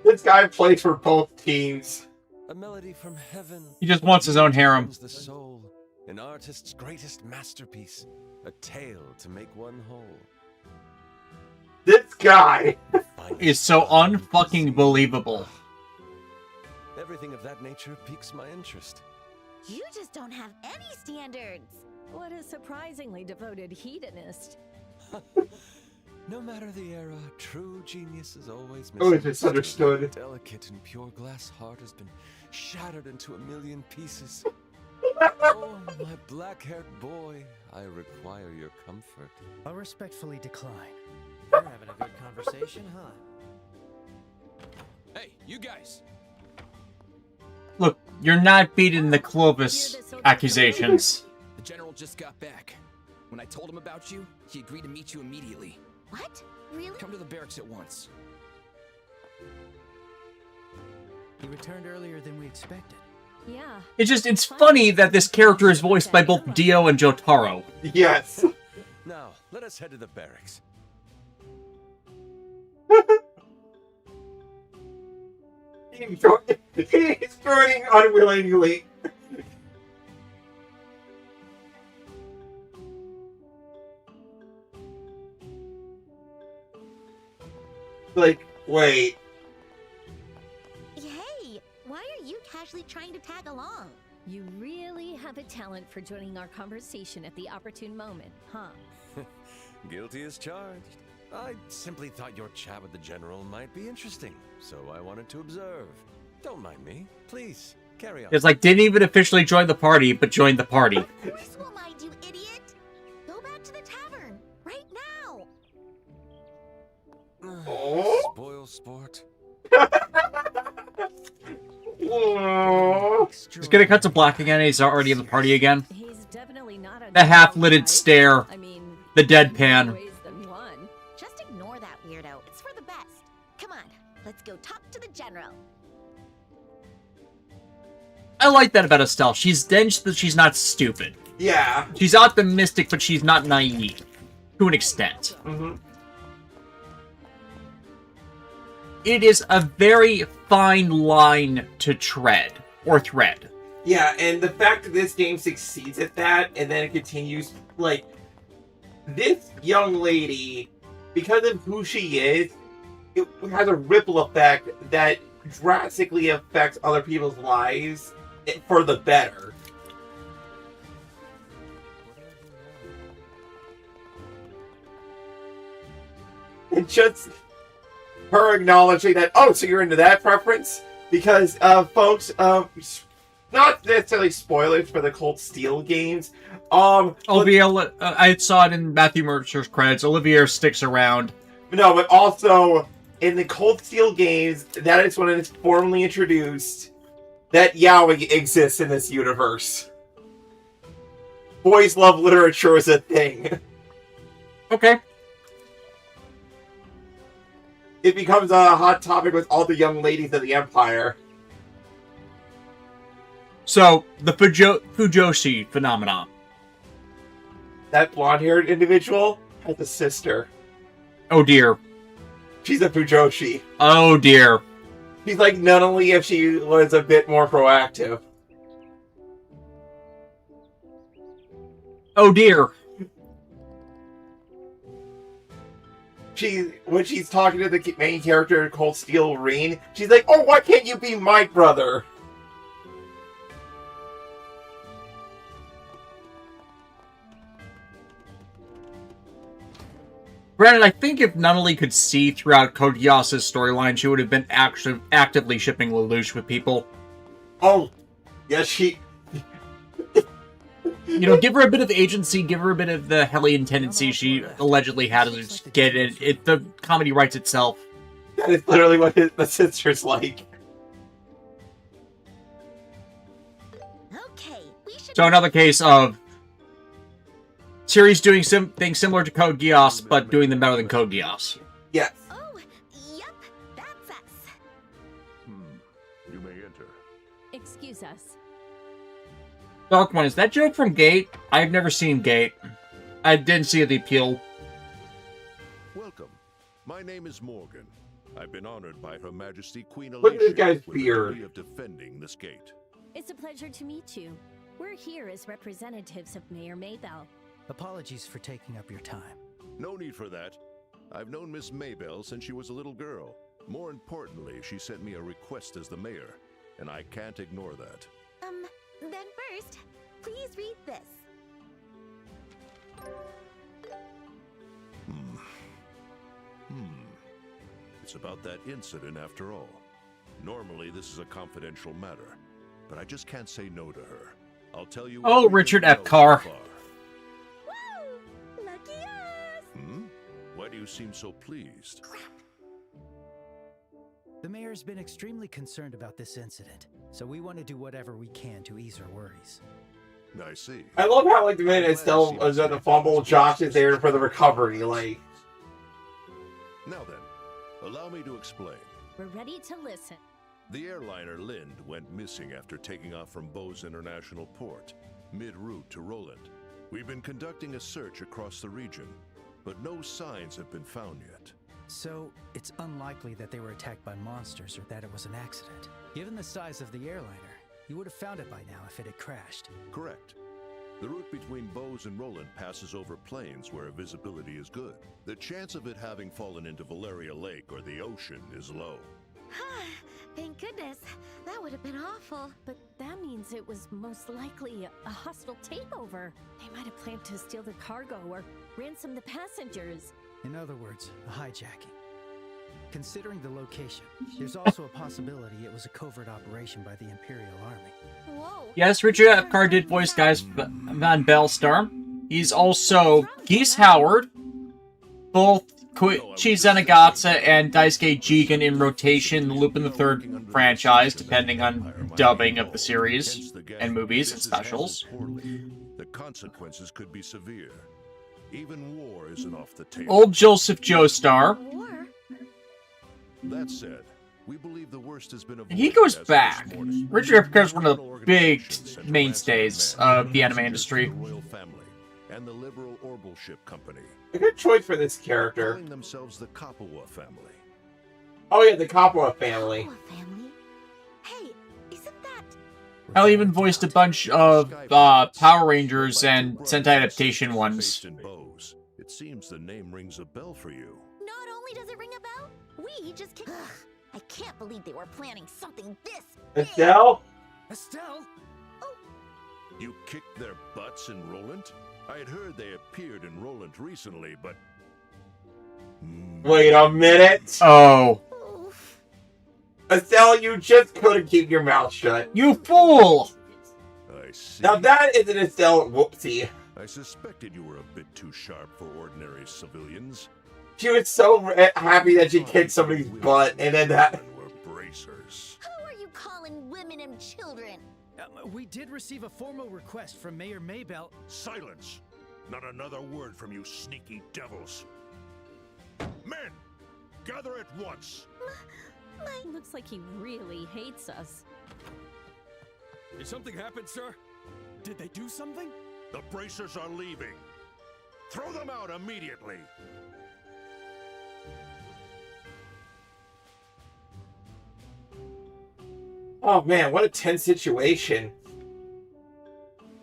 This guy plays for both teams. a melody from heaven. He just wants his own harem. The soul, an artist's greatest masterpiece, a tale to make one whole. This guy. Is so unfucking believable. Everything of that nature piques my interest. You just don't have any standards. What a surprisingly devoted hedonist. No matter the era, true genius is always Always misunderstood. Delicate and pure glass heart has been shattered into a million pieces. Oh, my black-haired boy, I require your comfort. I'll respectfully decline. You're having a good conversation, huh? Hey, you guys! Look, you're not beating the Clovis accusations. The general just got back. When I told him about you, he agreed to meet you immediately. What? Really? Come to the barracks at once. He returned earlier than we expected. Yeah. It's funny that this character is voiced by both Dio and Jotaro. Yes. Now, let us head to the barracks. He's joining unwillingly. Like, wait. Hey, why are you casually trying to tag along? You really have a talent for joining our conversation at the opportune moment, huh? Guilty as charged. I simply thought your chat with the general might be interesting, so I wanted to observe. Don't mind me. Please, carry on. It's like, didn't even officially join the party, but joined the party. Of course we'll mind you, idiot! Go back to the tavern, right now! Oh. Spoil sport. He's gonna cut to black again, and he's already in the party again. He's definitely not a The half-lidded stare. I mean, The deadpan. ways than one. Just ignore that weirdo. It's for the best. Come on, let's go talk to the general. I like that about Estelle. She's dense, but she's not stupid. Yeah. She's optimistic, but she's not naive. To an extent. Mm-hmm. It is a very fine line to tread. Or thread. Yeah, and the fact that this game succeeds at that, and then it continues, like, this young lady, because of who she is, it has a ripple effect that drastically affects other people's lives for the better. And just her acknowledging that, oh, so you're into that preference? Because, folks, not necessarily spoilers for the Cold Steel games. Olivia, I saw it in Matthew Mercer's credits. Olivia sticks around. No, but also in the Cold Steel games, that is when it's formally introduced that yaoi exists in this universe. Boys love literature is a thing. Okay. It becomes a hot topic with all the young ladies of the Empire. So, the Fujoshi phenomenon. That blonde-haired individual has a sister. Oh dear. She's a Fujoshi. Oh dear. She's like, not only if she was a bit more proactive. Oh dear. When she's talking to the main character, Cold Steel Reen, she's like, oh, why can't you be my brother? Granted, I think if Nunnally could see throughout Code Geass's storyline, she would have been actively shipping Lelouch with people. Oh, yes, she... You know, give her a bit of agency, give her a bit of the Hellion tendency she allegedly had, and just get it. The comedy writes itself. That is literally what the sister's like. Okay, we should... So another case of series doing things similar to Code Geass, but doing them better than Code Geass. Yes. Oh, yep, that's us. You may enter. Excuse us. Dark One, is that joke from Gate? I've never seen Gate. I didn't see the appeal. Welcome. My name is Morgan. I've been honored by Her Majesty Queen Look at this Alicia guy's with the beard. duty of defending this gate. It's a pleasure to meet you. We're here as representatives of Mayor Maybell. Apologies for taking up your time. No need for that. I've known Miss Maybell since she was a little girl. More importantly, she sent me a request as the mayor, and I can't ignore that. Then first, please read this. It's about that incident after all. Normally, this is a confidential matter, but I just can't say no to her. I'll tell you. Oh, everything Richard I know so Epcar. far. Woo! Lucky us! Why do you seem so pleased? The mayor's been extremely concerned about this incident. So we want to do whatever we can to ease her worries. I see. I love how, like, the minute Estelle was at the fumble, Josh is there for the recovery, like... Now then, allow me to explain. We're ready to listen. The airliner Lind went missing after taking off from Bose International Port, mid-route to Roland. We've been conducting a search across the region, but no signs have been found yet. So, it's unlikely that they were attacked by monsters or that it was an accident. Given the size of the airliner, you would have found it by now if it had crashed. Correct. The route between Bose and Roland passes over plains where visibility is good. The chance of it having fallen into Valeria Lake or the ocean is low. Thank goodness. That would have been awful. But that means it was most likely a hostile takeover. They might have planned to steal the cargo or ransom the passengers. In other words, a hijacking. Considering the location, there's also a possibility it was a covert operation by the Imperial Army. Whoa. Yes, Richard Epcar did voice Guys Van Bellstar. He's also Geese Howard, both Koichi Zenigata and Daisuke Jigen in rotation, the Lupin III franchise, depending on dubbing of the series and movies and specials. The consequences could be severe. Even war isn't off the table. Old Joseph Joestar. War? That said, we believe the worst has been avoided. He goes as of back. this morning. Richard Epcar is one of the big mainstays of the anime industry. The royal family and the liberal orbital ship company. A good choice for this character. Calling themselves the Kapawa family. Oh yeah, the Kappa family. Kappa family? Hey, isn't that... I'll even voiced a bunch of Power Rangers and Sentai adaptation ones. Based in Bose. It seems the name rings a bell for you. Not only does it ring a bell, we just can't... I can't believe they were planning something this big. Estelle? Estelle? You kicked their butts in Roland? I had heard they appeared in Roland recently, but... Wait a minute. Oh. Oof. Estelle, you just couldn't keep your mouth shut. You fool! I see. Now that is an Estelle whoopsie. I suspected you were a bit too sharp for ordinary civilians. She was so happy that she kicked somebody's butt, and then that... Were bracers. Who are you calling women and children? We did receive a formal request from Mayor Maybell. Silence! Not another word from you sneaky devils. Men! Gather at once! Looks like he really hates us. Did something happen, sir? Did they do something? The bracers are leaving. Throw them out immediately. Oh man, what a tense situation.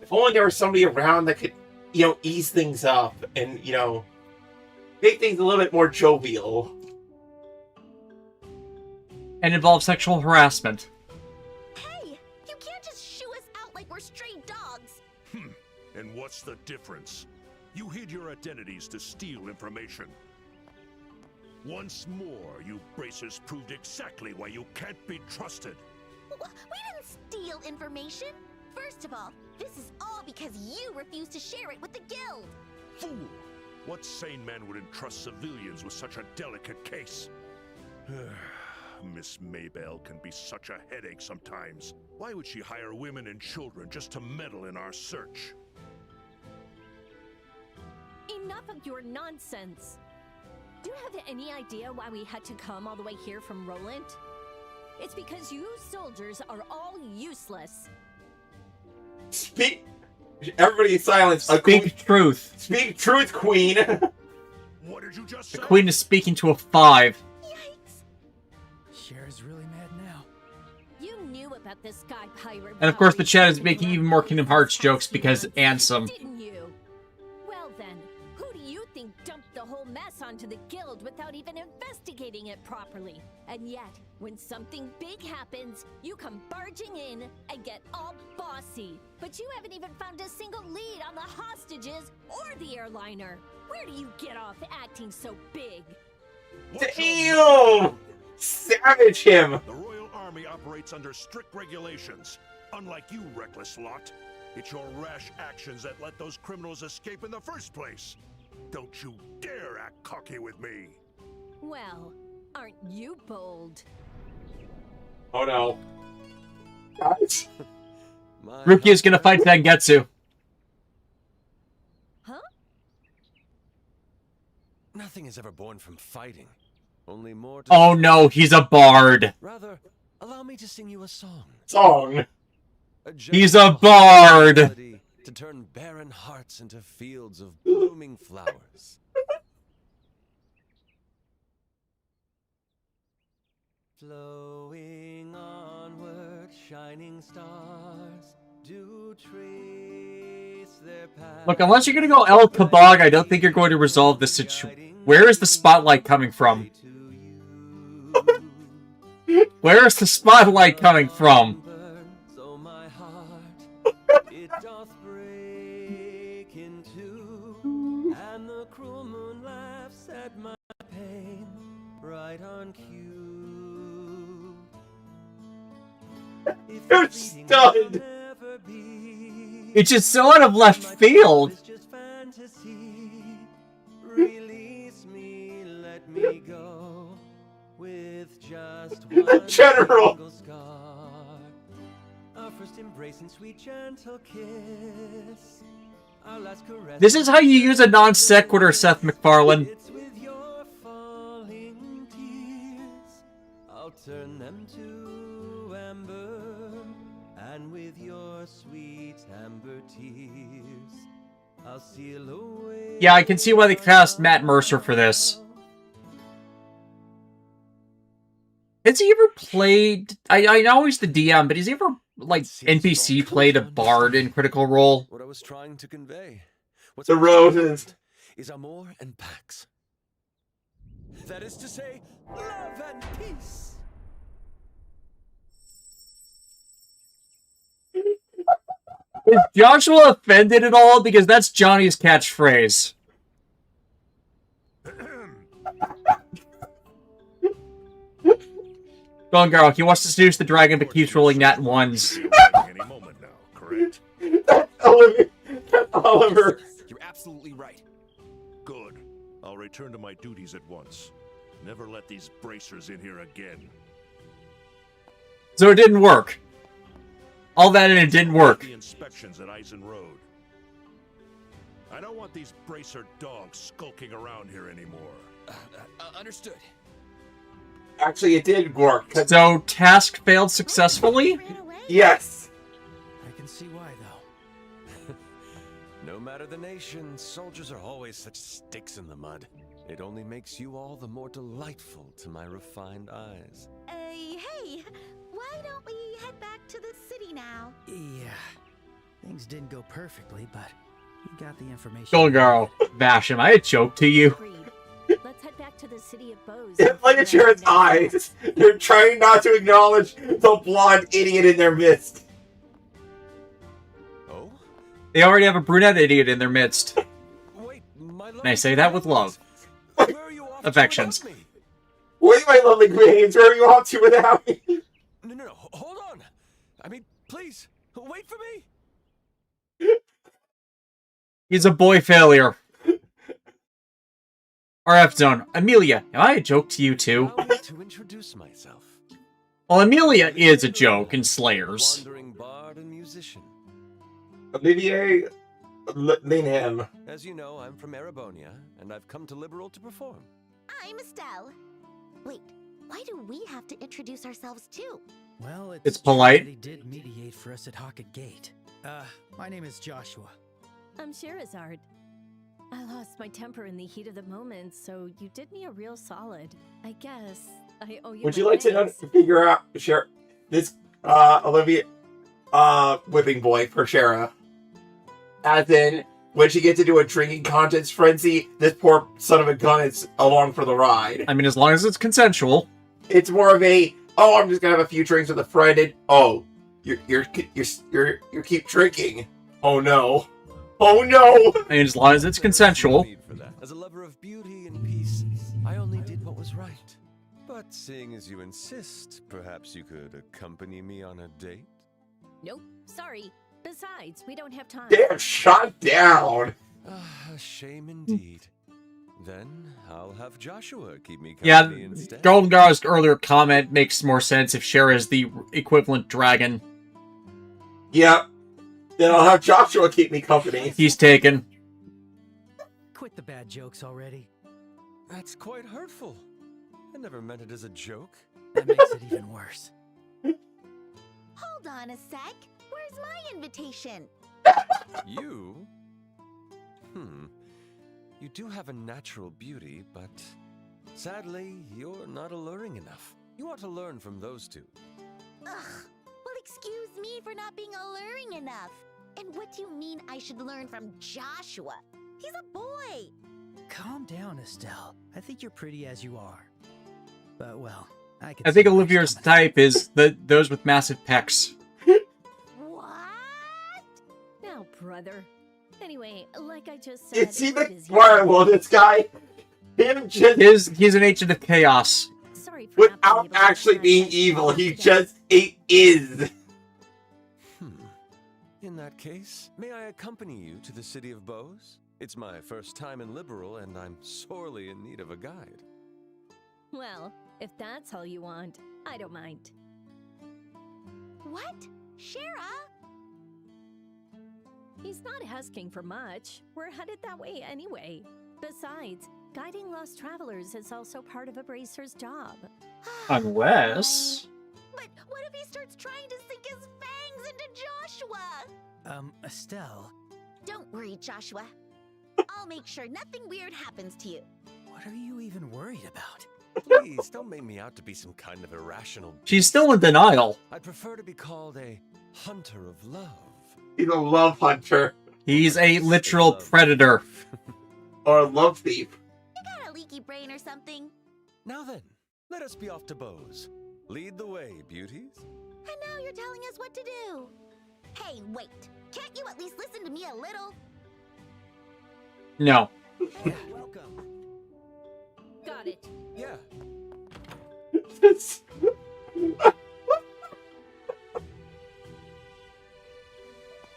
If only there was somebody around that could, ease things up and, make things a little bit more jovial. And involve sexual harassment. Hey, you can't just shoo us out like we're stray dogs. And what's the difference? You hid your identities to steal information. Once more, you bracers proved exactly why you can't be trusted. We didn't steal information. First of all, this is all because you refused to share it with the guild. Fool! What sane man would entrust civilians with such a delicate case? Miss Maybell can be such a headache sometimes. Why would she hire women and children just to meddle in our search? Enough of your nonsense. Do you have any idea why we had to come all the way here from Roland? It's because you soldiers are all useless. Speak... Everybody silence. Speak truth. Speak truth, queen. What did you just say? The queen is speaking to a 5. Yikes. Cher's really mad now. You knew about the Sky Pirate. And of course the chat is robbery making even more Kingdom Hearts jokes because Ansem. Didn't you? Well then, who do you think dumped the whole mess onto the guild without even investigating it properly? And yet, when something big happens, you come barging in and get all bossy. But you haven't even found a single lead on the hostages or the airliner. Where do you get off acting so big? Damn! Savage him! The Royal Army operates under strict regulations. Unlike you, reckless lot. It's your rash actions that let those criminals escape in the first place. Don't you dare act cocky with me. Well, aren't you bold? Oh no. Guys. Ruki is gonna fight Zangetsu. Huh? Nothing is ever born from fighting. Only more to Oh no, he's a bard. Rather, allow me to sing you a song. Song. He's a bard. Melody to turn barren hearts into fields of blooming flowers. Flowing onward, shining stars do trace their path. Look, unless you're gonna go El Kabag, I don't think you're going to resolve this situation. Where is the spotlight coming from? Where is the spotlight coming from? So my heart it doth break in two, and the cruel moon laughs at my pain, right on cue. You're stunned. It's just so out of left field. Release me, let me go with just The general. single scar. Our first embrace and sweet gentle kiss. Our last caress. This is how you use a non sequitur, Seth MacFarlane. It's with your falling tears. I'll turn them to amber, and with your sweet amber tears, I'll seal away. Yeah, I can see why they cast Matt Mercer for this. Has he ever played... I know he's the DM, but has he ever, like, NPC played a bard in Critical Role? What I was trying to convey. What's The roses. is Amor and Pax. That is to say, love and peace. Is Joshua offended at all? Because that's Johnny's catchphrase. Go on, girl. He wants to seduce the dragon, but keeps rolling nat ones. Any moment now, correct? Oliver. Oliver. You're absolutely right. Good. I'll return to my duties at once. Never let these bracers in here again. So it didn't work. All that and it didn't work. The inspections at Eisen Road. I don't want these bracer dogs skulking around here anymore. Understood. Actually, it did work. So task failed successfully? Yes. I can see why, though. No matter the nation, soldiers are always such sticks in the mud. It only makes you all the more delightful to my refined eyes. Hey, why don't we head back to the city now? Yeah. Things didn't go perfectly, but you got the information. Go on, girl. Bash him. I had joke to you. Agreed. Let's head back to the city of Bows. It's like it's your eyes. They're trying not to acknowledge the blonde idiot in their midst. Oh? They already have a brunette idiot in their midst. Wait, my And I say that with love. Where are you off to Affections. without me? Wait, my lovely queens, where are you off to without me? No, hold on. I mean, please, wait for me. He's a boy failure. RF Zone. Amelia, am I a joke to you too? Allow me to introduce myself. Well, Amelia is a joke in Slayers. Wandering bard and musician. Olivier Linham. As you know, I'm from Erebonia, and I've come to Liberal to perform. I'm Estelle. Wait, why do we have to introduce ourselves too? Well, It's polite. He did mediate for us at Hawkett Gate. My name is Joshua. I'm Sherazard. I lost my temper in the heat of the moment, so you did me a real solid. I guess I owe you. Would my you like to thanks. figure out, share this, Olivia, whipping boy for Shara? As in, when she gets into a drinking contest frenzy, this poor son of a gun is along for the ride. I mean, as long as it's consensual. It's more of a, oh, I'm just gonna have a few drinks with a friend, and oh, you keep drinking. Oh no. Oh no! I mean, as long as it's consensual. No need for that. As a lover of beauty and peace, I only did what was right. But seeing as you insist, perhaps you could accompany me on a date? Nope. Sorry. Besides, we don't have time. Damn, shot down! A shame indeed. Then I'll have Joshua keep me Yeah, company instead. Golden Girl's earlier comment makes more sense if Shara is the equivalent dragon. Yep. Then I'll have Joshua keep me company. He's taken. Quit the bad jokes already. That's quite hurtful. I never meant it as a joke. That makes it even worse. Hold on a sec. Where's my invitation? You? You do have a natural beauty, but sadly, you're not alluring enough. You ought to learn from those two. Ugh. Well, excuse me for not being alluring enough. And what do you mean I should learn from Joshua? He's a boy. Calm down, Estelle. I think you're pretty as you are. But, well, I think Olivia's type is those with massive pecs. What? Now, brother. Anyway, like I just said, Is he the well, this guy? Him just he's an agent of chaos. Sorry for without actually being evil. He just is. In that case, may I accompany you to the city of Bows? It's my first time in Liberal, and I'm sorely in need of a guide. Well, if that's all you want, I don't mind. What? Shara? He's not asking for much. We're headed that way anyway. Besides, guiding lost travelers is also part of a bracer's job. Unless... But what if he starts trying to sink his fangs into Joshua? Estelle. Don't worry, Joshua. I'll make sure nothing weird happens to you. What are you even worried about? Please, don't make me out to be some kind of irrational... She's still in denial. I'd prefer to be called a hunter of love. He's a love hunter. He's a literal predator. Or a love thief. You got a leaky brain or something? Now then, let us be off to Bows. Lead the way, beauties. And now you're telling us what to do. Hey, wait. Can't you at least listen to me a little? No. Welcome. Got it. Yeah.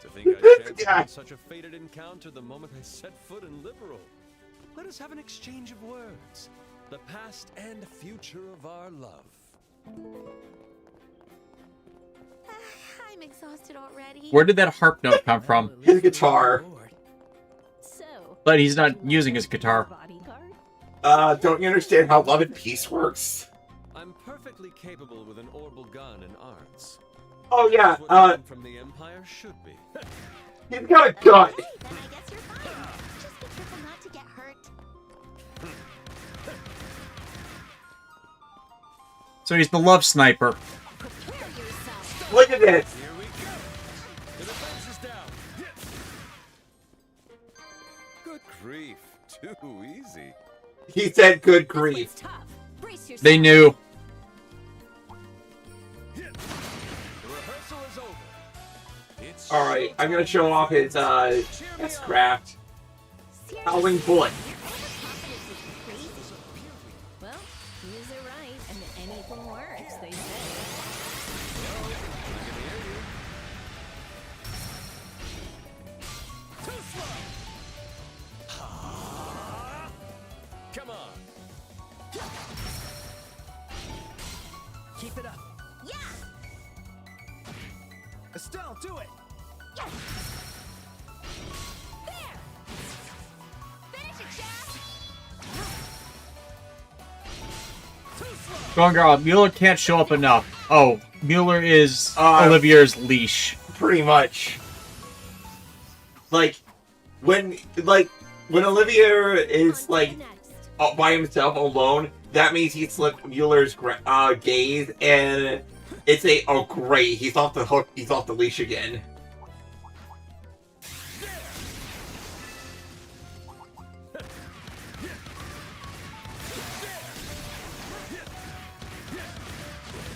To think I shared Yeah. such a fated encounter the moment I set foot in Liberal. Let us have an exchange of words. The past and future of our love. I'm exhausted already. Where did that harp note come from? His guitar. So, But he's not using his guitar. bodyguard? Don't you understand how love and peace works? I'm perfectly capable with an orbital gun and arts. Oh yeah, That's what men from the Empire should be. he's got a gun. Okay, then I guess you're fine. Just be careful not to get hurt. So he's the love sniper. Prepare yourself. Look at this. Here we go. The defense is down. Good grief. Too easy. He said good This grief. one's tough. Brace yourself. They knew. The rehearsal is over. It's Alright, I'm gonna show off his S-craft. Seriously, Howling bullet. your overconfidence is crazy. Well, use it right, and anything works, they say. too slow. Come on. Keep it up. Yeah! Estelle, do it! Yes! There! Finish it, Chad! Go on, girl. Mueller can't show up enough. Oh, Mueller is Uh, Olivier's leash. Pretty much. Like when Olivia is like by himself alone, that means he slipped Mueller's gaze, and it's a oh great, he's off the hook, he's off the leash again.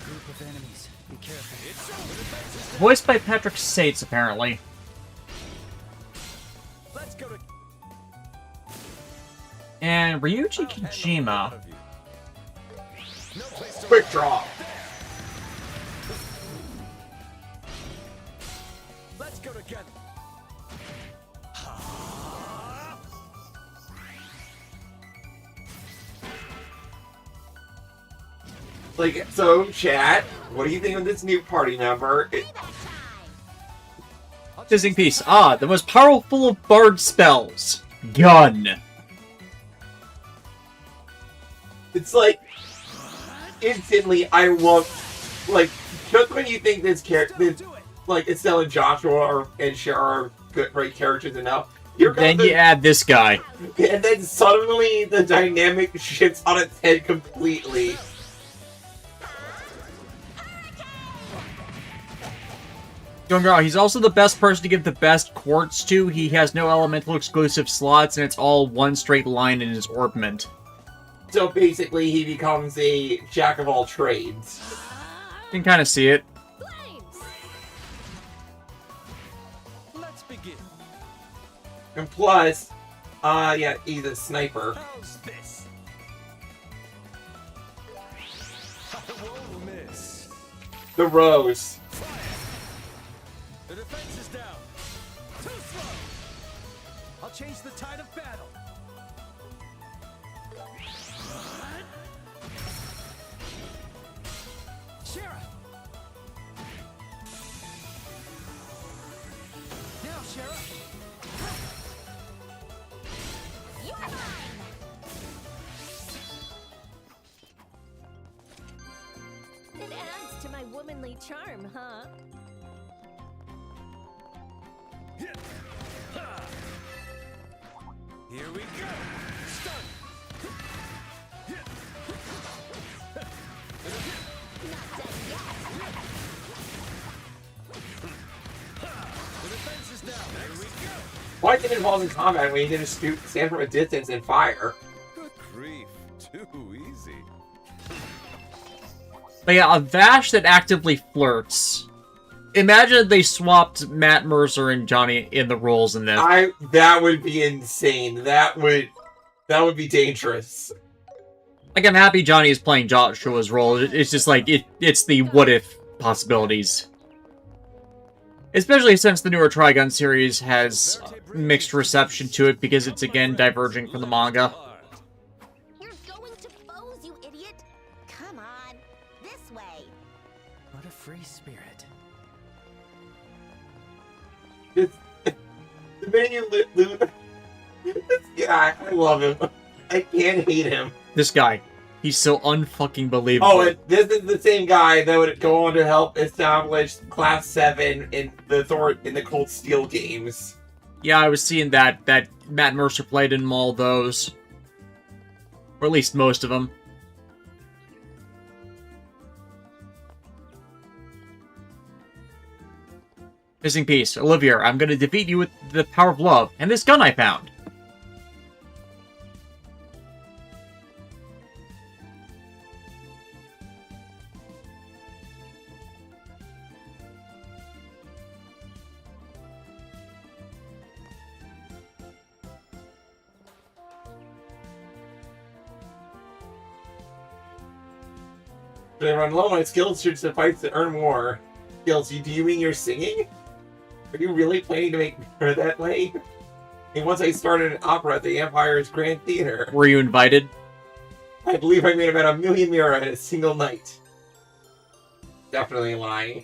Group of enemies. Be careful. Voiced by Patrick Sates, apparently. Let's go to And Ryuji Kojima. no place to Quick draw. Let's go together. Like, so chat, what do you think of this new party member? Fizzing Piece. Ah, the most powerful of bard spells. Gun. It's like instantly I love like just when you think this character like Estelle and Joshua and Cher are good great characters enough. Then you add this guy. And then suddenly the dynamic shifts on its head completely. Don't get me wrong, he's also the best person to give the best quartz to. He has no elemental exclusive slots, and it's all one straight line in his orbment. So basically he becomes a jack of all trades. You can kind of see it. Let's begin. And plus, yeah, he's a sniper. How's this? I won't miss. The Rose. The defense is down. Too slow. I'll change the tide of battle. Shara. Now, Shara. It adds to my womanly charm, huh? Here we go. Stun. The defense is down. Here we go. Why did it involve in combat when you didn't stand from a distance and fire? Good grief. Too easy. But yeah, a Vash that actively flirts. Imagine if they swapped Matt Mercer and Johnny in the roles in this. That would be insane. That would be dangerous. Like, I'm happy Johnny is playing Joshua's role. It's just like, it's the what-if possibilities. Especially since the newer Trigun series has mixed reception to it because it's, again, diverging from the manga. You're going to Bose, you idiot! Come on, this way. What a free spirit. The minute you loot this guy, I love him. I can't hate him. This guy. He's so unfucking believable. Oh, and this is the same guy that would go on to help establish Class 7 in the Cold Steel games. Yeah, I was seeing that Matt Mercer played in all those. Or at least most of them. Missing piece. Olivia, I'm gonna defeat you with the power of love and this gun I found. When I run low, my skills should suffice to earn more. Skills, do you mean you're singing? Are you really planning to make her that way? And once I started an opera at the Empire's Grand Theater. Were you invited? I believe I made about 1 million mirror in a single night. Definitely lying.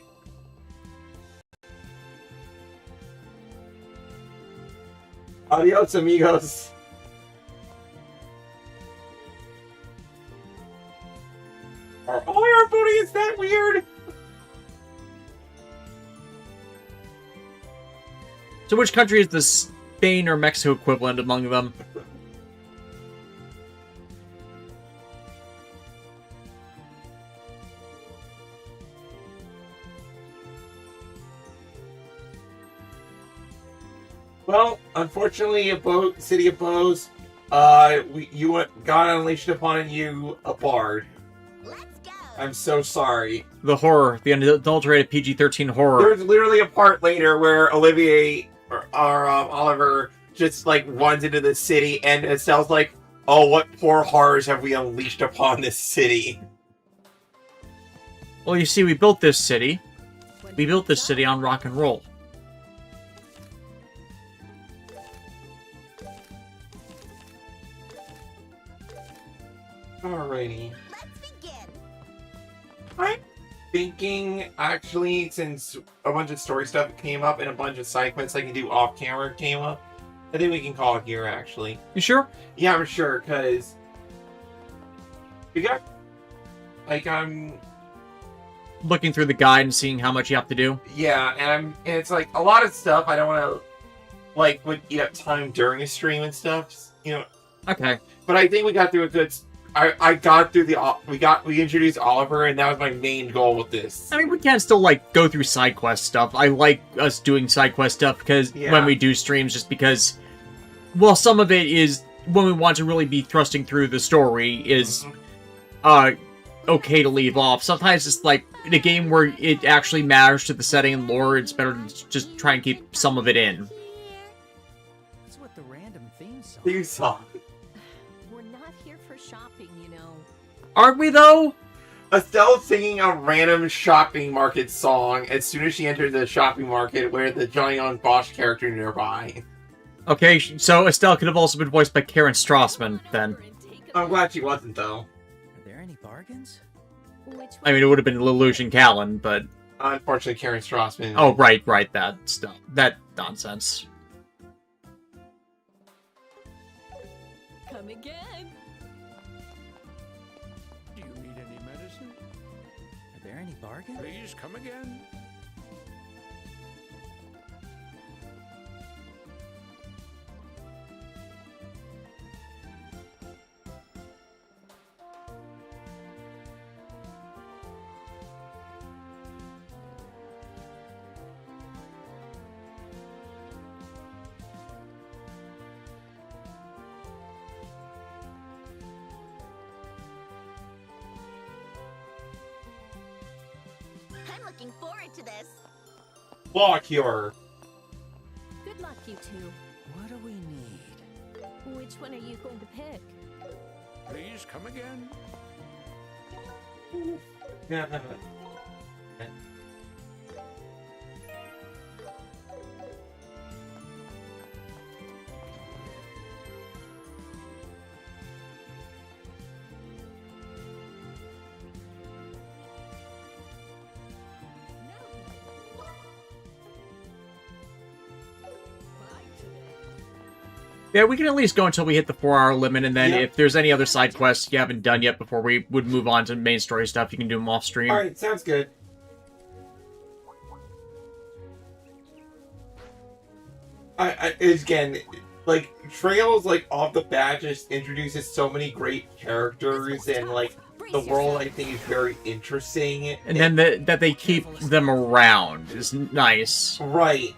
Adios, amigos. Are all your booties that weird? So which country is the Spain or Mexico equivalent among them? Well, unfortunately, City of Bose, got unleashed upon you a bard. Let's go. I'm so sorry. The horror, the unadulterated PG-13 horror. There's literally a part later where Olivier or Oliver just like runs into the city, and Estelle's like, "Oh, what poor horrors have we unleashed upon this city?" Well, you see, we built this city. We built this city on rock and roll. Alrighty. Let's begin. thinking, actually, since a bunch of story stuff came up and a bunch of side quests I can do off camera came up, I think we can call it here, actually. You sure? Yeah, I'm sure, because we got, like, I'm looking through the guide and seeing how much you have to do. Yeah, and it's like a lot of stuff I don't want to, like, would eat up time during a stream and stuff, you know. Okay. But I think we got through a good. I got through we introduced Oliver, and that was my main goal with this. I mean, we can still, like, go through side quest stuff. I like us doing side quest stuff because when we do streams, just because, well, some of it is when we want to really be thrusting through the story is, okay to leave off. Sometimes it's like in a game where it actually matters to the setting and lore, it's better to just try and keep some of it in. What's with the random Theme song. We're not here for shopping, you know. Aren't we, though? Estelle singing a random shopping market song as soon as she entered the shopping market where the Johnny on Bosch character nearby. Okay, so Estelle could have also been voiced by Karen Strassman, then. I'm glad she wasn't, though. Are there any bargains? I mean, it would have been Lelouch Callan, but... Unfortunately, Karen Strassman. Oh, right, that stuff. That nonsense. Come again. Do you need any medicine? Are there any bargains? Please come again. I'm looking forward to this. Law Cure. Good luck, you two. What do we need? Which one are you going to pick? Please come again. Yeah. Yeah, we can at least go until we hit the 4-hour limit, and then if there's any other side quests you haven't done yet before we would move on to main story stuff, you can do them off stream. Alright, sounds good. Again, like, Trails, like, off the bat just introduces so many great characters, and, like, the world, I think, is very interesting. And then that they keep them around is nice. Right.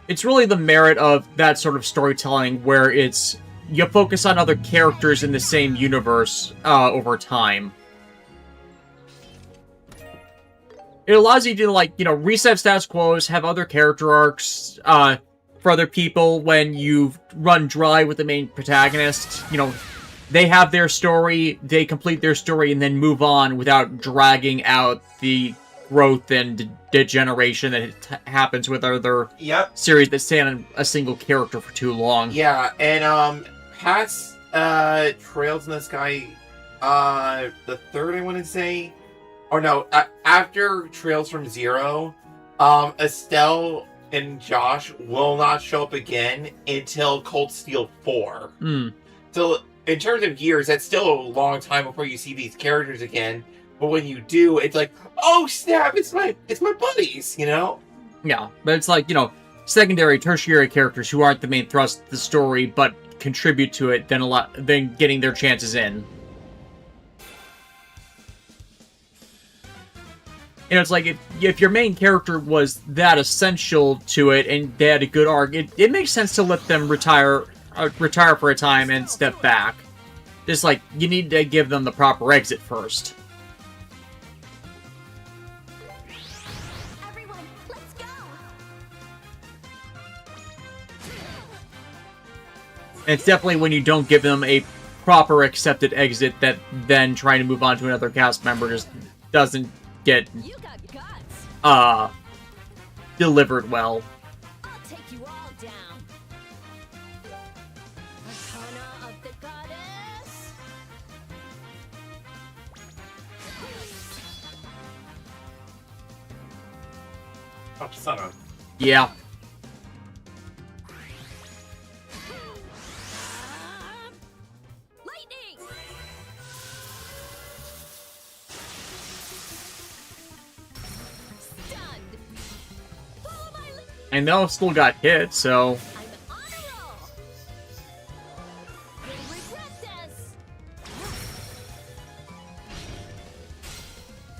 It's really the merit of that sort of storytelling where it's you focus on other characters in the same universe over time. It allows you to, like, you know, reset status quos, have other character arcs for other people when you've run dry with the main protagonist. You know, they have their story, they complete their story, and then move on without dragging out the growth and degeneration that happens with other series that stay on a single character for too long. Yeah, and past Trails in the Sky, the third, I want to say, or no, after Trails from Zero, Estelle and Josh will not show up again until Cold Steel 4. So in terms of years, that's still a long time before you see these characters again. But when you do, it's like, oh snap! It's my buddies, you know. Yeah, but it's like, you know, secondary, tertiary characters who aren't the main thrust of the story, but contribute to it, then getting their chances in. You know, it's like if your main character was that essential to it and they had a good arc, it makes sense to let them retire for a time and step back. Just like you need to give them the proper exit first. And it's definitely when you don't give them a proper accepted exit that then trying to move on to another cast member just doesn't get delivered well. I'll take you all down. Arcana of the Goddess. Oh, son of. Yeah. Lightning! Stunned! Follow my lead! I know still got hit, so... I'm on a roll! You'll regret this!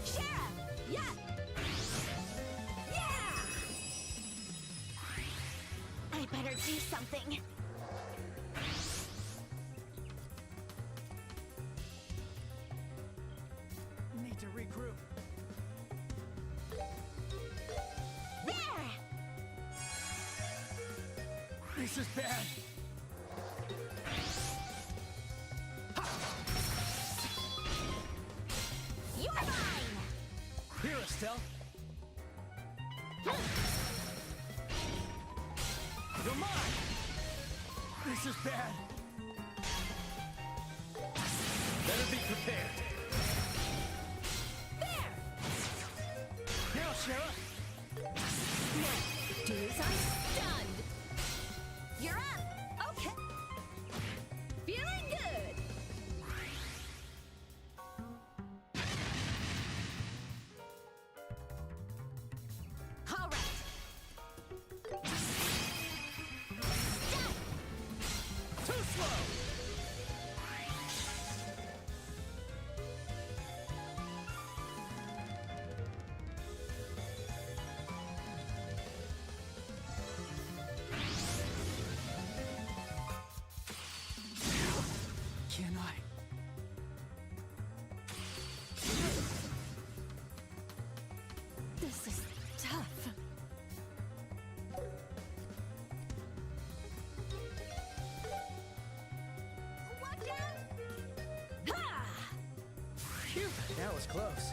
Sheriff! Yeah! Yeah! I better do something. Need to regroup. There! This is bad. You're mine! Here, Estelle. You're mine. This is bad. Better be prepared. There! Now, Sheriff. Do as I'm stunned! You're up! Okay! Feeling good! All right! Too slow. Can I? This is tough. Watch out! Ha! Phew, that was close.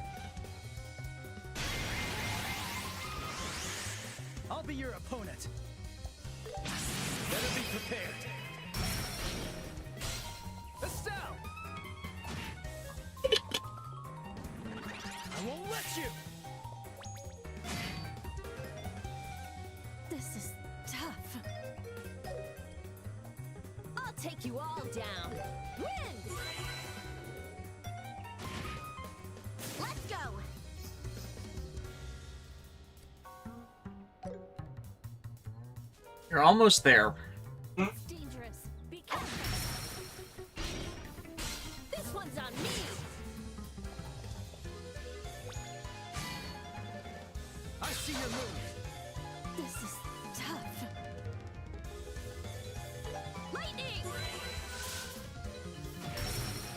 I'll be your opponent. Better be prepared. Estelle! I won't let you! This is tough. I'll take you all down! Wind! Let's go! You're almost there. It's dangerous. Be careful! This one's on me! I see your move. This is tough. Lightning!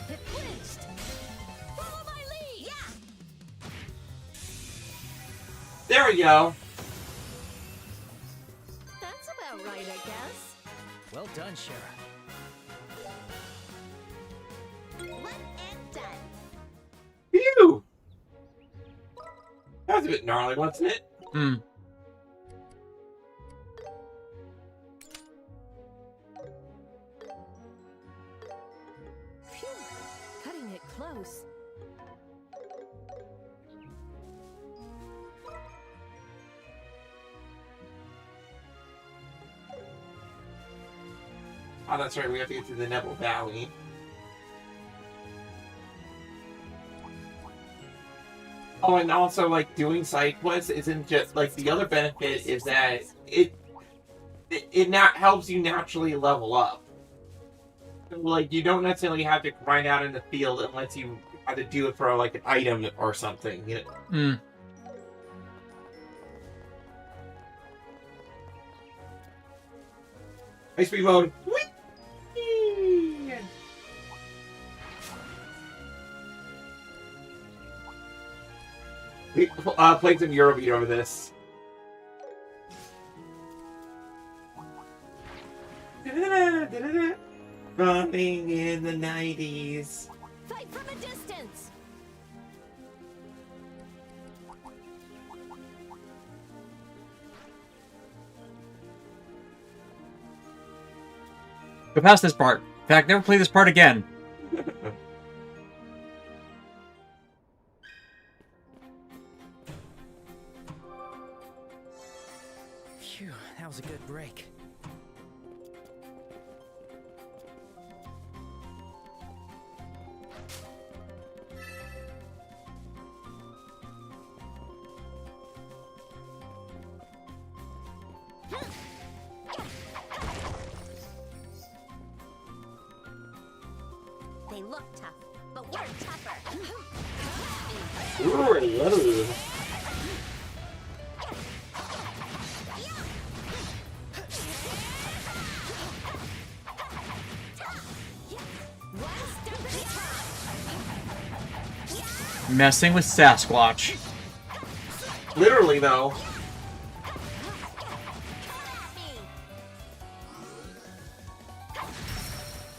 It flinched! Follow my lead! Yeah! There we go. That's about right, I guess. Well done, Sheriff. One and done. Phew! That was a bit gnarly, wasn't it? Hmm. Phew. Cutting it close. Oh, that's right. We have to get to the Neville Valley. Oh, and also, like, doing side quests isn't just, like, the other benefit is that it not helps you naturally level up. Like, you don't necessarily have to grind out in the field unless you have to do it for, like, an item or something. You know? Hmm. High speed mode. Whee! We played some Eurobeat over this. Running in the 90s. Fight from a distance! Go past this part. In fact, never play this part again. Phew, that was a good break. They look tough, but we're tougher. Messing with Sasquatch. Literally, though.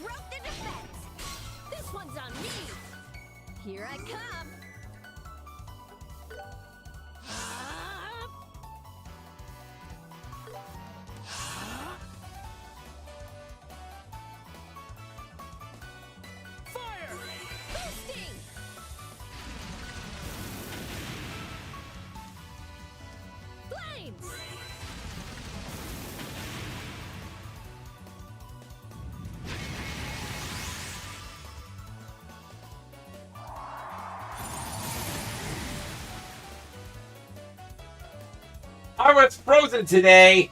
Broke the defense. This one's on me. Here I come. Fire! Boosting. Flames. I was frozen today.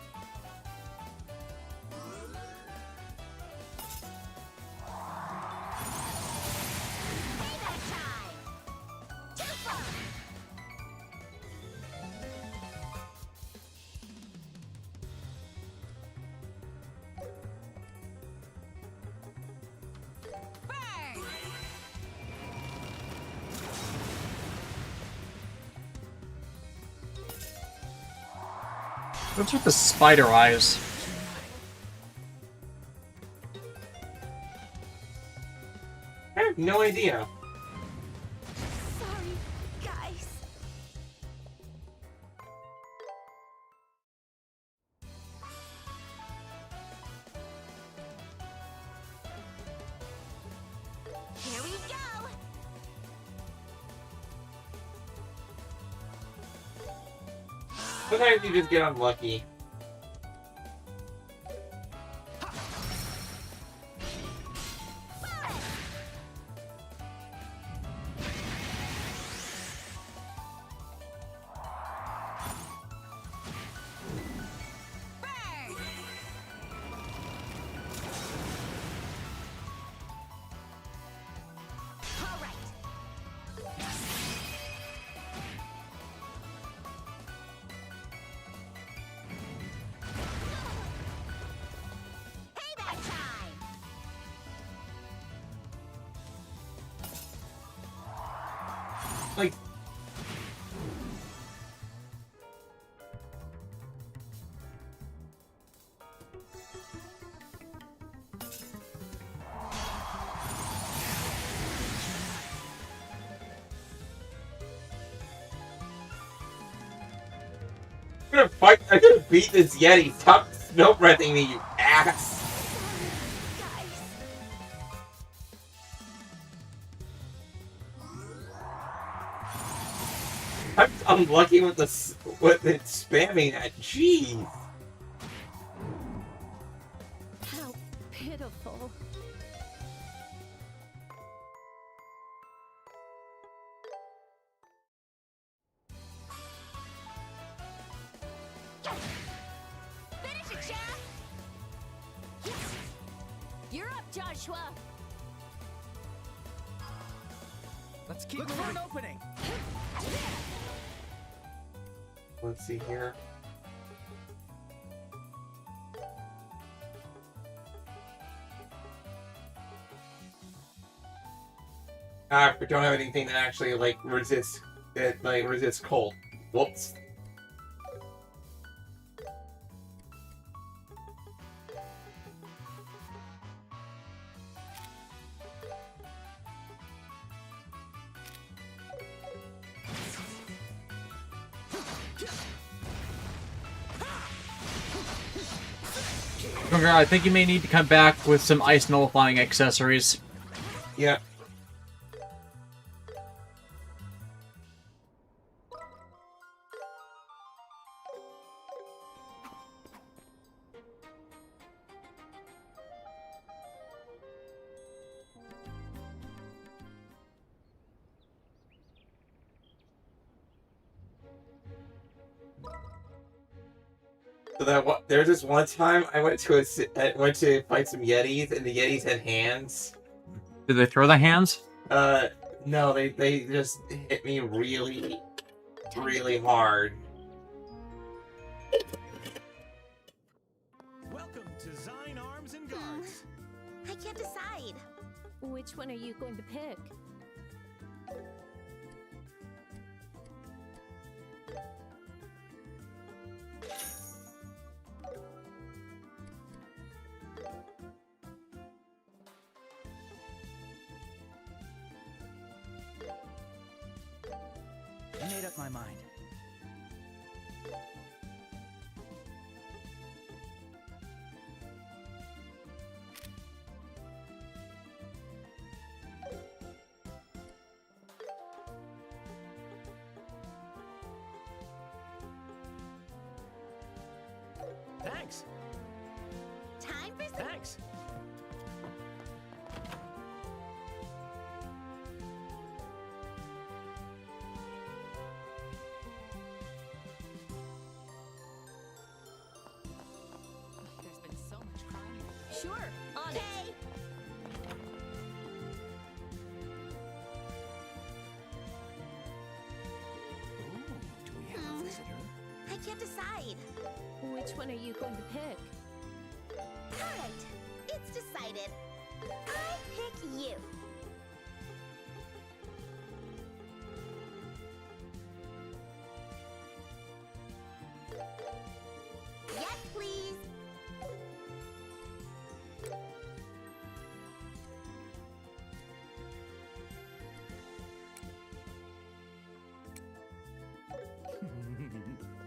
What's with the spider eyes? I have no idea. Sorry, guys. Here we go. Sometimes you just get unlucky. Like, I'm gonna fight. I'm gonna beat this Yeti. Stop snow breathing me, you ass. I'm unlucky with with it spamming that. Jeez. How pitiful. Finish it, champ. Yes. You're up, Joshua. Let's keep Look for an opening. Let's see here. We don't have anything that actually like resists cold. Whoops. I think you may need to come back with some ice nullifying accessories. Yeah. So there's this one time I went to fight some Yetis, and the Yetis had hands. Did they throw the hands? No, they just hit me really, really hard. Welcome to Zine Arms and Guards. I can't decide. Which one are you going to pick? I made up my mind. Thanks. Time for some. Thanks. There's been so much crime. Sure, on it. Okay. Ooh, do we have a visitor? I can't decide. Which one are you going to pick? Alright, it's decided. I pick you. Yes, please.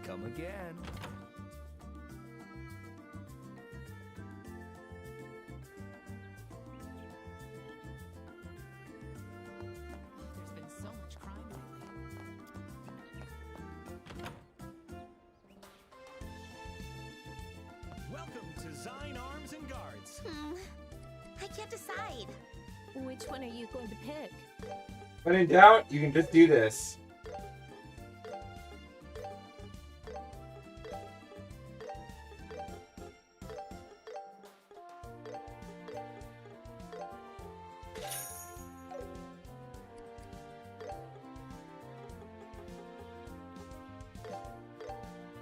Come again. There's been so much crime lately. Welcome to Zine Arms and Guards. I can't decide. Which one are you going to pick? When in doubt, you can just do this.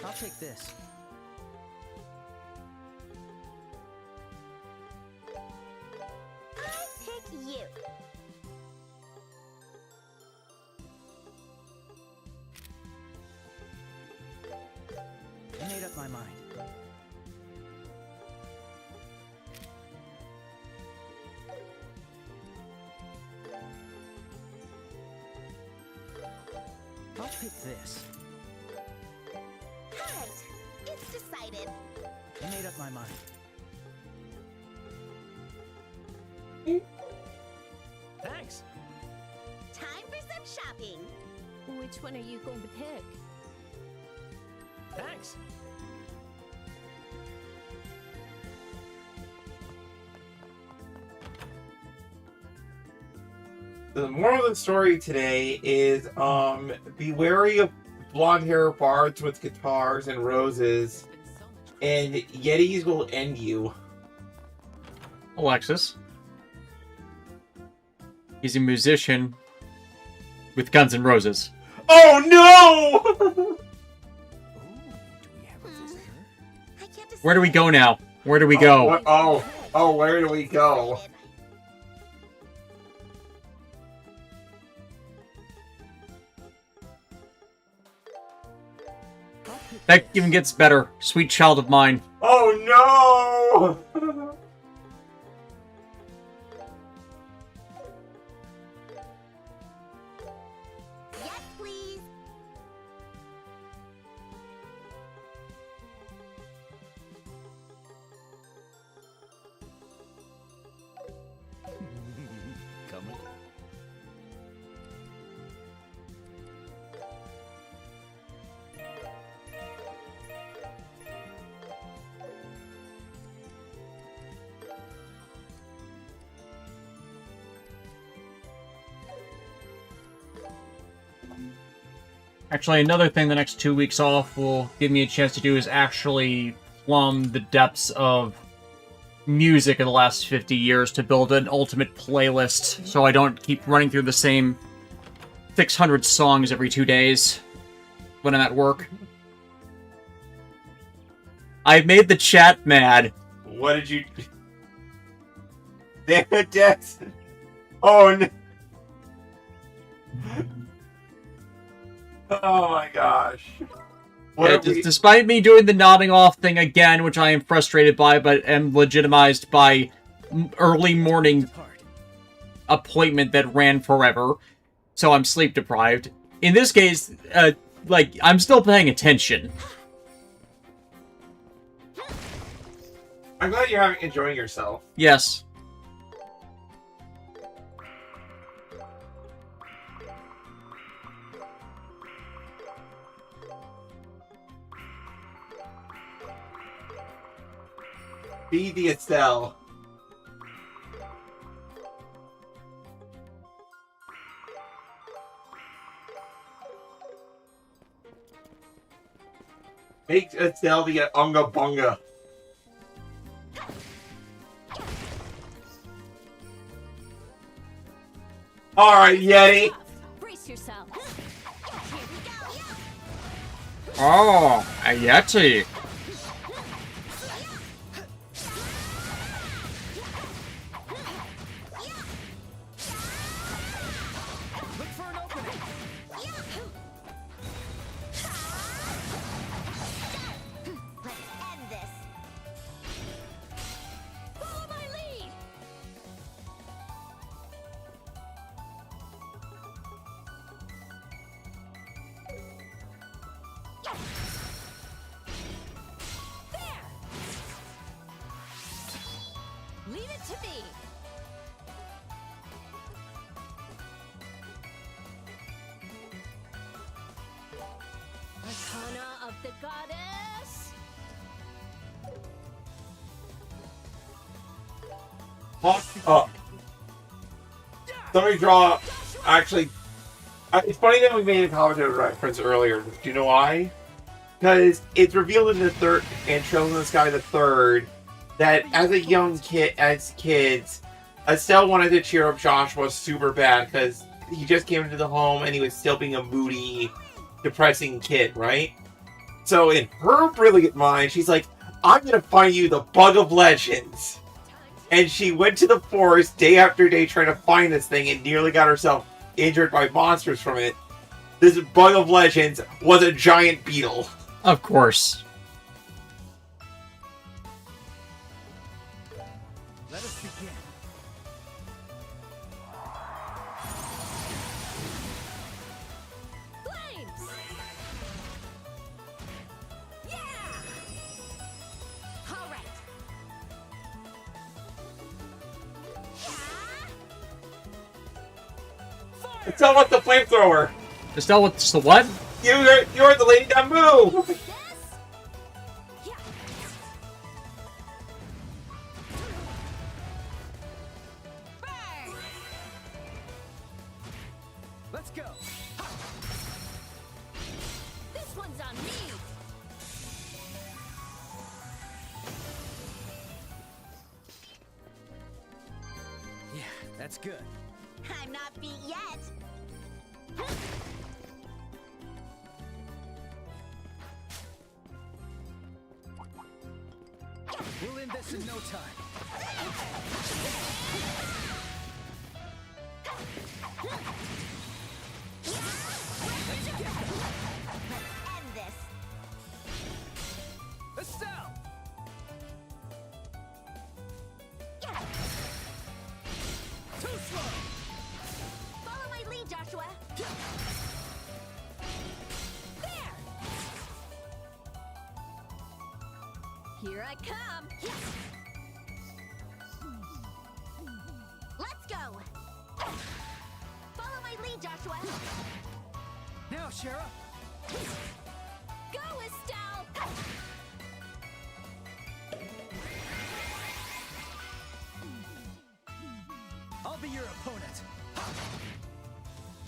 I'll take this. I pick you. I made up my mind. I'll pick this. Alright, it's decided. I made up my mind. Thanks. Time for some shopping. Which one are you going to pick? Thanks. The moral of the story today is be wary of blonde hair bards with guitars and roses, and Yetis will end you. Alexis. He's a musician with Guns N' Roses. Oh no! Ooh, do we have a visitor? I can't decide. Where do we go now? Where do we go? Where do we go? That even gets better. Sweet child of mine. Oh no! Yes, please. Come again. Actually, another thing the next 2 weeks off will give me a chance to do is actually plumb the depths of music in the last 50 years to build an ultimate playlist so I don't keep running through the same 600 songs every 2 days when I'm at work. I made the chat mad. What did you... Damn it, Dex. Oh, no. Oh my gosh. Despite me doing the nodding off thing again, which I am frustrated by, but am legitimized by early morning appointment that ran forever, so I'm sleep deprived. In this case, like, I'm still paying attention. I'm glad you're enjoying yourself. Yes. Be the Estelle. Make Estelle the Unga Bunga. Alright, Yeti. Brace yourself. Oh, a Yeti. Leave it to me. Arcana of the Goddess. Fuck up. Somebody draw... Actually... It's funny that we made a commentary reference earlier. Do you know why? Because it's revealed in the third... And Trails in the Sky the Third... That as a young kid... As kids... Estelle wanted to cheer up Joshua super bad. Because he just came into the home and he was still being a moody... depressing kid, right? So in her brilliant mind, she's like, I'm gonna find you the Bug of Legends. And she went to the forest day after day trying to find this thing and nearly got herself injured by monsters from it. This Bug of Legends was a giant beetle. Of course. Let us begin. Flames! Yeah! All right. Estelle wants the flamethrower. Estelle, what's the what? You're the lady that moved. Let's go. This one's on me. Yeah, that's good. I'm not beat yet. We'll end this in no time. End this. Estelle! Too slow! Follow my lead, Joshua. There! Here I come. Let's go. Follow my lead, Joshua. Now, Shara! Go, Estelle! I'll be your opponent.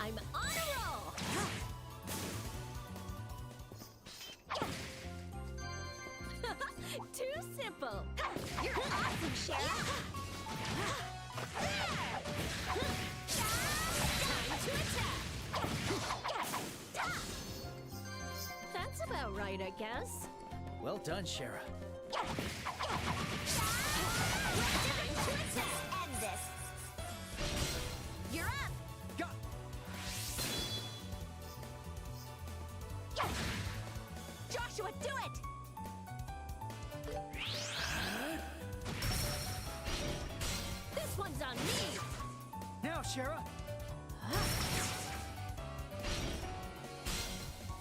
I'm on a roll! Sheriff. Time to attack. That's about right, I guess. Well done, Shara. Time to attack. End this. You're up. Go. Joshua, do it. This one's on me. Now, Shara.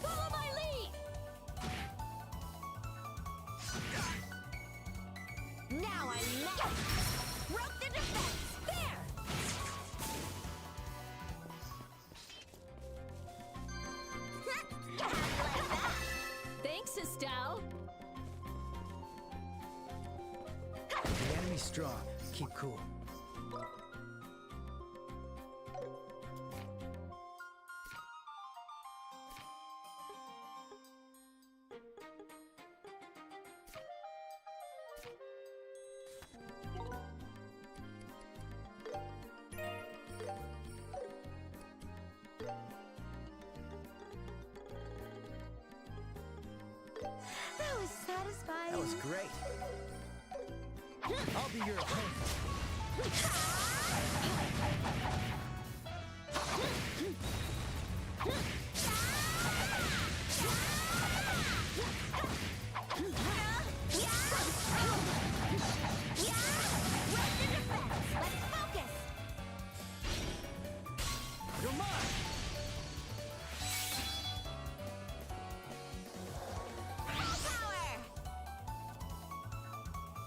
Follow my lead. Now I'm mad. Broke the defense. There. Like that. Thanks, Estelle. The enemy's strong. Keep cool. That was satisfying. That was great. I'll be your opponent. You're mine.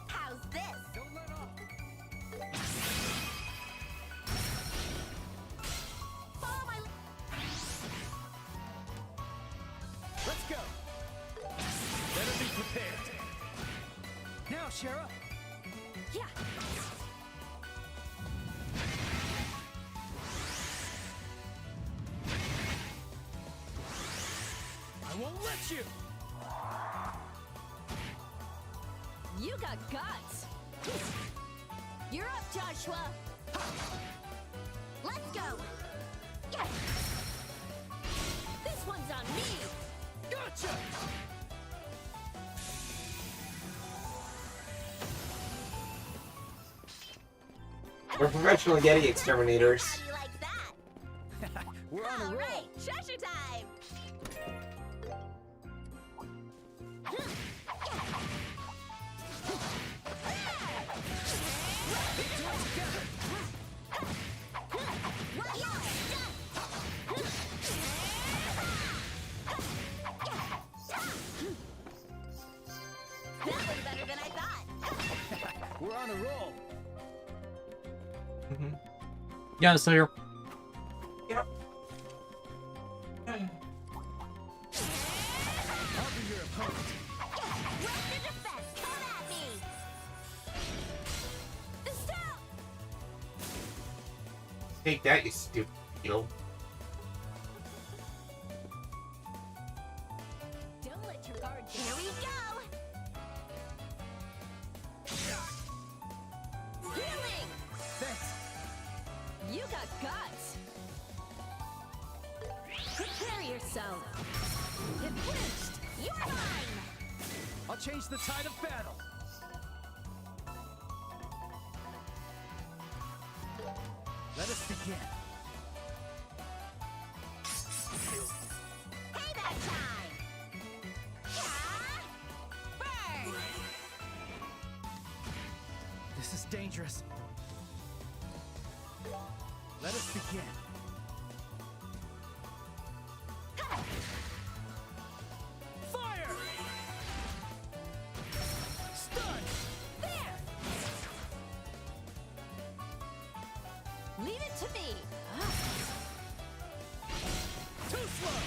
How's this? Don't let up. Follow my Let's go. Better be prepared. Now, Shara. Yeah. I won't let you. You got guts. You're up, Joshua. Let's go. Yes. This one's on me. Gotcha. We're professional Yeti exterminators. How do you like that? We're on a All roll. right, treasure time. That was better than I thought. We're on a roll. Yeah, still here. Yep. I'll be your opponent. Where's the defense? Come at me. Estelle! Take that, you stupid beetle. Don't let your guard down. Here we go. Healing! Thanks. You got guts. Prepare yourself. It flinched. You're mine. I'll change the tide of battle. Let us begin. Payback time. Yeah. Burn. This is dangerous. Let us begin. Fire! Stun! There. Leave it to me. Too slow!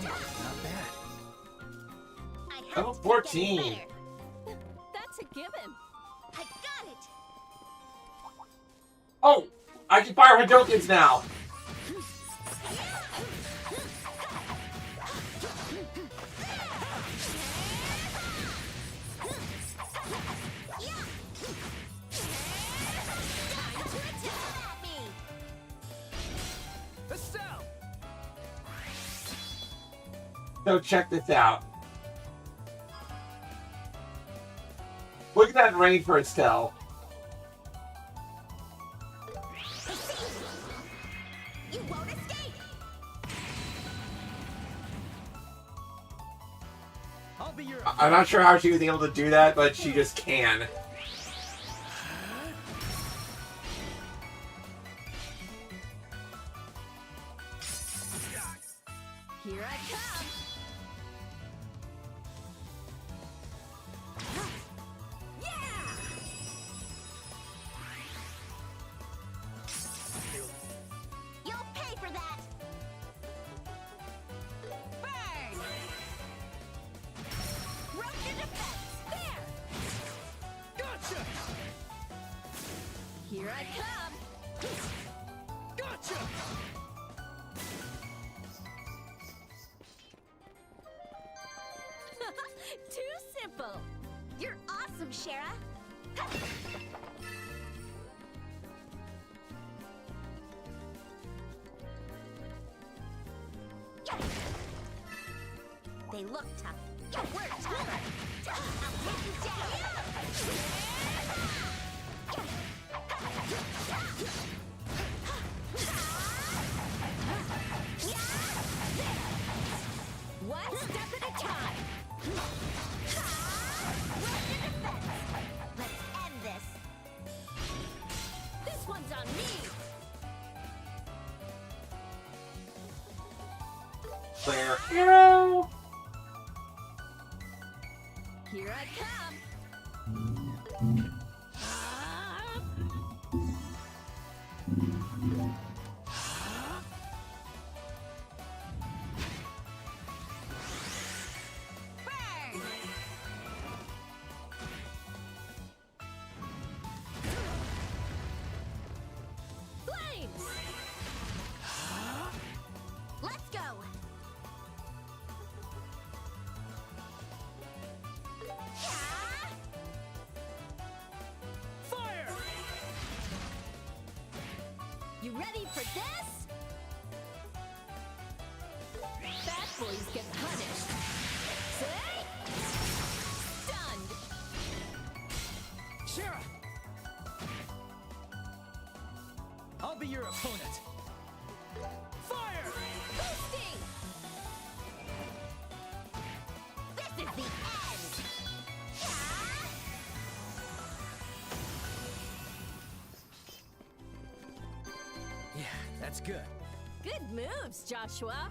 Not bad. I have Level to keep 14. getting better. That's a given. I got it. Oh! I can fire Hadoukens now! So check this out. Look at that range for Estelle. You won't escape! I'll be your. I'm not sure how she was able to do that, but she just can. Here I come! You'll pay for that! Burn! Rope to defense! There! Gotcha! Here I come! Gotcha! Too simple! You're awesome, Shara! They look tough. We're tougher! I'll take you One step at a time! Let's end this! This one's on me! Clear arrow. Here I come! Burn! Flames! Let's go! Fire! You ready for this? Bad boys get punished. Say? Stunned! Shara! I'll be your opponent. Fire! Boosting! This is the end! Yeah, that's good. Good moves, Joshua!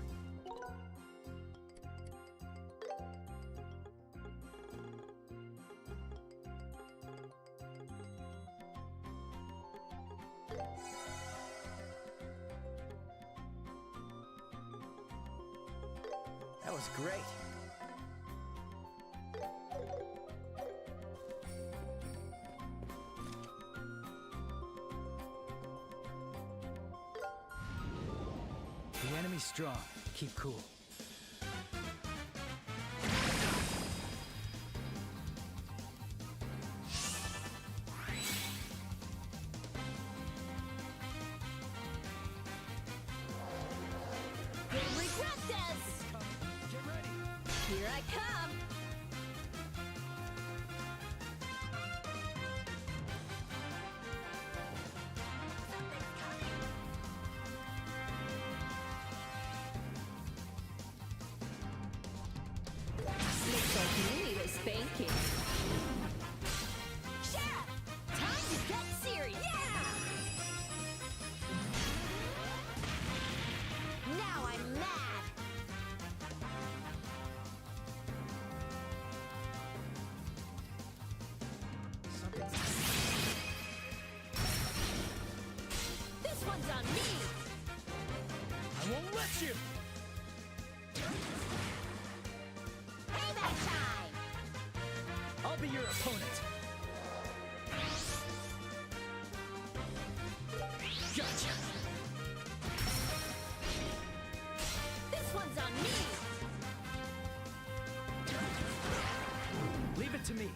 That was great. The enemy's strong. Keep cool. You'll regret this! Get ready. Here I come! Looks like you need a spanking. Shara! Time to get serious! Now I'm mad! This one's on me! I won't let you. Payback time! I'll be your opponent. Gotcha. This one's on me! Leave it to me.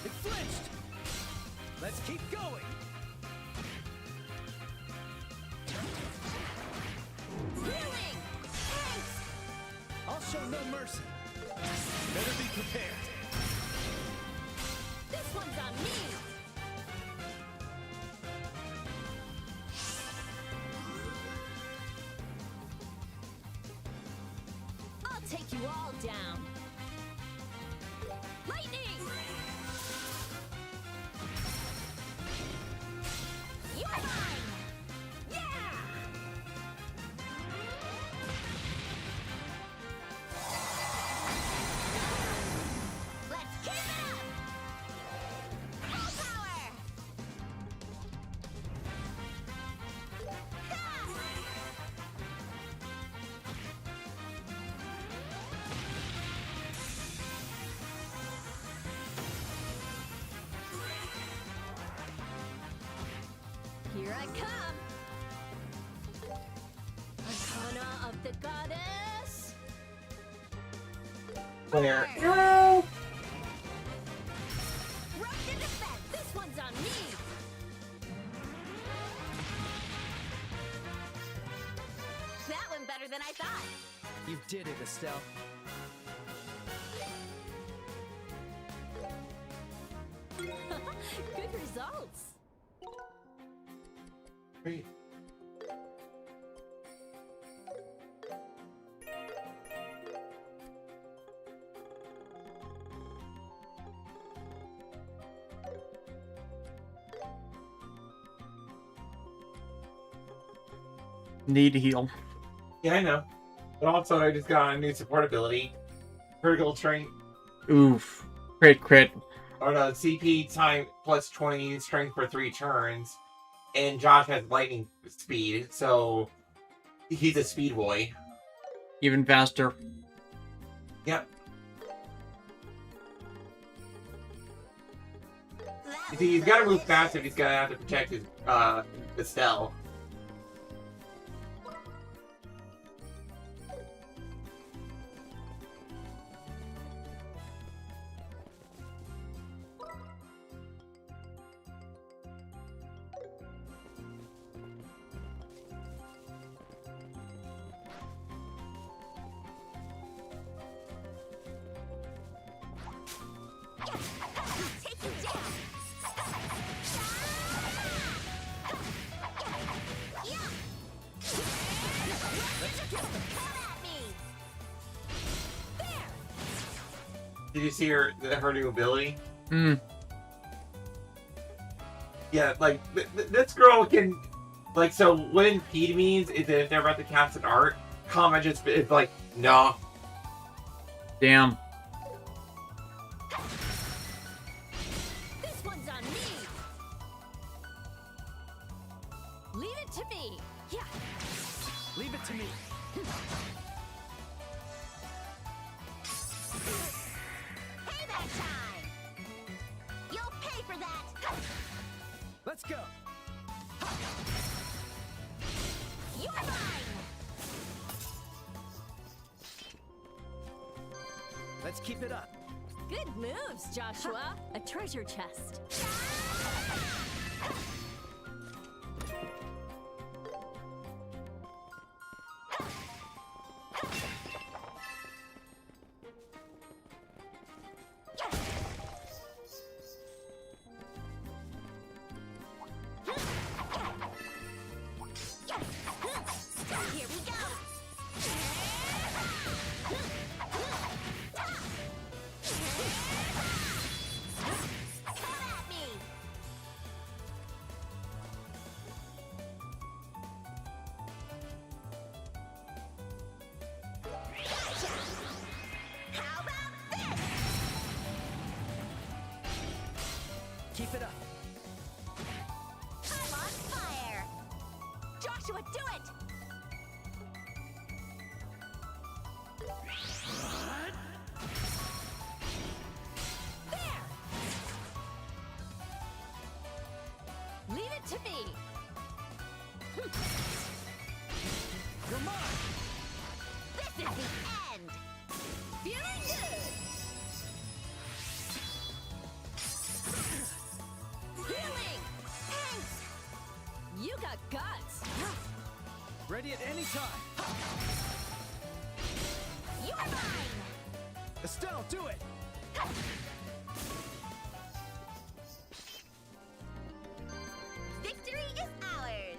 It flinched. Let's keep going. Show no mercy. Better be prepared. This one's on me! I'll take you all down. Lightning! You're mine! Yeah! Let's keep it up! Full power! Here I come! Arcana of the Goddess! Where? Rock the defense! This one's on me! That went better than I thought! You did it, Estelle. Good results. Great. Need to heal. Yeah, I know. But also, I just got a new support ability. Critical strength. Oof. Crit. Or no, CP time plus 20 strength for 3 turns. And Josh has lightning speed, so he's a speed boy. Even faster. Yep. You see, he's gotta move faster, he's gonna have to protect his, Estelle. Take you down! Did you see her new ability? Hmm. Yeah, like, this girl can... Like, so what impede means is that if they're about to cast an art, Kama just is like, no. Damn. This one's on me! Leave it to me! Yeah! Leave it to me. Payback time! You'll pay for that! Let's go. You're mine! Let's keep it up. Good moves, Joshua. A treasure chest. Here we go! Come at me! Gotcha! How about this? Keep it up. I'm on fire! Joshua, do it! There! Leave it to me! You're mine. This is the end! Feeling good! Healing! Thanks! You got guts. Ready at any time. You're mine! Estelle, do it! Victory is ours!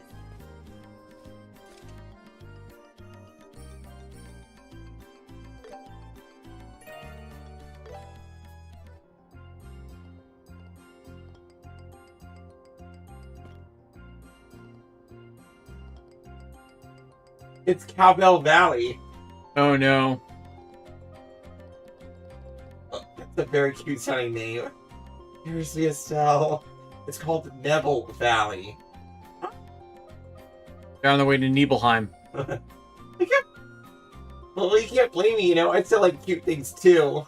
It's Cowbell Valley. Oh no. That's a very cute sounding name. Here's the Estelle. It's called Neville Valley. They're on the way to Nibelheim. Well, you can't blame me, you know. I still like cute things too.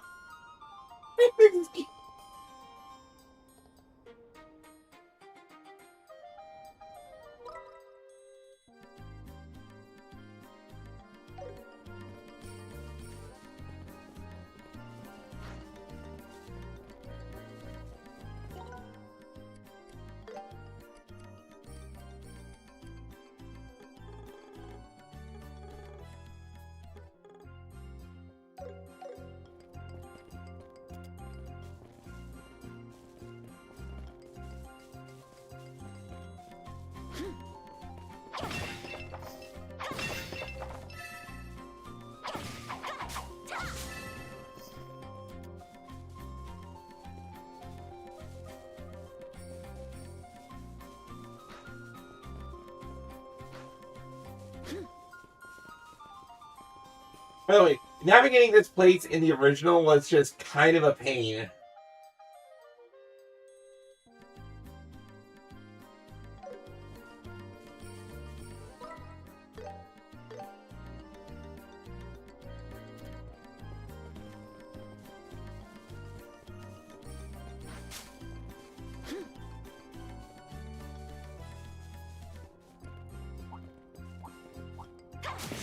By the way, navigating this place in the original was just kind of a pain.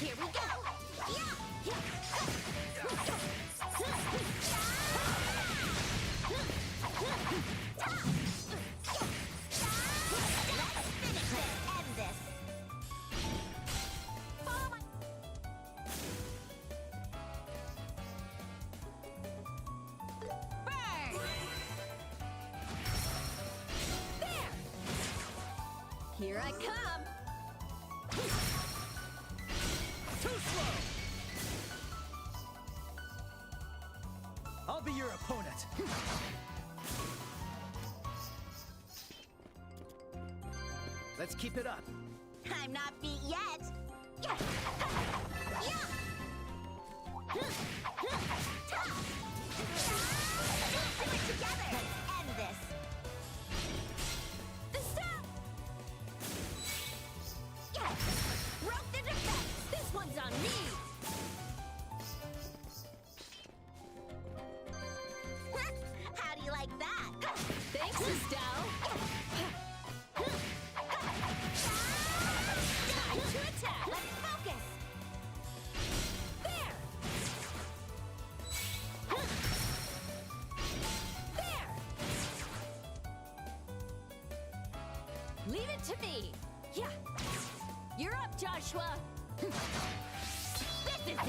Here we go! Here I come! Too slow! I'll be your opponent. Let's keep it up. I'm not beat yet! Do it together! Let's end this! Rope the defense! This one's on me! How do you like that? Thanks, Estelle! Time to attack! Let's focus! There! There! Leave it to me! Yeah! You're up, Joshua! This is the end!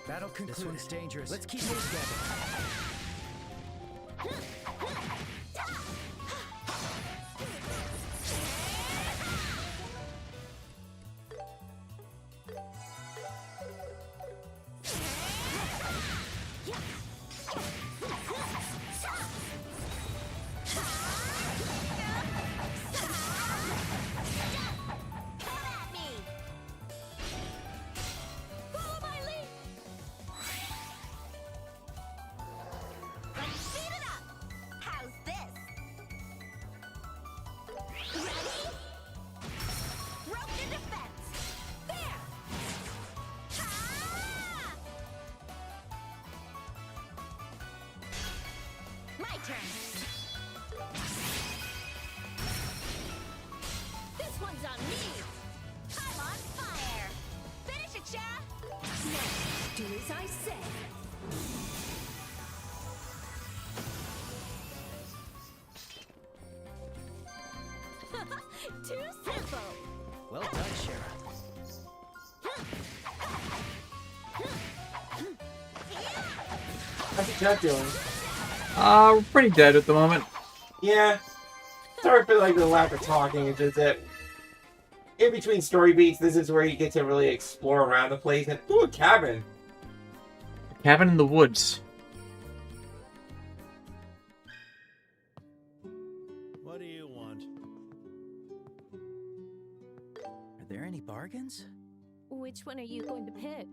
Battle concluded. This one's dangerous. Let's keep it together. My turn. This one's on me! I'm on fire. Finish it, Sha. Now, do as I say. Too simple. Well done, Shara. How's the chat doing? We're pretty dead at the moment. Yeah. Sorry for like the lack of talking. It's just that in between story beats, this is where you get to really explore around the place and ooh, a cabin. Cabin in the woods. What do you want? Are there any bargains? Which one are you going to pick?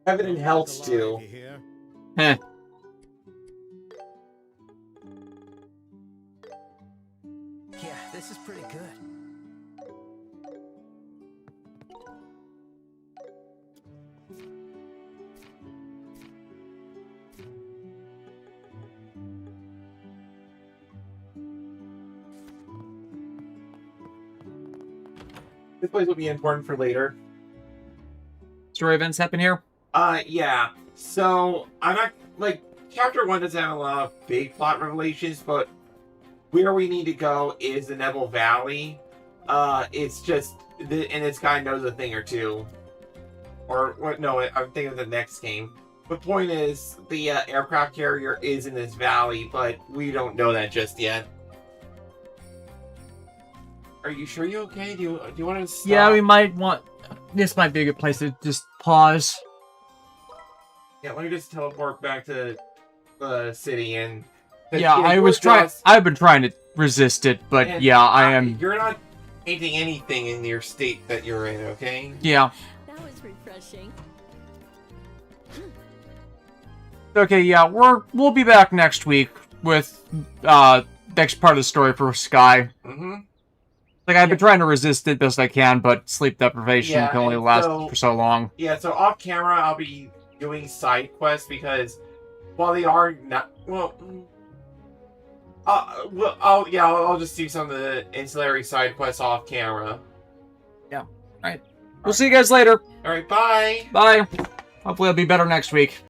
Cabin and health stew. Heh. Yeah, this is pretty good. This place will be important for later. Story events happen here? Yeah. So, I'm not, like, Chapter 1 doesn't have a lot of big plot revelations, but where we need to go is the Neville Valley. It's just, and this guy knows a thing or two. Or, what? No, I'm thinking of the next game. The point is, the aircraft carrier is in this valley, but we don't know that just yet. Are you sure you're okay? Do you want to stop? Yeah, we might want... This might be a good place to just pause. Yeah, let me just teleport back to the city and... Yeah, I've been trying to resist it, but and yeah, I am... You're not painting anything in your state that you're in, okay? Yeah. That was refreshing. Okay, yeah, we'll be back next week with next part of the story for Sky. Mm-hmm. Like, I've been trying to resist it best I can, but sleep deprivation Yeah, can only and last so- for so long. Yeah, so off camera, I'll be doing side quests because while they are not... Well, I'll just do some of the ancillary side quests off camera. Yeah. Alright. We'll see you guys later. Alright, bye! Bye. Hopefully it'll be better next week.